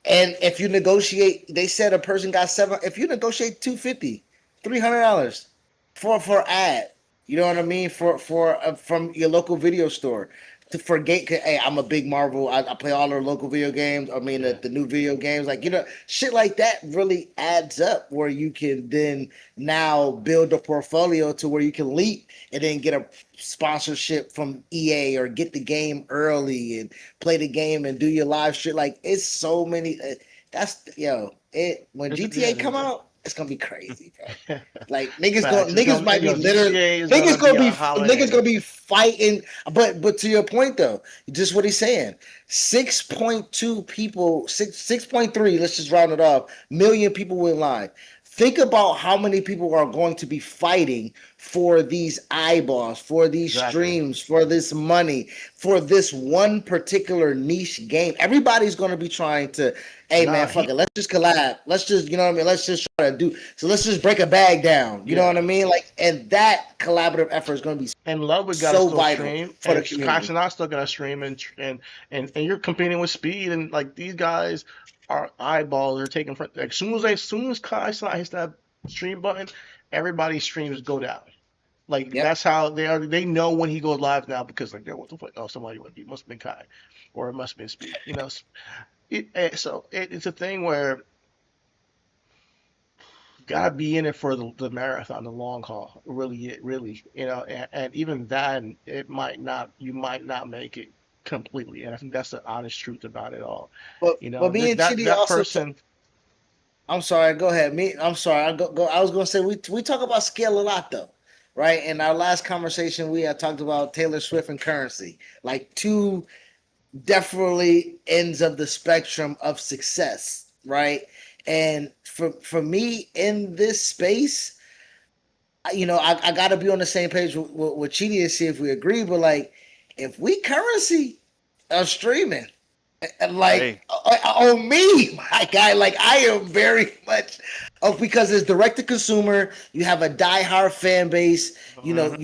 and if you negotiate, they said a person got seven. If you negotiate $250, $300 for ad, you know what I mean, for from your local video store to forget. Hey, I'm a big Marvel. I play all their local video games. I mean, Yeah. the new video games, like shit like that really adds up. Where you can then now build a portfolio to where you can leap and then get a sponsorship from EA or get the game early and play the game and do your live shit. Like it's so many. That's it. When Yeah, GTA come out, it's gonna be crazy, bro. Like facts. It's niggas gonna, might be literally GTA is gonna be a niggas gonna holiday. be fighting. But to your point though, just what he's saying, 6.2 people, 6.3. Let's just round it off. Million people went live. Think about how many people are going to be fighting for these eyeballs, for these Exactly. streams, for this money, for this one particular niche game. Everybody's going to be trying to, hey man, Nah, fuck it, let's just collab. Let's just, you know what I mean? Let's just try to do. So let's just break a bag down. You know what yeah. I mean? Like, and that collaborative effort is going to be And Ludwig got to so still vital stream, for the and community. Kai still got to stream, and you're competing with speed, and like these guys are eyeballs. They're taking front. Like, as soon as Kai hits that stream button, everybody's streams go down. Like Yep. that's how they are. They know when he goes live now because like, what the fuck? Oh, somebody went. It must have been Kai, or it must have been Speed. It's a thing where you gotta be in it for the marathon, the long haul. Really, and even then, it might not. You might not make it completely, and I think that's the honest truth about it all. But me and That Chitty that also. person. I'm sorry. Go ahead. I'm sorry. Go. I was going to say we talk about scale a lot though, right? In our last conversation, we had talked about Taylor Swift and currency, like two definitely ends of the spectrum of success, right? And for me in this space, I got to be on the same page with Chidi and see if we agree. But like, if we currency are streaming, and like Hey, on me, my guy, like I am very much because it's direct to consumer. You have a diehard fan base. Mhm.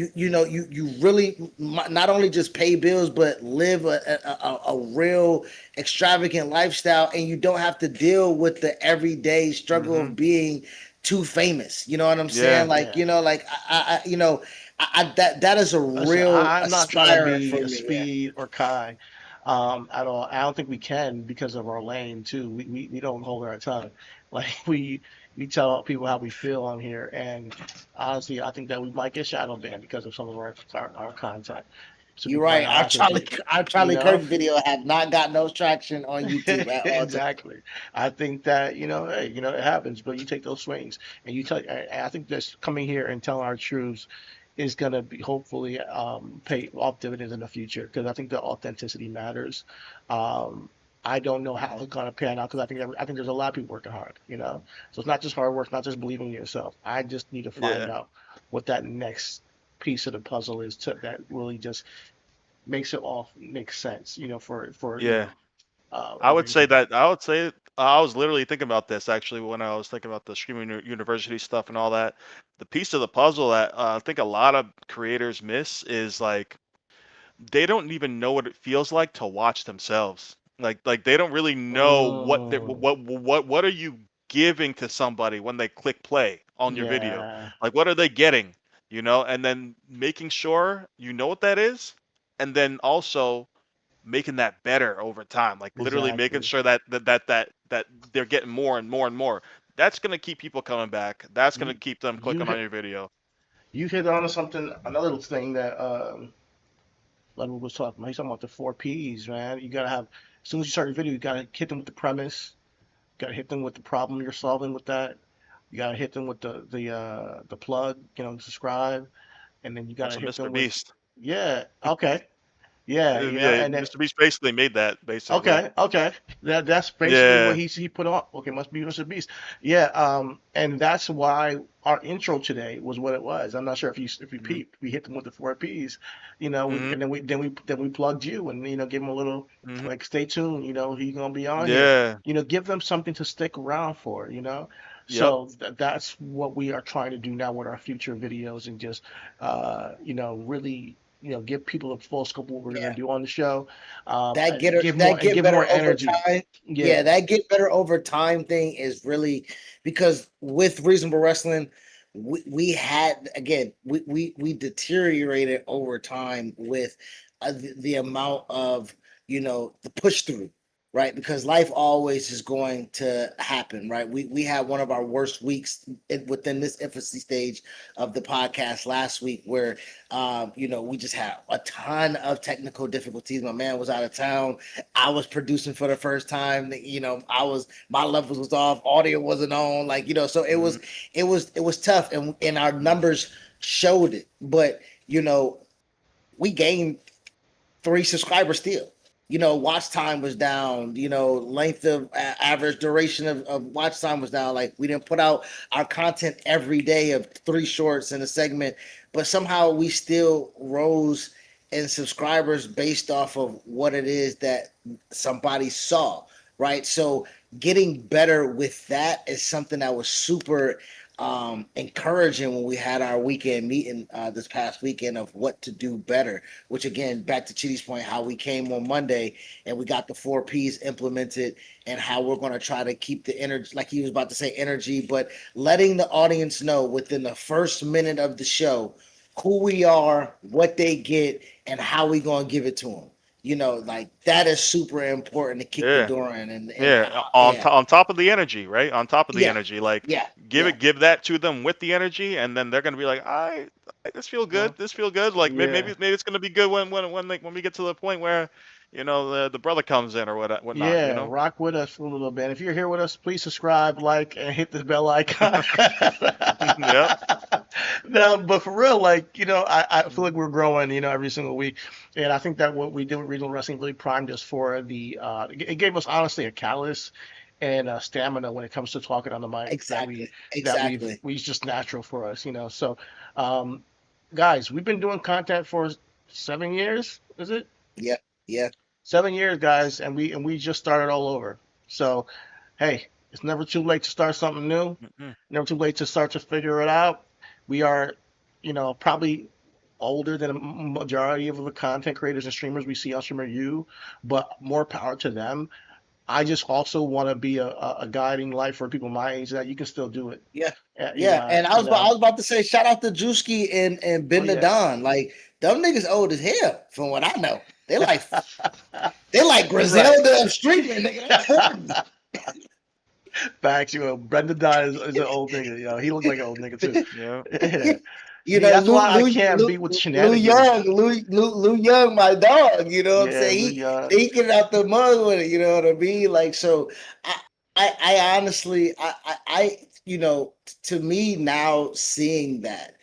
You really not only just pay bills, but live a real extravagant lifestyle, and you don't have to deal with the everyday struggle Mhm. of being too famous. You know what I'm saying? yeah. Like Yeah. like that is a Listen, real I'm not trying to aspiring be for a me. Yeah. Speed or Kai, at all. I don't think we can because of our lane too. We don't hold our tongue. Like we tell people how we feel on here, and honestly, I think that we might get shadow banned because of some of our content. To be You're quite right. honest with you, Our you Charlie Kirk know. video have not got no traction on YouTube at all. Exactly. I think that, hey, it happens, but you take those swings and you tell. I think this coming here and telling our truths is going to be hopefully pay off dividends in the future, because I think the authenticity matters. I don't know how it's going to pan out, because I think there's a lot of people working hard, So it's not just hard work, not just believing in yourself. I just need to find Yeah. out what that next piece of the puzzle is that really just makes it all make sense, for Yeah. everything. I would say I was literally thinking about this actually when I was thinking about the streaming university stuff and all that. The piece of the puzzle that I think a lot of creators miss is like they don't even know what it feels like to watch themselves. Like they don't really know Mm, what are you giving to somebody when they click play on your video? yeah, Like what are they getting? And then making sure you know what that is, and then also making that better over time. Like literally making exactly. sure that they're getting more and more and more. That's gonna keep people coming back. That's gonna You keep them you clicking on hit your video. you hit on something, another thing that Ludwig was talking about. He's talking about the four P's, man. You gotta have, as soon as you start your video, you gotta hit them with the premise. You gotta hit them with the problem you're solving with that. You gotta hit them with the plug, subscribe, and then you That's gotta a hit Mr. them with, Beast. yeah, okay, yeah, Yeah, and then Mr. Beast basically made that basically. okay. That's basically what Yeah. he put on. Okay, must be Mr. Beast. Yeah, and that's why our intro today was what it was. I'm not sure if you Hmm. peeped. We hit them with the four P's, Hmm. and then we plugged you, and give them a little, Hmm. like, stay tuned. He's gonna be on here. Yeah. Give them something to stick around for. Yep. So that's what we are trying to do now with our future videos, and just really, give people a full scope of what we're gonna Yeah. do on the show. That And get give more better over energy. time. Yeah, Yeah. that get better over time thing is really because with reasonable wrestling, we had again we deteriorated over time with the amount of the push through, right? Because life always is going to happen, right? We had one of our worst weeks within this infancy stage of the podcast last week, where we just had a ton of technical difficulties. My man was out of town. I was producing for the first time. My levels was off, audio wasn't on, so it Hmm. was tough, and our numbers showed it. But we gained 3 subscribers still. Watch time was down. Length of average duration of watch time was down. Like, we didn't put out our content every day of 3 shorts in a segment, but somehow we still rose in subscribers based off of what it is that somebody saw, right? So getting better with that is something that was super encouraging when we had our weekend meeting this past weekend of what to do better, which, again, back to Chidi's point, how we came on Monday and we got the 4 Ps implemented, and how we're going to try to keep the energy, like he was about to say, energy, but letting the audience know within the first minute of the show who we are, what they get, and how we going to give it to them. Like, that is super important to kick the Yeah. door in. And Yeah. yeah, On top of the energy, right? On top of the yeah, energy, like yeah, give yeah. it, give that to them with the energy, and then they're gonna be like, this feel good. This feel good. Like Yeah. maybe it's gonna be good when we get to the point where, the brother comes in or whatnot. Yeah, rock with us for a little bit. If you're here with us, please subscribe, like, and hit the bell icon. Yep. No, but for real, like, I feel like we're growing, every single week. And I think that what we did with regional wrestling really primed us for it gave us, honestly, a callus and stamina when it comes to talking on the mic, Exactly, we just natural for us, So, um, guys, we've been doing content for 7 years, is it? yeah, yeah. 7 years, guys, and we just started all over. So, hey, it's never too late to start something new. Mm-mm. Never too late to start to figure it out. We are, probably older than a majority of the content creators and streamers we see on Streamer U, but more power to them. I just also want to be a guiding light for people my age that you can still do it. Yeah, You yeah. know, And I you was about, I know. was about to say, shout out to Drewski and Oh Ben the yeah. Don. Like, them niggas old as hell, from what I know. They like Right. Griselda of streaming, nigga. That's 40. Facts. Brendan Dye is an old nigga. He looks like an old nigga too. Yeah. Yeah. See, that's why I can't be with shenanigans. Lou Young, my dog. You know what I'm Yeah, saying? Lou He Young. he get out the mud with it. You know what I mean? Like, so I honestly, to me now, seeing that,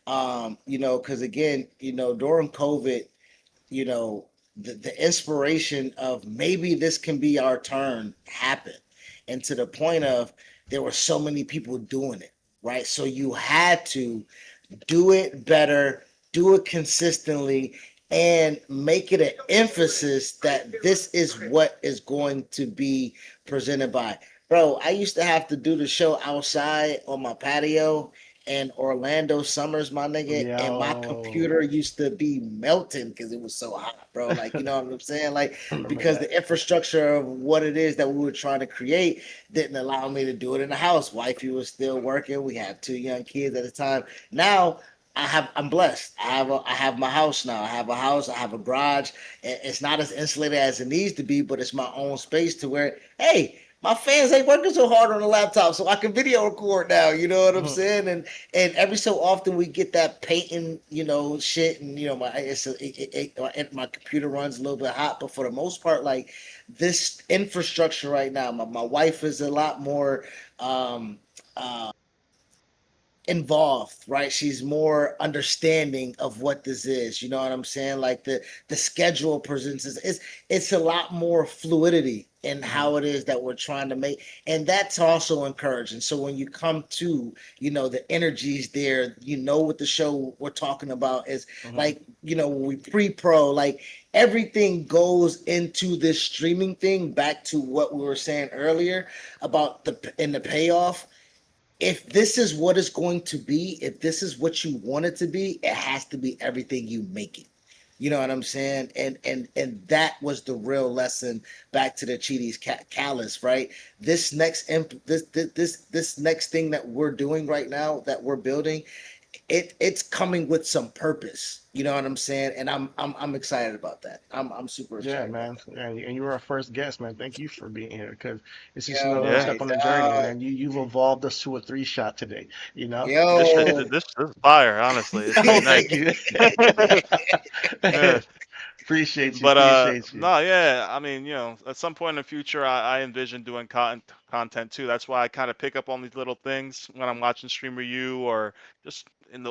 You know, because again, you know, during COVID, you know, the inspiration of maybe this can be our turn happened. And to the point of there were so many people doing it, right? So you had to do it better, do it consistently, and make it an emphasis that this is what is going to be presented by. Bro, I used to have to do the show outside on my patio in Orlando summers, my nigga, and my Yo, computer used to be melting because it was so hot, bro. Like, you know what I'm saying? Like, I remember because that. the infrastructure of what it is that we were trying to create didn't allow me to do it in the house. Wifey was still working. We had 2 young kids at the time. Now I'm blessed. I have my house now. I have a house, I have a garage. It's not as insulated as it needs to be, but it's my own space to where, hey, my fans ain't working so hard on the laptop, so I can video record now. You know what I'm saying? And every so often we get that painting, you know, shit, and you know, my computer runs a little bit hot, but for the most part, like this infrastructure right now, my wife is a lot more uh involved, right? She's more understanding of what this is. You know what I'm saying? Like the schedule presents it's a lot more fluidity in how it is that we're trying to make, and that's also encouraging. So when you come to, you know, the energies there, you know what the show we're talking about is like, you know, when we pre-pro, like everything goes into this streaming thing. Back to what we were saying earlier about the payoff. If this is what it's going to be, if this is what you want it to be, it has to be everything you make it. You know what I'm saying? And that was the real lesson back to the Cheaties callus, right? This next thing that we're doing right now, that we're building, it's coming with some purpose. You know what I'm saying? And I'm excited about that. I'm super Yeah, excited about man. that. And you were our first guest, man. Thank you for being here because it's just Yo, another Yeah. step on the journey, man. You've evolved us to a 3 shot today, you know? This shit, yo. this is fire. Honestly, it's pretty Oh, nice. thank you. Yeah. Appreciate you. But Appreciate you. no, yeah. I mean, you know, at some point in the future, I envision doing content too. That's why I kind of pick up on these little things when I'm watching Streamer U or just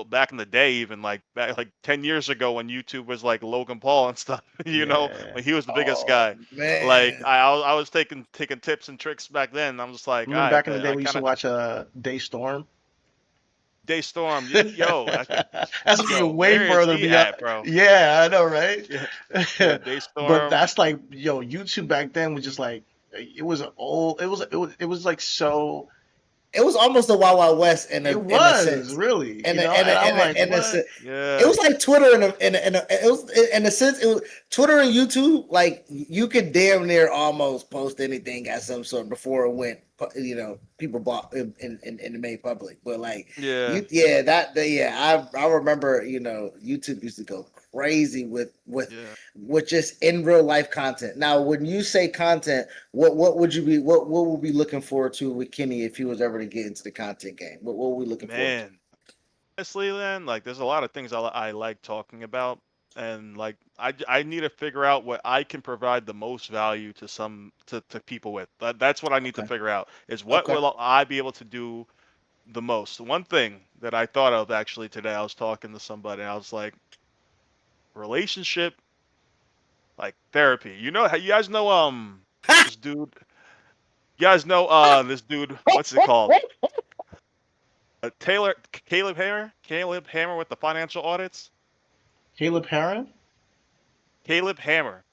back in the day, even like back like 10 years ago when YouTube was like Logan Paul and stuff. You know, Yeah. when he was the biggest Oh guy. Like man. I was taking tips and tricks back then. I'm just like, all Remember right, back in the but day I we used kind to of watch Daystorm? Daystorm. Yo, That's even yo, way where is further he beyond. at, bro? Yeah, I know, right? Yeah, yeah, But Daystorm. that's like, yo, YouTube back then was just like, it was an old, it was like so, It was almost a Wild Wild West it in a was sense. really, In you a, know, in and a, I'm in like, a, in a, what? se- it Yeah, was like Twitter it was in a sense, it was Twitter and YouTube. Like you could damn near almost post anything at some sort before it went, you know, people bought in the made public. But like yeah, I remember, you know, YouTube used to go crazy yeah. with just in real life content. Now, when you say content, what would you be what would we looking forward to with Kenny if he was ever to get into the content game? What were we looking forward to? Man, honestly, then, like, there's a lot of things I like talking about, and like, I need to figure out what I can provide the most value to to people with. That's what I need to Okay. figure out is what Okay. will I be able to do the most. One thing that I thought of actually today, I was talking to somebody, and I was like, relationship, like therapy. You know how you guys know this dude. You guys know this dude. What's it called? Caleb Hammer with the financial audits. Caleb Heron? Caleb Hammer.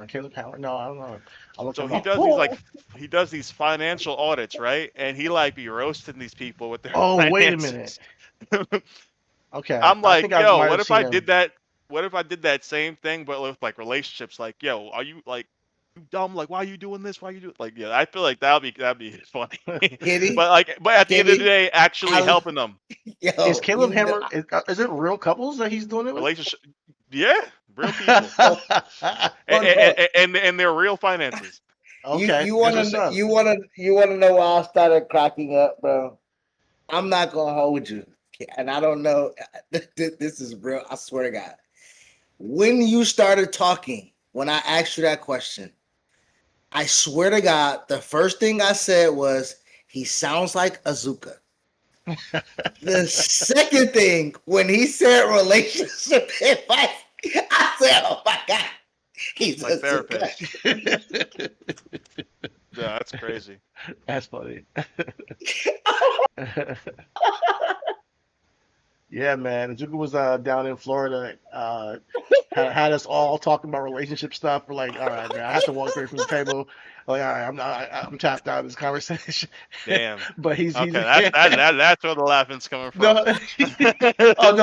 Caleb Hammer. No, I don't know. I'll look So him he up. does these like he does these financial audits, right? And he like be roasting these people with their Oh, wait a minute. finances. Okay, I'm I like, think I yo, might what have if seen I did him. that? What if I did that same thing but with like relationships? Like, yo, are you like you dumb? Like, why are you doing this? Why you do like yeah, I feel like that'd be funny. Kenny, but at the end of the Kenny, day, actually I helping them. Is yo, Caleb you know, Hammer? Is it real couples that he's doing it with? Relationship yeah, real people. fun fact. And their real finances. Okay, that's what's up. You wanna know why I started cracking up, bro? I'm not gonna hold you, and I don't know. This is real. I swear to God. When you started talking, when I asked you that question, I swear to God, the first thing I said was, "He sounds like Azuka." The second thing, when he said relationship advice, I said, "Oh my God, he's Like a therapist. Yeah, that's crazy. That's funny. Yeah, man. Zuka was down in Florida. Had us all talking about relationship stuff. We're like, all right, man. I have to walk away from the table. Like, all right, I'm tapped out of this conversation. Damn. But he's Okay, that's where the laughing's coming from. no. Oh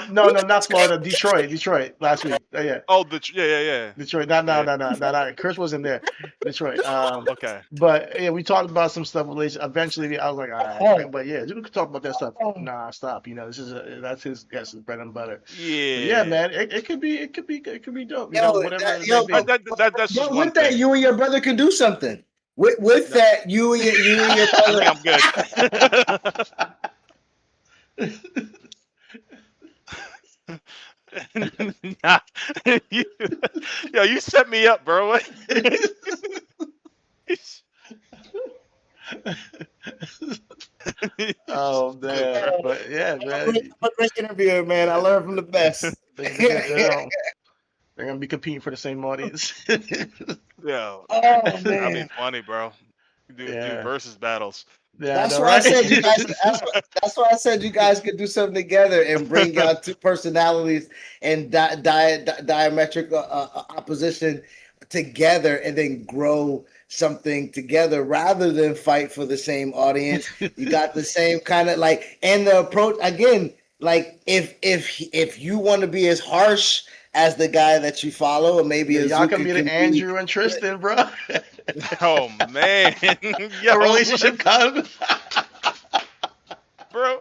no, not Florida. Detroit last week. Yeah, Oh, yeah. Detroit. Yeah. Not. Chris wasn't there. Detroit. Okay. But yeah, we talked about some stuff. Eventually, I was like, all right, but yeah, we could talk about that stuff. Nah, stop. You know, that's his bread and butter. Yeah. But yeah, man, it could be dope. You Yo, know, whatever that- it yo, may be. That's just But one with that, thing. you and your brother can do something. With that, you and your I brother. think I'm good. Nah, you set me up, bro. Oh man, but yeah, man, I'm a great interviewer, man. I learned from the best. they're gonna be competing for the same audience. Yo, Oh that'd be man. funny, bro. Do Yeah. versus battles. Yeah, I That's know, why I right? said you guys. That's why I said you guys could do something together and bring out two personalities and diametric opposition together, and then grow something together rather than fight for the same audience. You got the same kind of like, and the approach again. Like if you want to be as harsh as the guy that you follow, or maybe Yeah, y'all Azuka can be the Andrew and Tristan, bro. Oh man, A yo, relationship con. bro.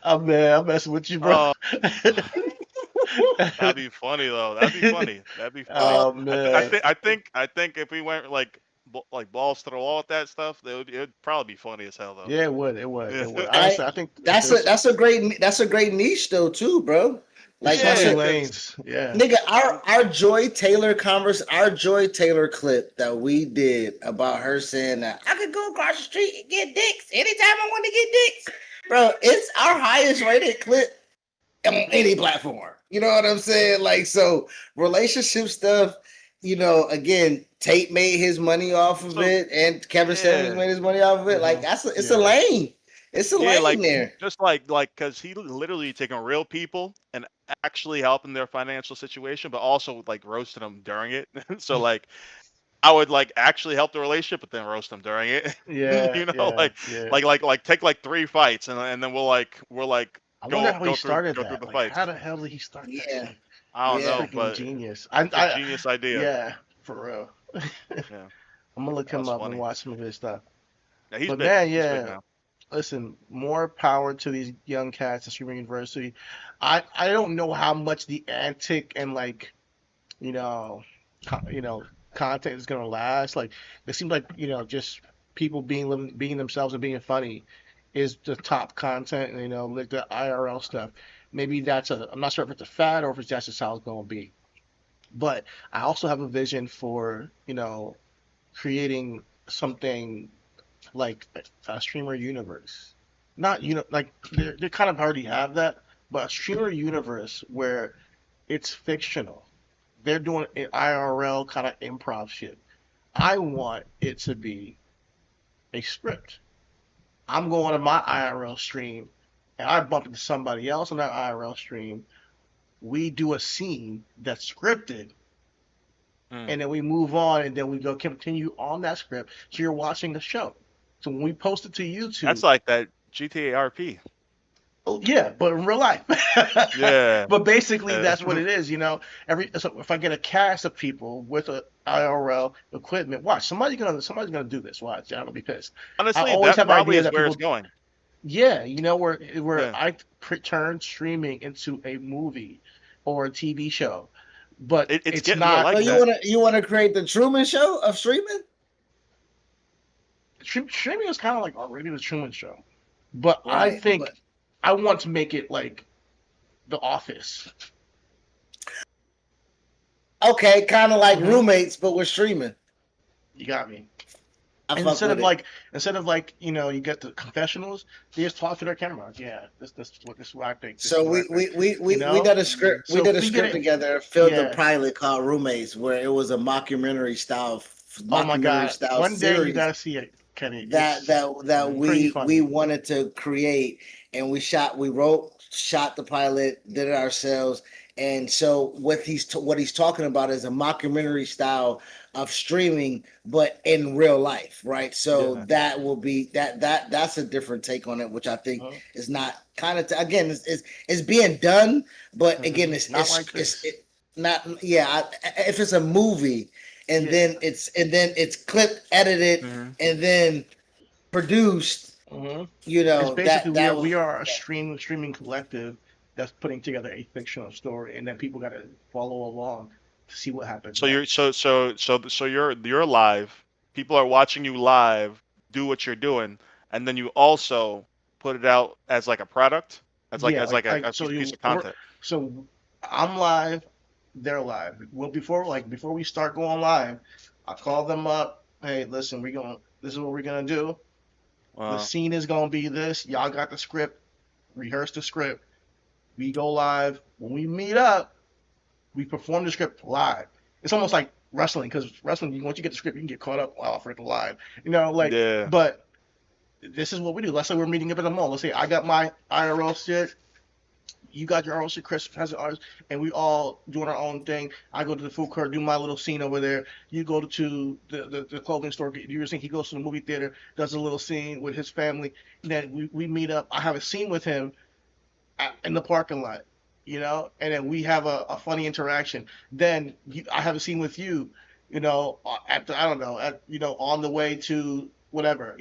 I'm messing with you, bro. That'd be funny though. That'd be funny. Oh I man. think if we went like balls to the wall with that stuff, it'd probably be funny as hell though. Yeah, it would. Yeah. Honestly, I think that's a great niche though too, bro. Like there's so that's many a lanes. Yeah. nigga. Our Joy Taylor clip that we did about her saying that I could go across the street and get dicks anytime I want to get dicks, bro. It's our highest rated clip on any platform. You know what I'm saying? Like, so relationship stuff. You know, again, Tate made his money off of it, and Kevin Samuels made his money off of it. Like, it's a lane. It's a lane like there. just like because he literally taking real people and actually helping their financial situation, but also like roasting them during it. So like I would like actually help the relationship, but then roast them during it. Yeah. You know, Yeah. like take like 3 fights and then we'll I wonder go how he started through that. the Like, fights. how the hell did he start that Yeah. shit? I don't know, Freaking but genius. it's a genius idea. Yeah, for real. Yeah, I'm gonna look him that's up funny. and watch some of his stuff. Yeah, he's But big. man, He's big yeah. now. Listen, more power to these young cats at Streaming University. I don't know how much the antic and like, you know, content is gonna last. Like it seems like, just people being themselves and being funny is the top content, like the IRL stuff. Maybe I'm not sure if it's a fad or if it's just how it's gonna be. But I also have a vision for, creating something like a streamer universe. Not, like they kind of already have that, but a streamer universe where it's fictional. They're doing an IRL kind of improv shit. I want it to be a script. I'm going to my IRL stream and I bump into somebody else on that IRL stream. We do a scene that's scripted and then we move on and then we go continue on that script. So you're watching the show. So when we post it to YouTube, That's like that GTA RP. oh, yeah, but in real life. Yeah. But basically, that's what it is. So if I get a cast of people with a IRL equipment, watch somebody's gonna do this. Watch, I'm gonna be pissed. Honestly, I always that have probably ideas is that where people. it's going. Yeah, where Yeah. I turn streaming into a movie or a TV show, but It's it's getting more not. like So that. you wanna create the Truman Show of streaming? Streaming is kind of like already the Truman Show, but I Right, think but I want to make it like The Office. okay, kind of like roommates, but with streaming. You got me. I And fuck with it. instead of like, you get the confessionals, they just talk to their camera. Like, yeah, this is what I think. This is So what I we think. we, we, You we we know? did a script. We So did if a we get script it, together. Filmed a yeah. pilot called Roommates, where it was a Oh my mockumentary God. style One day you series gotta see it, Kenny. that It's that that pretty we funny. wanted to create, and we wrote, shot the pilot, did it ourselves. And so what he's talking about is a mockumentary style of streaming, but in real life, right? So Yeah. that will be that's a different take on it, which I think Uh-huh. is not kind of again is being done, but again Not like this. not yeah. If it's a movie and Yeah. then it's clipped, edited, and then produced, hmm you It's know basically that we are a streaming collective that's putting together a fictional story, and then people gotta follow along to see what happens So you're next. you're live. People are watching you live do what you're doing, and then you also put it out as like a product, Yeah, as like like a so piece you of content. so I'm live, they're live. Well, before we start going live, I call them up. Hey, listen, this is what we're gonna do. The Wow. scene is gonna be this. Y'all got the script. Rehearse the script. We go live. When we meet up, we perform the script live. It's almost like wrestling because wrestling, once you get the script, you can get caught up for it live. Yeah. But this is what we do. Let's say we're meeting up at the mall. Let's say I got my IRL shit, you got your own shit, Chris has ours, and we all doing our own thing. I go to the food court, do my little scene over there. You go to the clothing store, do your thing. He goes to the movie theater, does a little scene with his family. And then we meet up. I have a scene with him in the parking lot, and then we have a funny interaction. Then I have a scene with you, I don't know, on the way to whatever,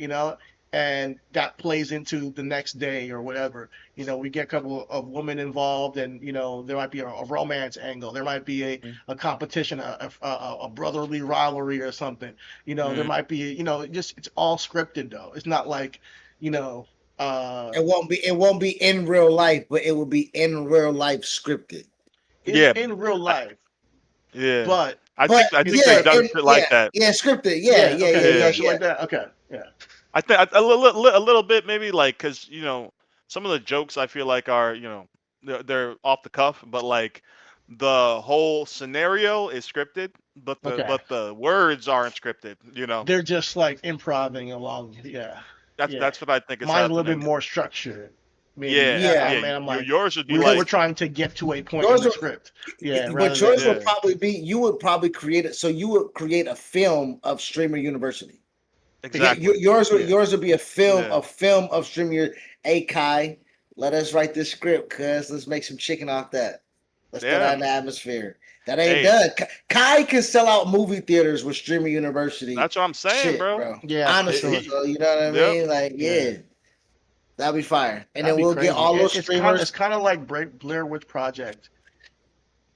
and that plays into the next day or whatever. We get a couple of women involved, and there might be a romance angle, there might be a competition, a brotherly rivalry or something. There Mm. might be, just it's all scripted though. It's not like, you know, uh, it won't be in real life, but it will be in real life scripted. it's Yeah. in real I, life, yeah. but I it's think they've Yeah, done scripted. and shit like that. scripted. Yeah, Yeah, yeah, okay, yeah, they've yeah, done Yeah. shit yeah. like that. Okay, yeah. I think a little bit maybe like because some of the jokes I feel like are they're off the cuff, but like the whole scenario is scripted, Okay. but the words aren't scripted. They're just like improving along. Yeah, yeah. That's what I think is Mine's a little bit happening. more structured, maybe. Yeah, Yeah, yeah. I'm like, Yours would be we're like trying to get to a point in yours the are, script. Yeah, rather but yours than would yeah, probably be you would probably create it. So you would create a film of Streamer University. exactly. yeah. Yours would be Yeah, a film of Streamer. Hey Kai, let us write this script, cuz let's make some chicken off that. Let's throw that yeah. in the atmosphere. That ain't Hey, done. Kai can sell out movie theaters with Streamer University that's what I'm saying, shit, bro. bro. Yeah, for He, Honestly, sure. he, so you know what I yep. mean? Like, Yeah, yeah, that'd be fire. And that'd then be we'll get crazy. all those It's streamers. kind of like Blair Witch Project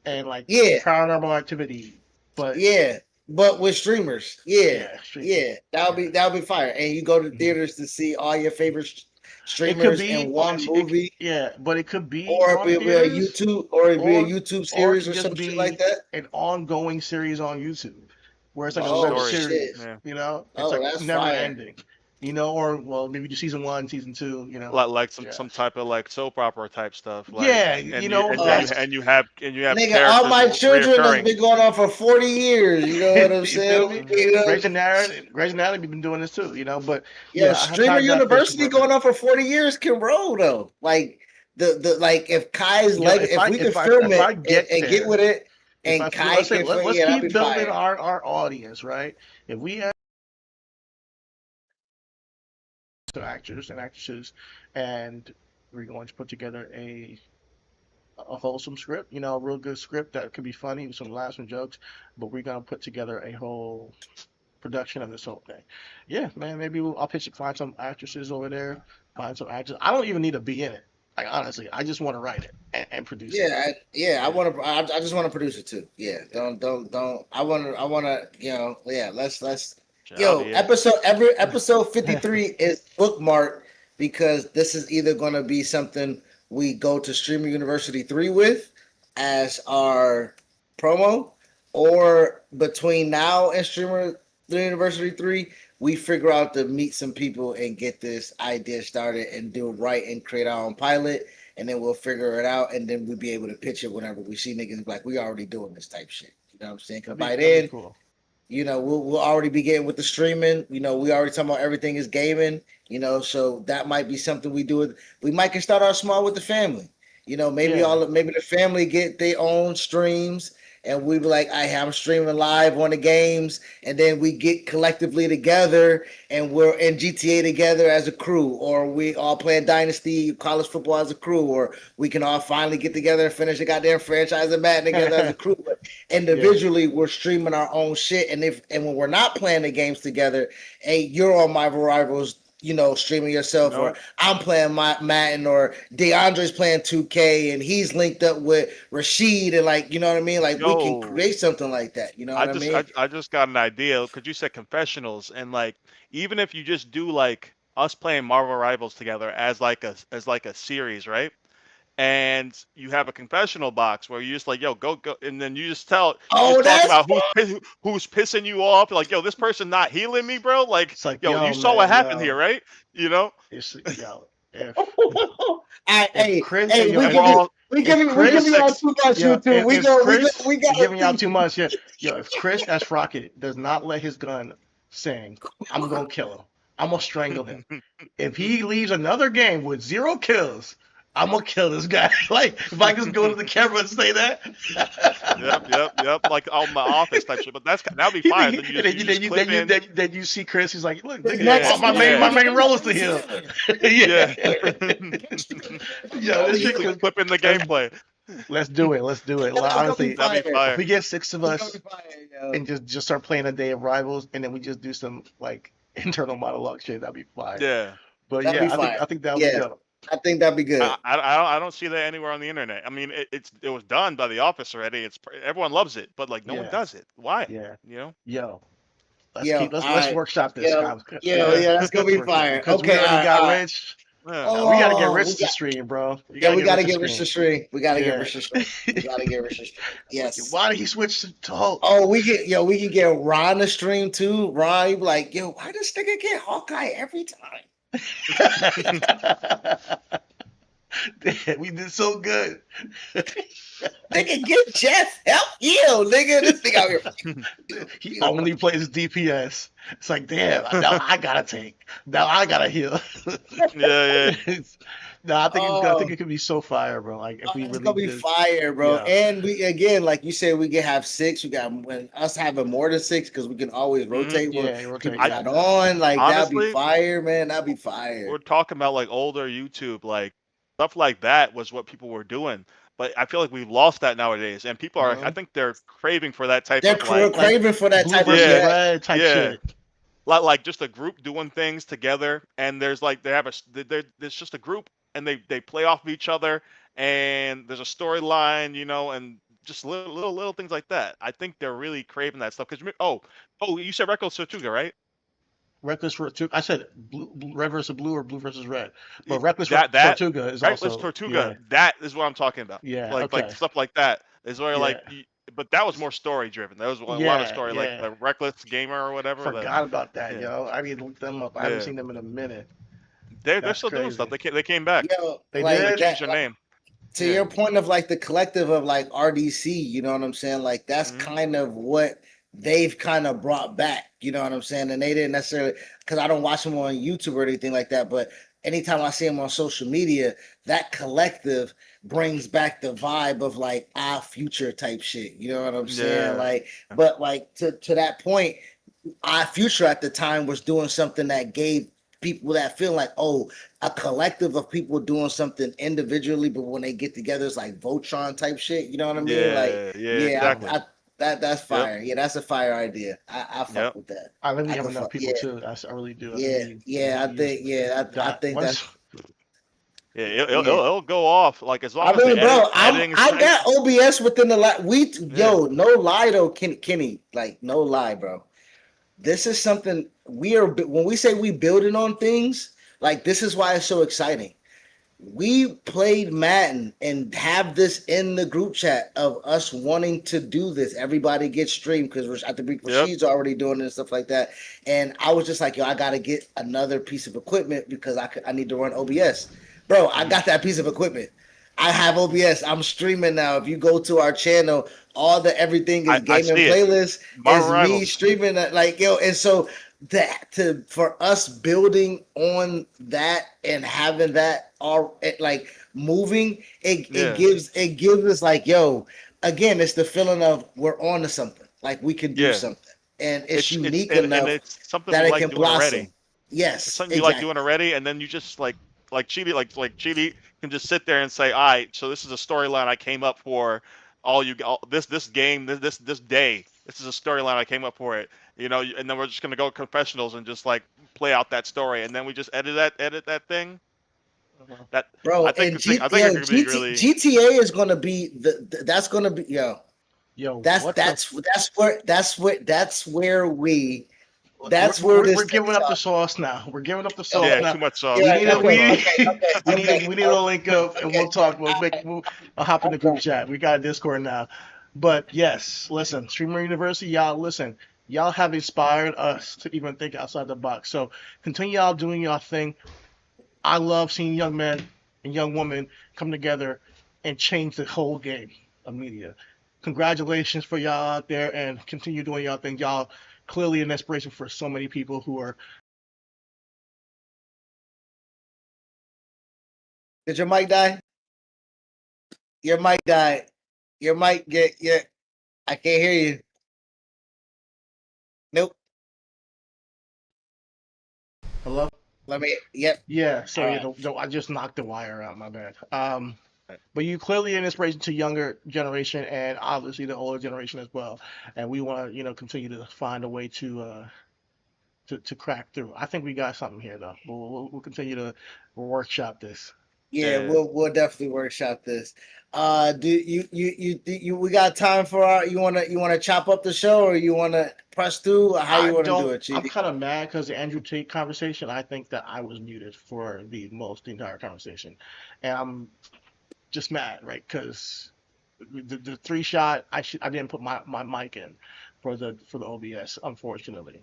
and like Yeah, Paranormal Activity, but yeah. But with streamers, yeah, yeah, streaming. yeah, that'll be fire. And you go to Mhm. theaters to see all your favorite It could streamers in be on, one movie, yeah, but it could be or on it'll be a theaters, YouTube, or it'll be a or YouTube or it series could or just some shit like be that. an ongoing series on YouTube, where it's like Just a a web Oh story. shit! series. Yeah. It's Oh, like that's never fire. ending. Or well, maybe do season one, season two. Like Yeah, some type of like soap opera type stuff, like yeah, Oh, and you have nigga, all characters my children has reoccurring. been going on for 40 years. You know what I'm you feel saying? me? You know, Grey's Anatomy, we've been doing this too. But yo, yeah, I have Streamer time that fish University forever. going on for 40 years can roll though. Like the like if Kai's Yo, if we could film if I it get and get with there, it, if and I feel, Kai let's say can film, let's yeah, that'd be keep building fire. our audience, right? If we have actors and actresses, and we're going to put together a wholesome script, a real good script that could be funny with some laughs and jokes, but we're gonna put together a whole production of this whole thing. Yeah, man, maybe I'll pitch it, find some actresses over there, find some actors. I don't even need to be in it. Like honestly, I just want to write it and produce it. I Yeah. want to. I just want to produce it too. Yeah, don't. I want to. Yeah. Let's. Shit, I'll Yo, be in. episode 53 is bookmarked because this is either going to be something we go to Streamer University 3 with as our promo, or between now and Streamer the Anniversary 3, we figure out to meet some people and get this idea started and do it right and create our own pilot, and then we'll figure it out, and then we'll be able to pitch it whenever we see niggas like we already doing this type shit. You know what I'm saying? Because by then, cool. you know, we'll already be getting with the streaming. You know, we already talking about everything is gaming. You know, so that might be something we do. We might can start out small with the family. You know, maybe maybe the family get their own streams, and we be like, I'm streaming live on the games, and then we get collectively together, and we're in GTA together as a crew, or we all playing Dynasty college football as a crew, or we can all finally get together and finish the goddamn franchise and Madden together as a crew. But individually, we're streaming our own shit, and when we're not playing the games together, hey, you're on my rivals. You know, streaming yourself, or I'm playing my Madden, or DeAndre's playing 2K, and he's linked up with Rashid, and like, you know what I mean? Like, we can create something like that. You know what I mean? I just got an idea because you said confessionals, and like even if you just do like us playing Marvel Rivals together as like a series, right? And you have a confessional box where you just like, yo, go, and then you just talk about who's pissing you off. Like, yo, this person not healing me, bro. Like, It's like, yo, you saw what happened here, right? You know? It's, yo, if Chris, we giving y'all too much. We giving y'all too much. Yeah, yo, if Chris S. Rocket does not let his gun sing, I'm gonna kill him. I'm gonna strangle him. If he leaves another game with 0 kills, I'm gonna kill this guy. Like, if I just go to the camera and say that. Yep. Like on my office type shit. But that'd be fine. Then you see Chris. He's like, look, my main role is to heal. Yeah. This shit can clip in the gameplay. Let's do it. Honestly, that'd be fire. If we get 6 of us and just start playing a day of Rivals, and then we just do some like internal monologue shit, that'd be fire. Yeah. But I think that would be dope. I think that'd be good. I don't see that anywhere on the internet. I mean, it was done by The Office already. Everyone loves it, but like no one does it. Why? Yeah. You know. Let's workshop this. That's gonna be fire. Okay, we got Rich. We gotta get Rich to stream, bro. We gotta get Rich to stream. We gotta get Rich to stream. Yes. Why did he switch to Hulk? Oh, we can get Ron to stream too. Ron, you be like, yo, why does nigga get Hawkeye every time? Damn, we did so good. Nigga, get Jeff help heal, nigga. This thing out here. He only plays DPS. It's like, damn, now I gotta heal. Yeah. No, I think it could be so fire, bro. Like if we really it's gonna be fire, bro. And we again, like you said, we can have 6. We got us having more than 6 because we can always rotate. People got on. Like honestly, that'd be fire, man. That'd be fire. We're talking about like older YouTube, like stuff like that was what people were doing. But I feel like we've lost that nowadays, and people are. I think they're craving for that type. They're craving for that type of shit. Like just a group doing things together, and there's like there's just a group, and they play off of each other, and there's a storyline, you know, and just little things like that. I think they're really craving that stuff. Because you said Reckless Tortuga, right? Reckless Tortuga. I said red versus blue or blue versus red. But Reckless Tortuga is Reckless also Tortuga. That is what I'm talking about. Yeah, like stuff like that is where like. But that was more story driven. That was a lot of story, like the Reckless Gamer or whatever. Forgot about that, yo. I need to look them up. I haven't seen them in a minute. They're still doing stuff. They came back. Yo, they changed their name. To your point of like the collective of like RDC, you know what I'm saying? Like that's kind of what they've kind of brought back. You know what I'm saying? And they didn't necessarily, because I don't watch them on YouTube or anything like that, but anytime I see them on social media, that collective brings back the vibe of like our future type shit. You know what I'm saying? Like, but like to that point, our future at the time was doing something that gave people that feel like, oh, a collective of people doing something individually, but when they get together, it's like Voltron type shit. You know what I mean? Exactly. That's fire. Yeah, that's a fire idea. I fuck with that. I think we have enough people too. I really do. I think that's. Yeah, it'll go off like as long as I got OBS within the no lie though, Kenny, like no lie, bro. This is something when we say we building on things, like this is why it's so exciting. we played Madden and have this in the group chat of us wanting to do this. Everybody gets streamed because I think Rashid's already doing it and stuff like that. And I was just like, yo, I got to get another piece of equipment because I need to run OBS. Bro, I got that piece of equipment. I have OBS. I'm streaming now. If you go to our channel, everything is gaming playlist. Is me streaming that, like, yo. And so for us building on that and having that all like moving, it gives us like, yo, again, it's the feeling of we're on to something. Like we can do something, and it's unique enough and it's something that we it like can doing blossom. already. Yes, It's something you like doing already, and then you just like Chidi, like Chidi can just sit there and say, all right, so this is a storyline I came up for this game, this day. This is a storyline I came up for it, you know, and then we're just gonna go confessionals and just like play out that story, and then we just edit that thing. That Bro, I think and it could be really. GTA is gonna be that's gonna be we're giving up the sauce now. We're giving up the sauce. Yeah, now. too much sauce. We need a link up and we'll talk. I'll hop in the group chat. We got a Discord now. But yes, listen, Streamer University, y'all listen. Y'all have inspired us to even think outside the box. So continue y'all doing y'all thing. I love seeing young men and young women come together and change the whole game of media. Congratulations for y'all out there and continue doing y'all thing. Y'all clearly an inspiration for so many people who are. Did your mic die? Your mic died. Your mic I can't hear you. Nope. Hello? Yep. Yeah, sorry, All I just knocked the wire out, my bad. But you clearly an inspiration to younger generation and obviously the older generation as well. And we want to, continue to find a way to crack through. I think we got something here though. We'll continue to workshop this. Yeah, we'll definitely workshop this. Do you we got time for you wanna chop up the show or you wanna press through or how you wanna do it, Chief? I'm kind of mad because the Andrew Tate conversation, I think that I was muted for the entire conversation. And I'm just mad, right? Because the 3-shot, I didn't put my mic in for the OBS, unfortunately.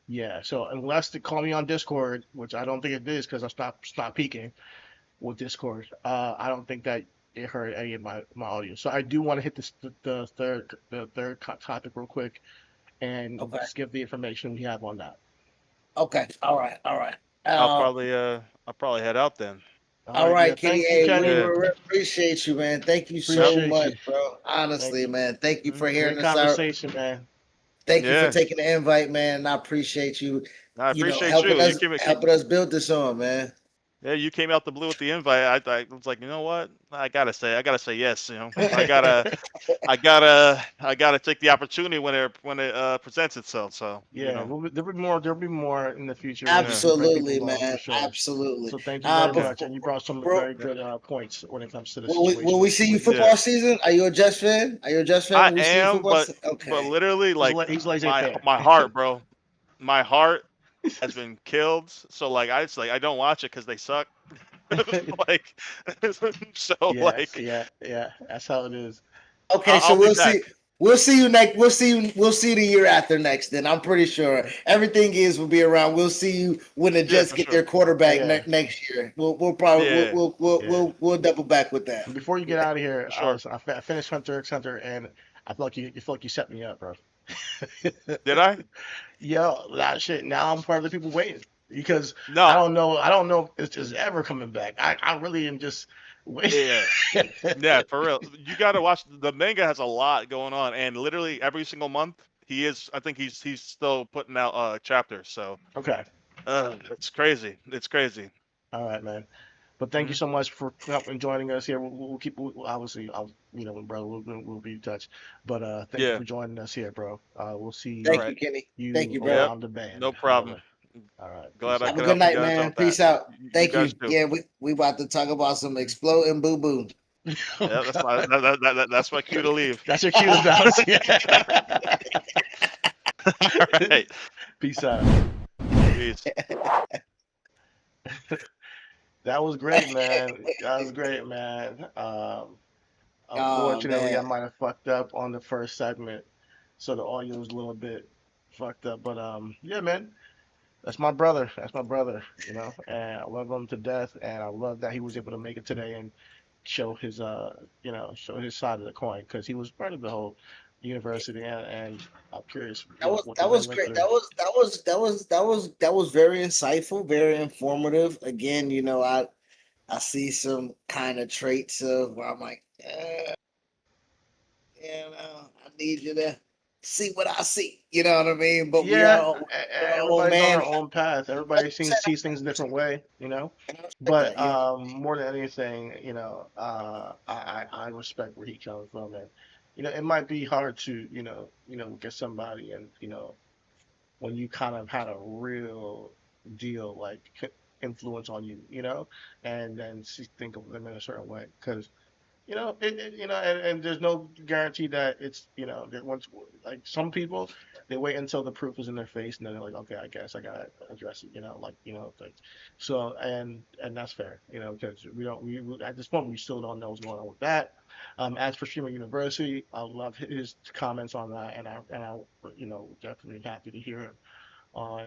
Yeah, so unless they call me on Discord, which I don't think it is because I stopped peeking with Discord, I don't think that it heard any of my audio. So I do want to hit the third topic real quick and just give the information we have on that. Okay. All right. I'll probably head out then. All right, Kenny. Hey, Kenny. we appreciate you, man. Thank you so much, bro. Honestly, man. Thank you for hearing Great us conversation, man. Thank you for taking the invite, man. I appreciate you. I appreciate helping you. helping us build this on, man. Yeah, you came out the blue with the invite. I was like, you know what? I gotta say yes. I gotta take the opportunity when it presents itself. So yeah, there'll be more in the future. Absolutely, man. Sure. Absolutely. So thank you very much, and you brought some very good points when it comes to this. Will we see you football season? Are you a Jets fan? I am, but literally, like my heart, bro, my heart has been killed. So like I don't watch it because they suck. Like yeah, that's how it is. Okay, so we'll see. We'll see you next. We'll see the year after next. Then I'm pretty sure everything will be around. We'll see you when the Jets get their quarterback next year. We'll probably we'll double back with that. Before you get out of here, I finished Hunter x Hunter, and I feel like you set me up, bro. Did I? Yo, that shit. Now I'm part of the people waiting because I don't know if it's ever coming back. I really am just waiting. Yeah, for real. You got to watch. The manga has a lot going on, and literally every single month I think he's still putting out chapters. So okay, it's crazy. It's crazy. All right, man. But thank you so much for joining us here. We'll keep obviously, bro, we'll be in touch. But thank you for joining us here, bro. We'll see. Thank you, Kenny. Thank you, bro. On the band. No problem. All right. Glad I have could a good help night, you guys man. out Peace that. out. Thank you. Too. Yeah, we about to talk about some exploding boo boo. Yeah, that's my cue to leave. That's your cue to bounce. All right. Peace out. Peace. That was great, man. That was great, man. Oh Unfortunately, I man. might have fucked up on the first segment, so the audio was a little bit fucked up. But yeah, man, that's my brother. That's my brother. And I love him to death, and I love that he was able to make it today and show his show his side of the coin because he was part of the whole university, and I'm curious what the That man was went great. through. That was very insightful, very informative. Again, I see some kind of traits of where I'm like, I need you to see what I see. You know what I mean? But Yeah, oh everybody's on man, our own path. Everybody sees things a different way. and I respect But that. You know, more than anything, I respect where he comes from, and it might be hard to get somebody, and when you kind of had a real deal like influence on you, and then think of them in a certain way, because and there's no guarantee that it's, that once, like some people, they wait until the proof is in their face and then they're like, okay, I guess I gotta address it, like, so, and that's fair, because we at this point we still don't know what's going on with that. As for Streamer University, I love his comments on that, and I definitely happy to hear on,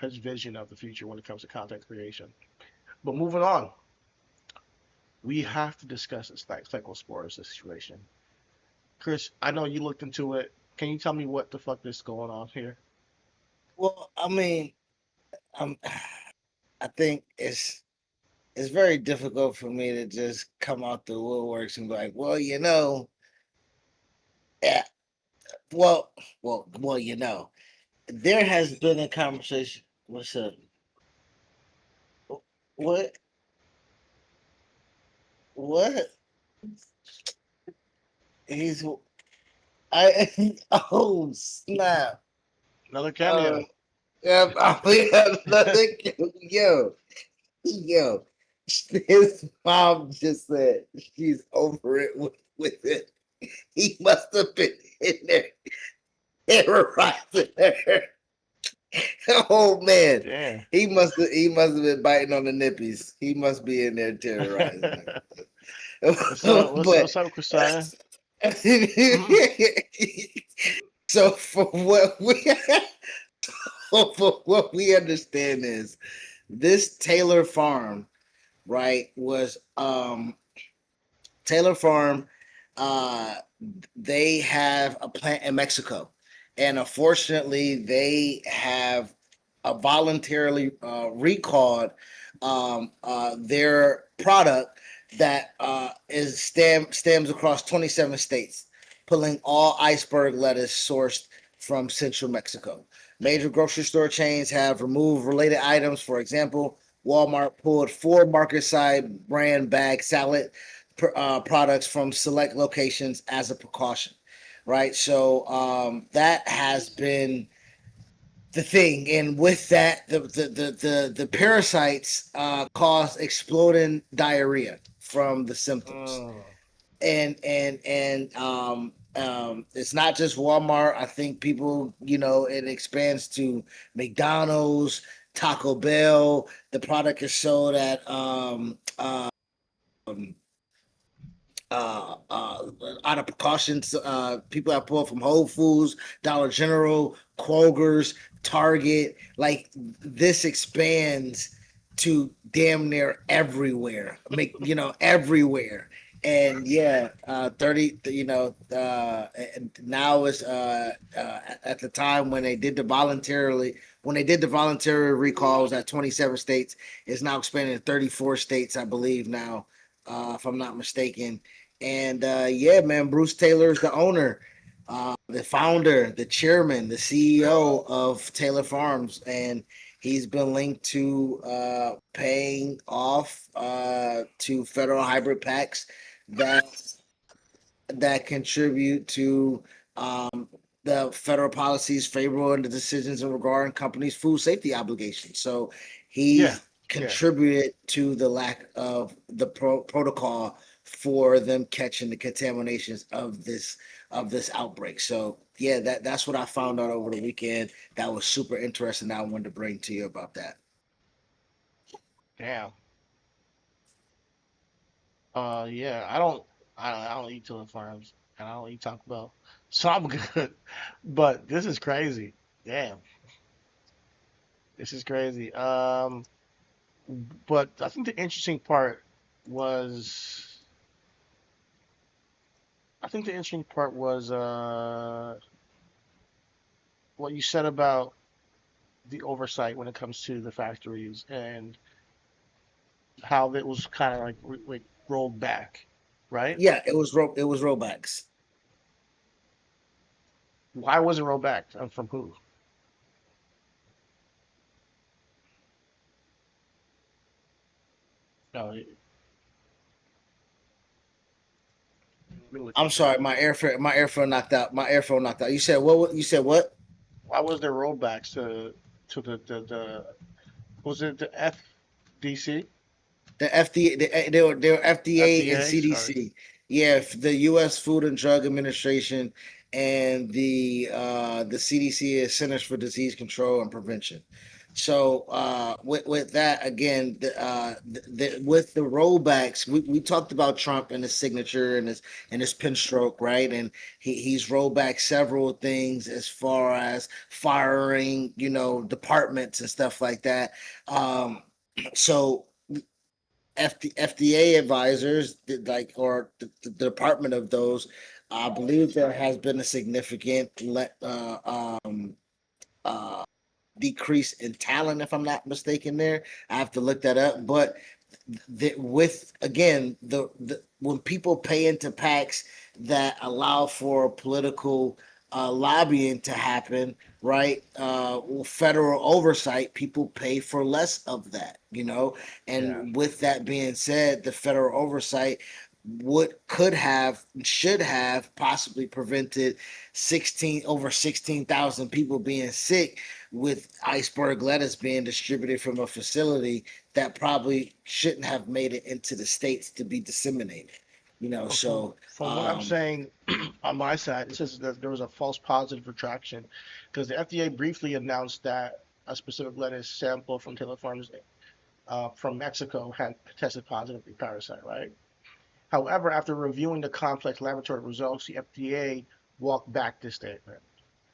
his vision of the future when it comes to content creation. But moving on, we have to discuss this Cyclospora situation. Chris, I know you looked into it. Can you tell me what the fuck is going on here? well, I mean, I'm, I think it's very difficult for me to just come out the woodworks and be like, well, yeah, well, there has been a conversation. What's up? What? What? He's I. Oh snap! Another Uh, cameo. yeah, we have another. Yo, yo. His mom just said she's over it with it. He must have been in there terrorizing her. Oh man, Damn. he must have been biting on the nippies. He must be in there terrorizing her. What's up? But What's up, Christina? Mhm. so for what we for what we understand is this Taylor Farm, right, was Taylor Farm, uh they have a plant in Mexico, and unfortunately they have voluntarily recalled their product that stems across 27 states, pulling all iceberg lettuce sourced from central Mexico. Major grocery store chains have removed related items. For example, Walmart pulled 4 market side brand bag salad products from select locations as a precaution, right? So that has been the thing, and with that, the parasites cause exploding diarrhea from the symptoms, Mm. and it's not just Walmart. I think people, it expands to McDonald's, Taco Bell. The product is sold at out of precautions, people have pulled from Whole Foods, Dollar General, Kroger's, Target. Like this expands to damn near everywhere. Everywhere. And yeah, 30. And now is at the time when they did the voluntary recalls at 27 states, it's now expanded to 34 states, I believe now, if I'm not mistaken. And yeah, man, Bruce Taylor is the owner, the founder, the chairman, the CEO of Taylor Farms, and he's been linked to paying off to federal hybrid PACs that contribute to the federal policies favorable and the decisions in regarding companies' food safety obligations. So Yeah. he's Yeah. contributed to the lack of the protocol for them catching the contaminations of this outbreak. So yeah, that's what I found out over the weekend. That was super interesting. That I wanted to bring to you about that. Damn. Yeah, I don't eat Taylor Farms and I don't eat Taco Bell, so I'm good. But this is crazy. Damn, this is crazy. But I think the interesting part was, what you said about the oversight when it comes to the factories and how it was kind of like rolled back, right? Yeah, it was rollbacks. Why was it rolled back? From who? No, let me look I'm into sorry, that. my airflow knocked out. My airflow knocked out. You said what? You said what? Why was there rollbacks to the was it the FDC? The FDA, they were FDA and FDA, sorry. CDC. Yeah, the U.S. Food and Drug Administration and the CDC is Centers for Disease Control and Prevention. So with that again, with the rollbacks, we talked about Trump and his signature and his pen stroke, right? And he's rolled back several things as far as firing, departments and stuff like that. So FDA advisors, or the department of those, I believe there has been a significant uh, decrease in talent, if I'm not mistaken. There, I have to look that up. But with again the when people pay into PACs that allow for political lobbying to happen, right? Federal oversight, people pay for less of that, Yeah. And with that being said, the federal oversight would could have should have possibly prevented 16,000 people being sick with iceberg lettuce being distributed from a facility that probably shouldn't have made it into the states to be disseminated. Well, So from what I'm saying on my side, it says that there was a false positive retraction because the FDA briefly announced that a specific lettuce sample from Taylor Farms from Mexico had tested positive for parasite, right? However, after reviewing the complex laboratory results, the FDA walked back this statement.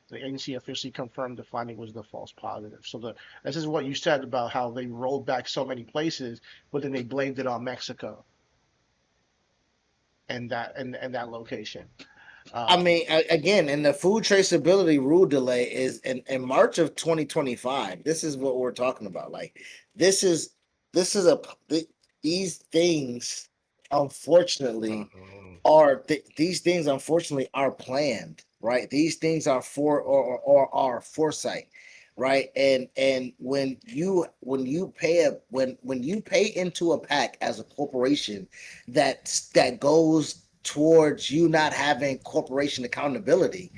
The agency officially confirmed the finding was the false positive. So this is what you said about how they rolled back so many places, but then they blamed it on Mexico and that location. I Um, mean, again, and the food traceability rule delay is in March of 2025. This is what we're talking about. Like, this is this is a these things, unfortunately, these things unfortunately are planned, right? These things are or are foresight, right? And when you pay into a pack as a corporation that goes towards you not having corporation accountability,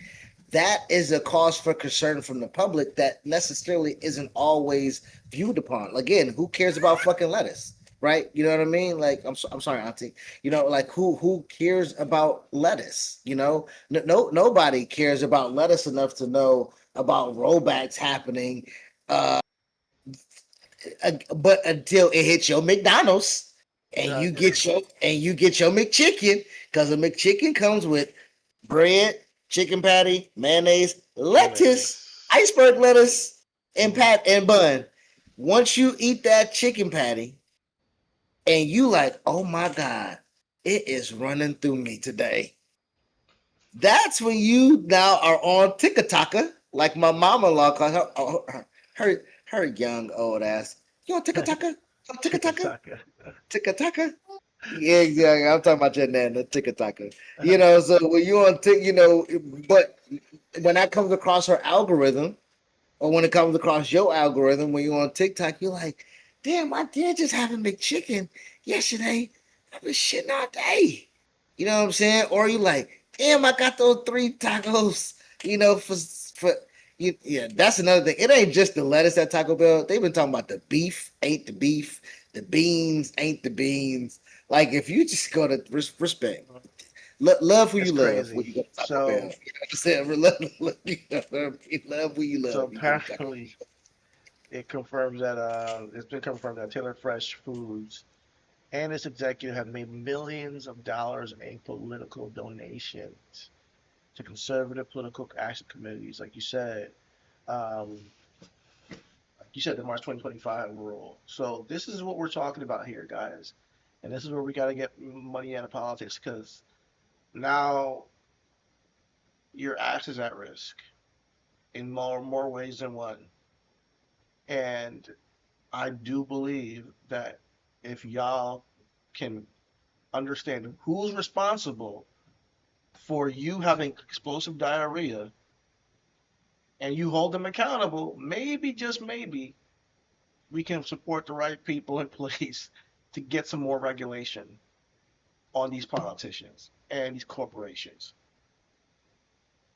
that is a cause for concern from the public that necessarily isn't always viewed upon. Again, who cares about fucking lettuce? Right? You know what I mean? Like, I'm sorry, Auntie. Like who cares about lettuce? Nobody cares about lettuce enough to know about rollbacks happening. Uh, but until it hits your McDonald's and you get your McChicken, because the McChicken comes with bread, chicken patty, mayonnaise, lettuce, Mayonnaise. iceberg lettuce, and Mhm. pat and bun. Once you eat that chicken patty and you like, oh my God, it is running through me today. That's when you now are on TikTok, like my mama-in-law calls her young old ass. You on TikTok? Chicken TikTok? taka. TikTok? Yeah, exactly. I'm talking about your nana, TikTok. So when you on Tik, but when that comes across her algorithm, or when it comes across your algorithm, when you're on TikTok, you're like, damn, I did just have a McChicken yesterday. I've been shitting all day. You know what I'm saying? Or you like, damn, I got those 3 tacos, for you. Yeah, that's another thing. It ain't just the lettuce at Taco Bell. They've been talking about the beef ain't the beef, the beans ain't the beans. Like, if you just go to respect, love who It's you love when crazy. you go to Taco Bell. You know So what I'm saying? Love who you so love. You go to Taco apparently it confirms that it's been confirmed that Taylor Fresh Foods and its executive have made millions of dollars in political donations to conservative political action committees, like um, you said the March 2025 rule. So this is what we're talking about here, guys, and this is where we got to get money out of politics because now your ass is at risk in more ways than one. And I do believe that if y'all can understand who's responsible for you having explosive diarrhea and you hold them accountable, maybe, just maybe, we can support the right people in place to get some more regulation on these politicians and these corporations.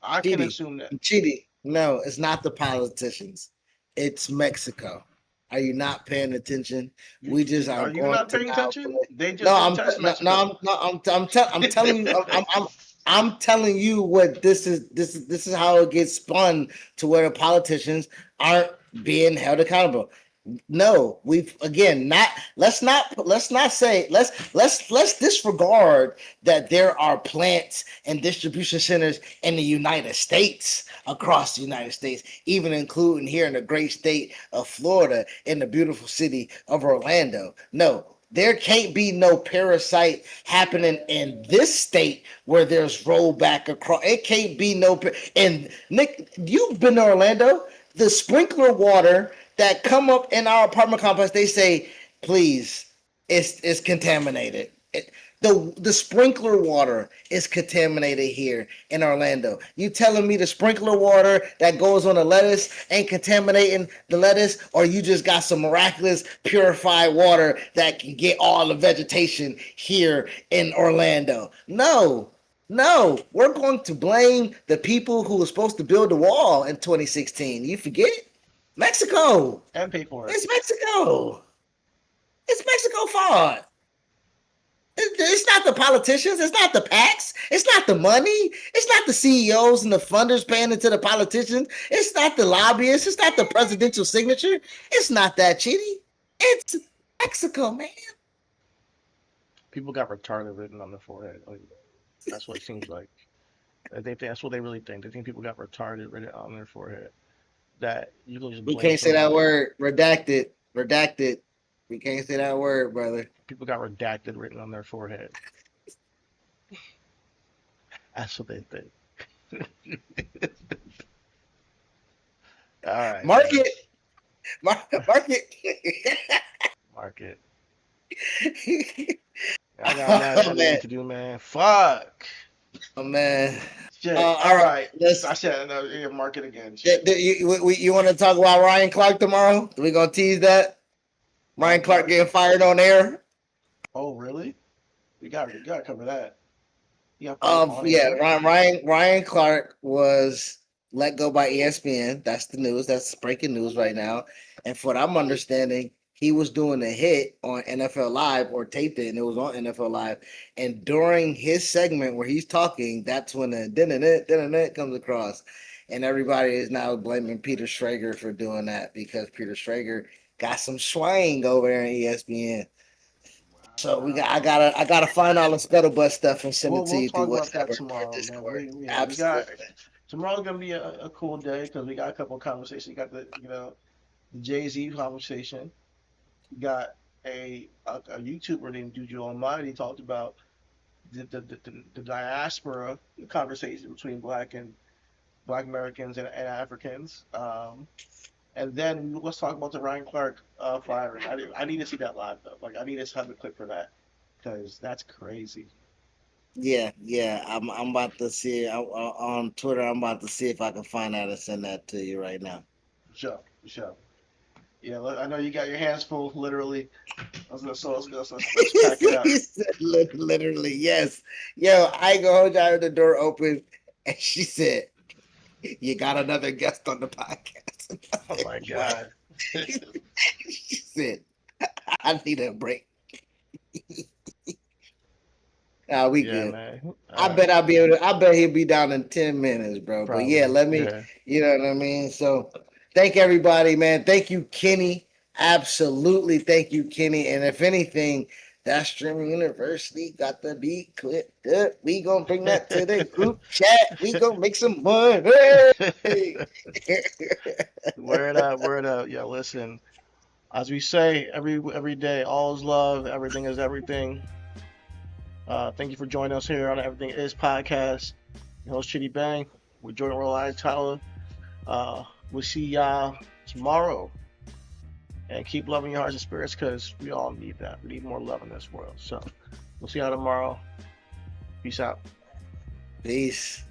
I can assume that. Chidi, no, it's not the politicians. It's Mexico. Are you not paying attention? We just Are you going not to paying now attention? They just No, did I'm test no, Mexico. I'm telling you, I'm telling you what this is. This is how it gets spun to where the politicians aren't being held accountable. No, we've again not. Let's not say let's disregard that there are plants and distribution centers in the United States, across the United States, even including here in the great state of Florida, in the beautiful city of Orlando. No, there can't be no parasite happening in this state where there's rollback across. It can't be no. And Nick, you've been to Orlando. The sprinkler water that come up in our apartment complex, they say, please, it's contaminated. The sprinkler water is contaminated here in Orlando. You telling me the sprinkler water that goes on the lettuce ain't contaminating the lettuce, or you just got some miraculous purified water that can get all the vegetation here in Orlando? No, we're going to blame the people who were supposed to build the wall in 2016. You forget? Mexico. And pay for it. It's Mexico. It's Mexico fault. It's not the politicians. It's not the PACs. It's not the money. It's not the CEOs and the funders paying into the politicians. It's not the lobbyists. It's not the presidential signature. It's not that, Chidi. It's Mexico, man. People got retarded written on their forehead. Like, that's what it seems like. That's what they really think. They think people got retarded written on their forehead. That you can just We blame can't say that somebody. word. Redacted. We can't say that word, brother. People got redacted written on their forehead. That's what they think. All right. Market. Market. I got nothing to do, man. Fuck. Oh man. Shit. All right. I said market again. You want to talk about Ryan Clark tomorrow? We gonna tease that? Ryan Clark getting fired on air. Oh really? We got to cover that. Yeah. Ryan Clark was let go by ESPN. That's the news. That's breaking news right now. And for what I'm understanding, he was doing a hit on NFL Live, or Tate did, and it was on NFL Live. And during his segment where he's talking, that's when the comes across. And everybody is now blaming Peter Schrager for doing that because Peter Schrager got some swang over there in ESPN. So I gotta find all the scuttlebutt stuff and send it to you through WhatsApp. Tomorrow's gonna be a cool day because we got a couple of conversations. You got the Jay-Z conversation. We got a YouTuber named Juju Almighty. He talked about the diaspora conversation between Black Americans and Africans. And then let's talk about the Ryan Clark firing. I need to see that live though. Like I need to have a clip for that because that's crazy. Yeah. I'm about to see it on Twitter. I'm about to see if I can find that and send that to you right now. Sure. Yeah, I know you got your hands full, literally. Let's pack it up. He said literally, yes. Yo, I go hold you the door open, and she said, "You got another guest on the podcast." Oh my god. She said, "I need a break." We good. Man. I bet he'll be down in 10 minutes, bro. Probably. But yeah, let me. Yeah. You know what I mean. So. Thank everybody, man. Thank you, Kenny. Absolutely. Thank you, Kenny. And if anything, That Stream University got the beat clipped up. We gonna bring that to the group chat. We gonna make some money. Word up, word up. Yeah, listen. As we say every day, all is love, everything is everything. Thank you for joining us here on Everything Is Podcast. Your host Chitty Bang with Jordan Roll Tyler. We'll see y'all tomorrow. And keep loving your hearts and spirits because we all need that. We need more love in this world. So we'll see y'all tomorrow. Peace out. Peace.